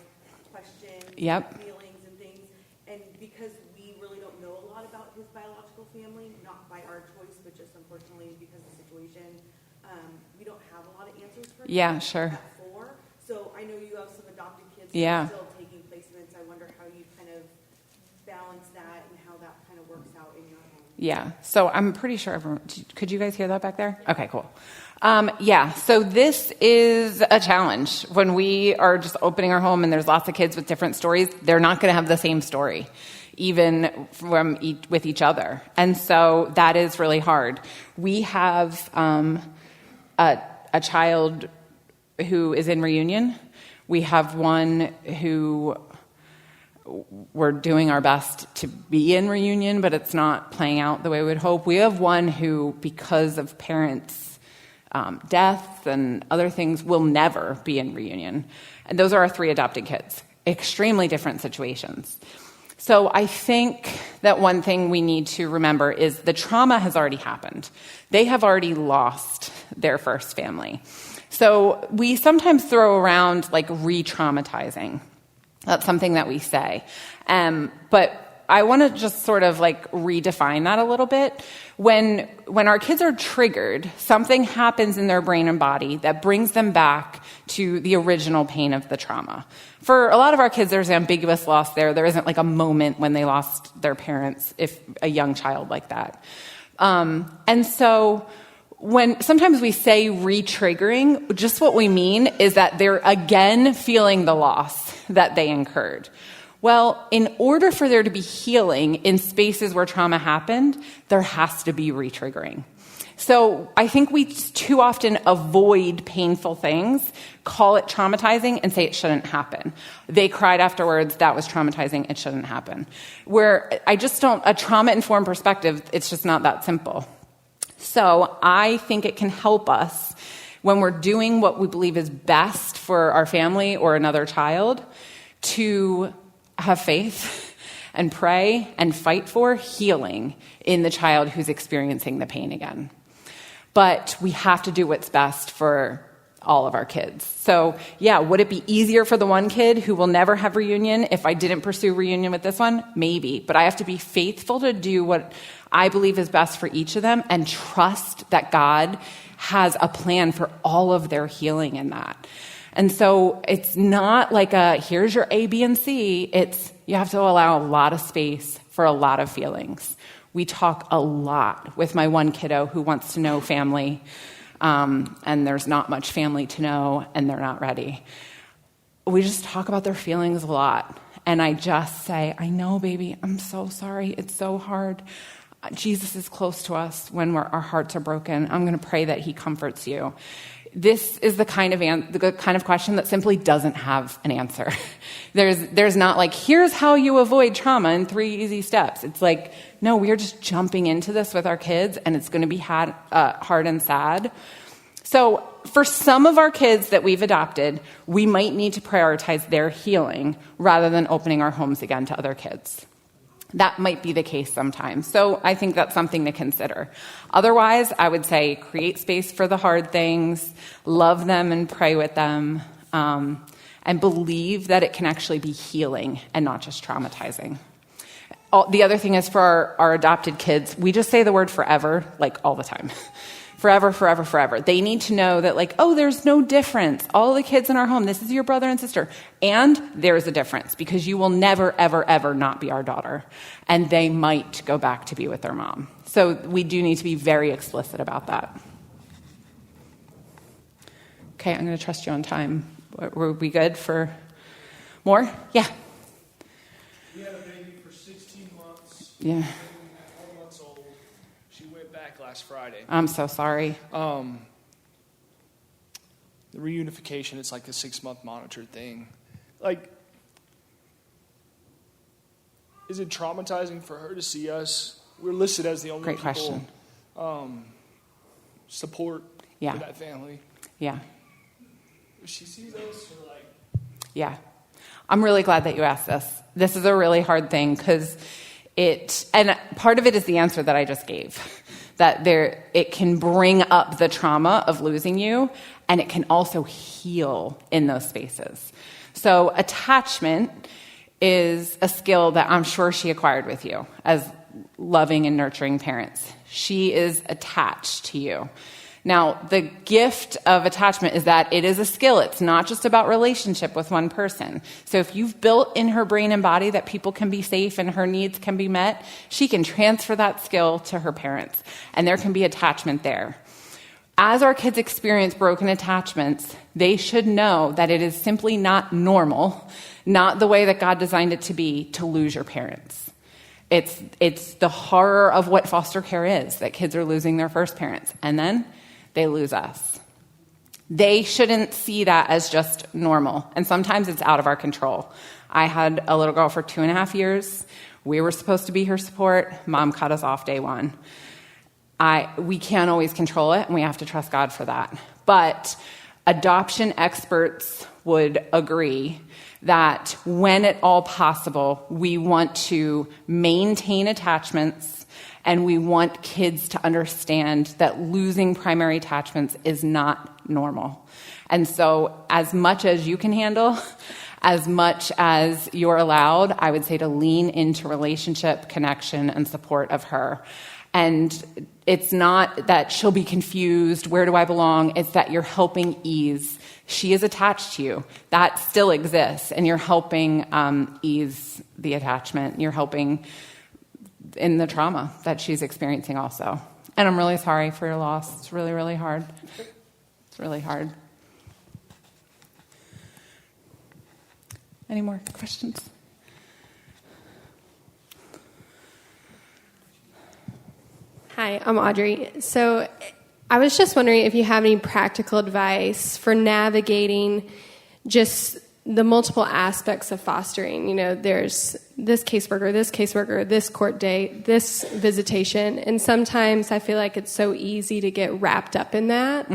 questions, feelings and things. And because we really don't know a lot about his biological family, not by our choice, but just unfortunately because of the situation, we don't have a lot of answers for him. Yeah, sure. At 4. So I know you have some adopted kids Yeah. that are still taking placements. I wonder how you kind of balance that and how that kind of works out in your home. Yeah. So I'm pretty sure everyone, could you guys hear that back there? Okay, cool. So this is a challenge. When we are just opening our home and there's lots of kids with different stories, they're not going to have the same story, even with each other. And so that is really hard. We have a child who is in reunion. We have one who we're doing our best to be in reunion, but it's not playing out the way we would hope. We have one who, because of parents' death and other things, will never be in reunion. And those are our 3 adopted kids. Extremely different situations. So I think that one thing we need to remember is the trauma has already happened. They have already lost their first family. So we sometimes throw around like re-traumatizing. That's something that we say. But I want to just sort of like redefine that a little bit. When our kids are triggered, something happens in their brain and body that brings them back to the original pain of the trauma. For a lot of our kids, there's ambiguous loss there. There isn't like a moment when they lost their parents, if a young child like that. And so when sometimes we say re-triggering, just what we mean is that they're again feeling the loss that they incurred. Well, in order for there to be healing in spaces where trauma happened, there has to be re-triggering. So I think we too often avoid painful things, call it traumatizing, and say it shouldn't happen. They cried afterwards, that was traumatizing, it shouldn't happen. Where a trauma-informed perspective, it's just not that simple. So I think it can help us when we're doing what we believe is best for our family or another child to have faith and pray and fight for healing in the child who's experiencing the pain again. But we have to do what's best for all of our kids. So yeah, would it be easier for the one kid who will never have reunion if I didn't pursue reunion with this one? Maybe. But I have to be faithful to do what I believe is best for each of them and trust that God has a plan for all of their healing in that. And so it's not like here's your A, B, and C. It's you have to allow a lot of space for a lot of feelings. We talk a lot with my one kiddo who wants to know family, and there's not much family to know, and they're not ready. We just talk about their feelings a lot. And I just say, I know, baby, I'm so sorry. It's so hard. Jesus is close to us when our hearts are broken. I'm going to pray that he comforts you. This is the kind of question that simply doesn't have an answer. There's not like, here's how you avoid trauma in 3 easy steps. It's like, no, we are just jumping into this with our kids, and it's going to be hard and sad. So for some of our kids that we've adopted, we might need to prioritize their healing rather than opening our homes again to other kids. That might be the case sometimes. So I think that's something to consider. Otherwise, I would say create space for the hard things, love them and pray with them, and believe that it can actually be healing and not just traumatizing. The other thing is for our adopted kids, we just say the word forever, like all the time. Forever, forever, forever. They need to know that like, oh, there's no difference. All the kids in our home, this is your brother and sister. And there is a difference because you will never, ever, ever not be our daughter. And they might go back to be with their mom. So we do need to be very explicit about that. Okay, I'm going to trust you on time. Were we good for more? Yeah. We had a baby for 16 months. Yeah. 4 months old. She went back last Friday. I'm so sorry. The reunification, it's like a 6-month monitored thing. Like, is it traumatizing for her to see us? We're listed as the only Great people question. Support for that family. Yeah. If she sees us, or like... Yeah. I'm really glad that you asked this. This is a really hard thing because and part of it is the answer that I just gave, that it can bring up the trauma of losing you, and it can also heal in those spaces. So attachment is a skill that I'm sure she acquired with you as loving and nurturing parents. She is attached to you. Now, the gift of attachment is that it is a skill. It's not just about relationship with one person. So if you've built in her brain and body that people can be safe and her needs can be met, she can transfer that skill to her parents, and there can be attachment there. As our kids experience broken attachments, they should know that it is simply not normal, not the way that God designed it to be, to lose your parents. It's the horror of what foster care is, that kids are losing their first parents, and then they lose us. They shouldn't see that as just normal, and sometimes it's out of our control. I had a little girl for 2.5 years. We were supposed to be her support. Mom cut us off day one. We can't always control it, and we have to trust God for that. But adoption experts would agree that when at all possible, we want to maintain attachments, and we want kids to understand that losing primary attachments is not normal. And so as much as you can handle, as much as you're allowed, I would say to lean into relationship, connection, and support of her. And it's not that she'll be confused, where do I belong? It's that you're helping ease. She is attached to you. That still exists, and you're helping ease the attachment. You're helping in the trauma that she's experiencing also. And I'm really sorry for your loss. It's really, really hard. It's really hard. Any more questions? Hi, I'm Audrey. So I was just wondering if you have any practical advice for navigating just the multiple aspects of fostering. You know, there's this caseworker, this court date, this visitation. And sometimes I feel like it's so easy to get wrapped up in that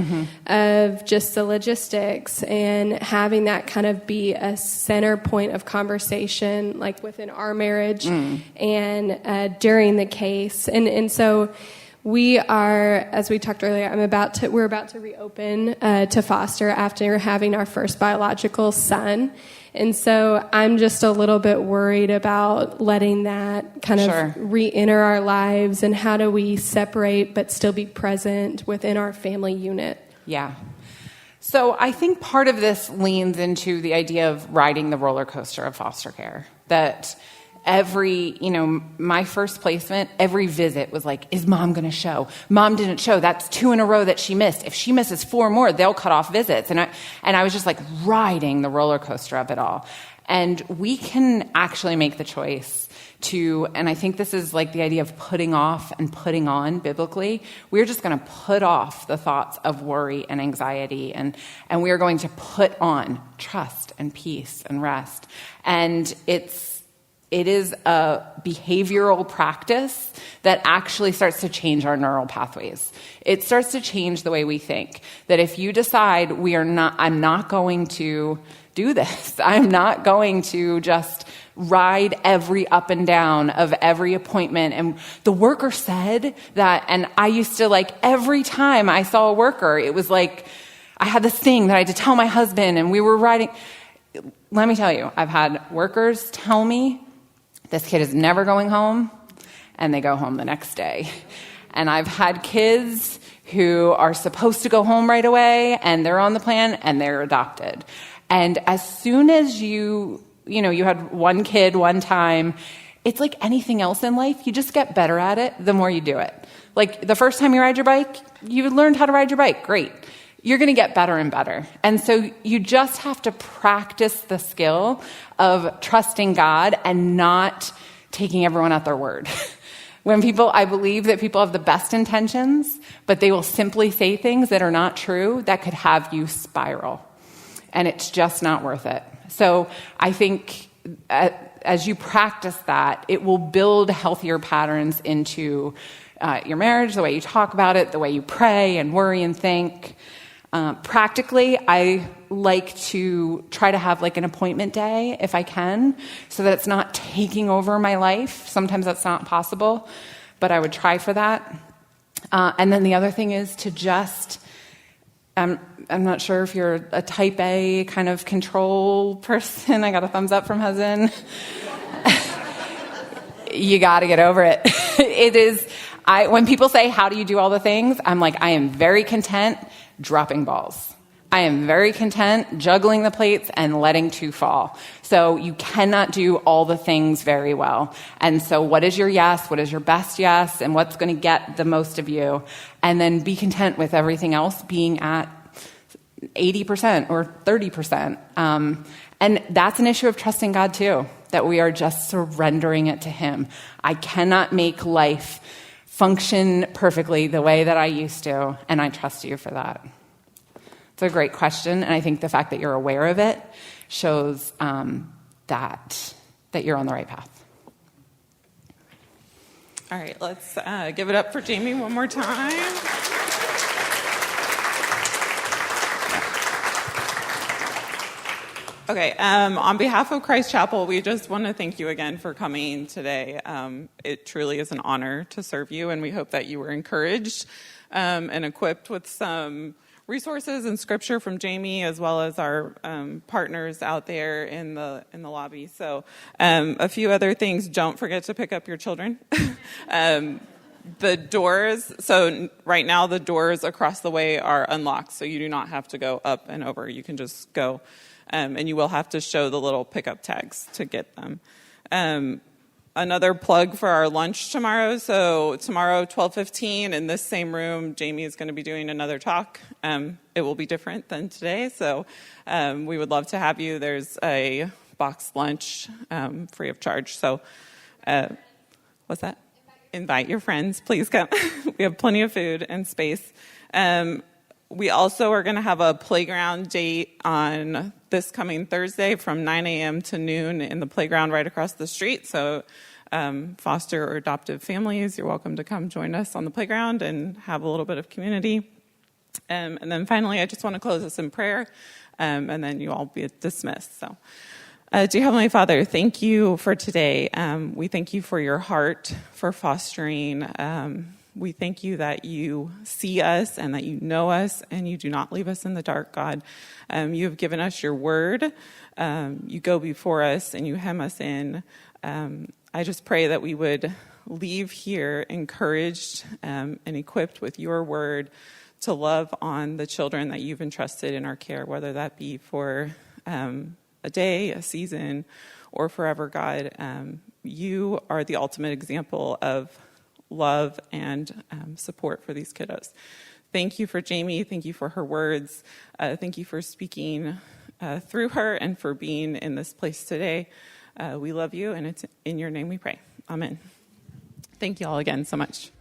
of just the logistics and having that kind of be a center point of conversation, like within our marriage and during the case. And so we are, as we talked earlier, we're about to reopen to foster after having our first biological son. And so I'm just a little bit worried about letting that kind of re-enter our lives, and how do we separate but still be present within our family unit? Yeah. So I think part of this leans into the idea of riding the roller coaster of foster care. That my first placement, every visit was like, is mom going to show? Mom didn't show. That's 2 in a row that she missed. If she misses 4 more, they'll cut off visits. And I was just like riding the roller coaster of it all. And we can actually make the choice to, and I think this is like the idea of putting off and putting on biblically. We're just going to put off the thoughts of worry and anxiety, and we are going to put on trust and peace and rest. And it is a behavioral practice that actually starts to change our neural pathways. It starts to change the way we think. That if you decide I'm not going to do this, I'm not going to just ride every up and down of every appointment. And the worker said that, and I used to, like, every time I saw a worker, it was like, I had this thing that I had to tell my husband, and we were riding. Let me tell you, I've had workers tell me, this kid is never going home, and they go home the next day. And I've had kids who are supposed to go home right away, and they're on the plan, and they're adopted. And as soon as you had one kid one time, it's like anything else in life. You just get better at it the more you do it. Like the first time you ride your bike, you learned how to ride your bike. Great. You're going to get better and better. And so you just have to practice the skill of trusting God and not taking everyone at their word. I believe that people have the best intentions, but they will simply say things that are not true that could have you spiral. And it's just not worth it. So I think as you practice that, it will build healthier patterns into your marriage, the way you talk about it, the way you pray and worry and think. Practically, I like to try to have like an appointment day if I can, so that it's not taking over my life. Sometimes that's not possible, but I would try for that. And then the other thing is to just, I'm not sure if you're a type A kind of control person. I got a thumbs up from husband. You got to get over it. It is, when people say, how do you do all the things? I'm like, I am very content dropping balls. I am very content juggling the plates and letting 2 fall. So you cannot do all the things very well. And so what is your yes? What is your best yes? And what's going to get the most of you? And then be content with everything else being at 80% or 30%. And that's an issue of trusting God too, that we are just surrendering it to Him. I cannot make life function perfectly the way that I used to, and I trust you for that. It's a great question, and I think the fact that you're aware of it shows that you're on the right path. All right, let's give it up for Jamie one more time. Okay, on behalf of Christ Chapel, we just want to thank you again for coming today. It truly is an honor to serve you, and we hope that you were encouraged and equipped with some resources and scripture from Jamie, as well as our partners out there in the lobby. So a few other things. Don't forget to pick up your children. The doors, so right now the doors across the way are unlocked, so you do not have to go up and over. You can just go. And you will have to show the little pickup tags to get them. Another plug for our lunch tomorrow. So tomorrow, 12:15, in this same room, Jamie is going to be doing another talk. It will be different than today, so we would love to have you. There's a boxed lunch free of charge. So what's that? Invite your friends. Please come. We have plenty of food and space. We also are going to have a playground date on this coming Thursday from 9 a.m. to noon in the playground right across the street. So foster or adoptive families, you're welcome to come join us on the playground and have a little bit of community. And then finally, I just want to close us in prayer, and then you all be dismissed. So, dear Heavenly Father, thank you for today. We thank you for your heart for fostering. We thank you that you see us and that you know us and you do not leave us in the dark, God. You have given us your word. You go before us and you hem us in. I just pray that we would leave here encouraged and equipped with your word to love on the children that you've entrusted in our care, whether that be for a day, a season, or forever, God. You are the ultimate example of love and support for these kiddos. Thank you for Jamie. Thank you for her words. Thank you for speaking through her and for being in this place today. We love you, and it's in your name we pray. Amen. Thank you all again so much.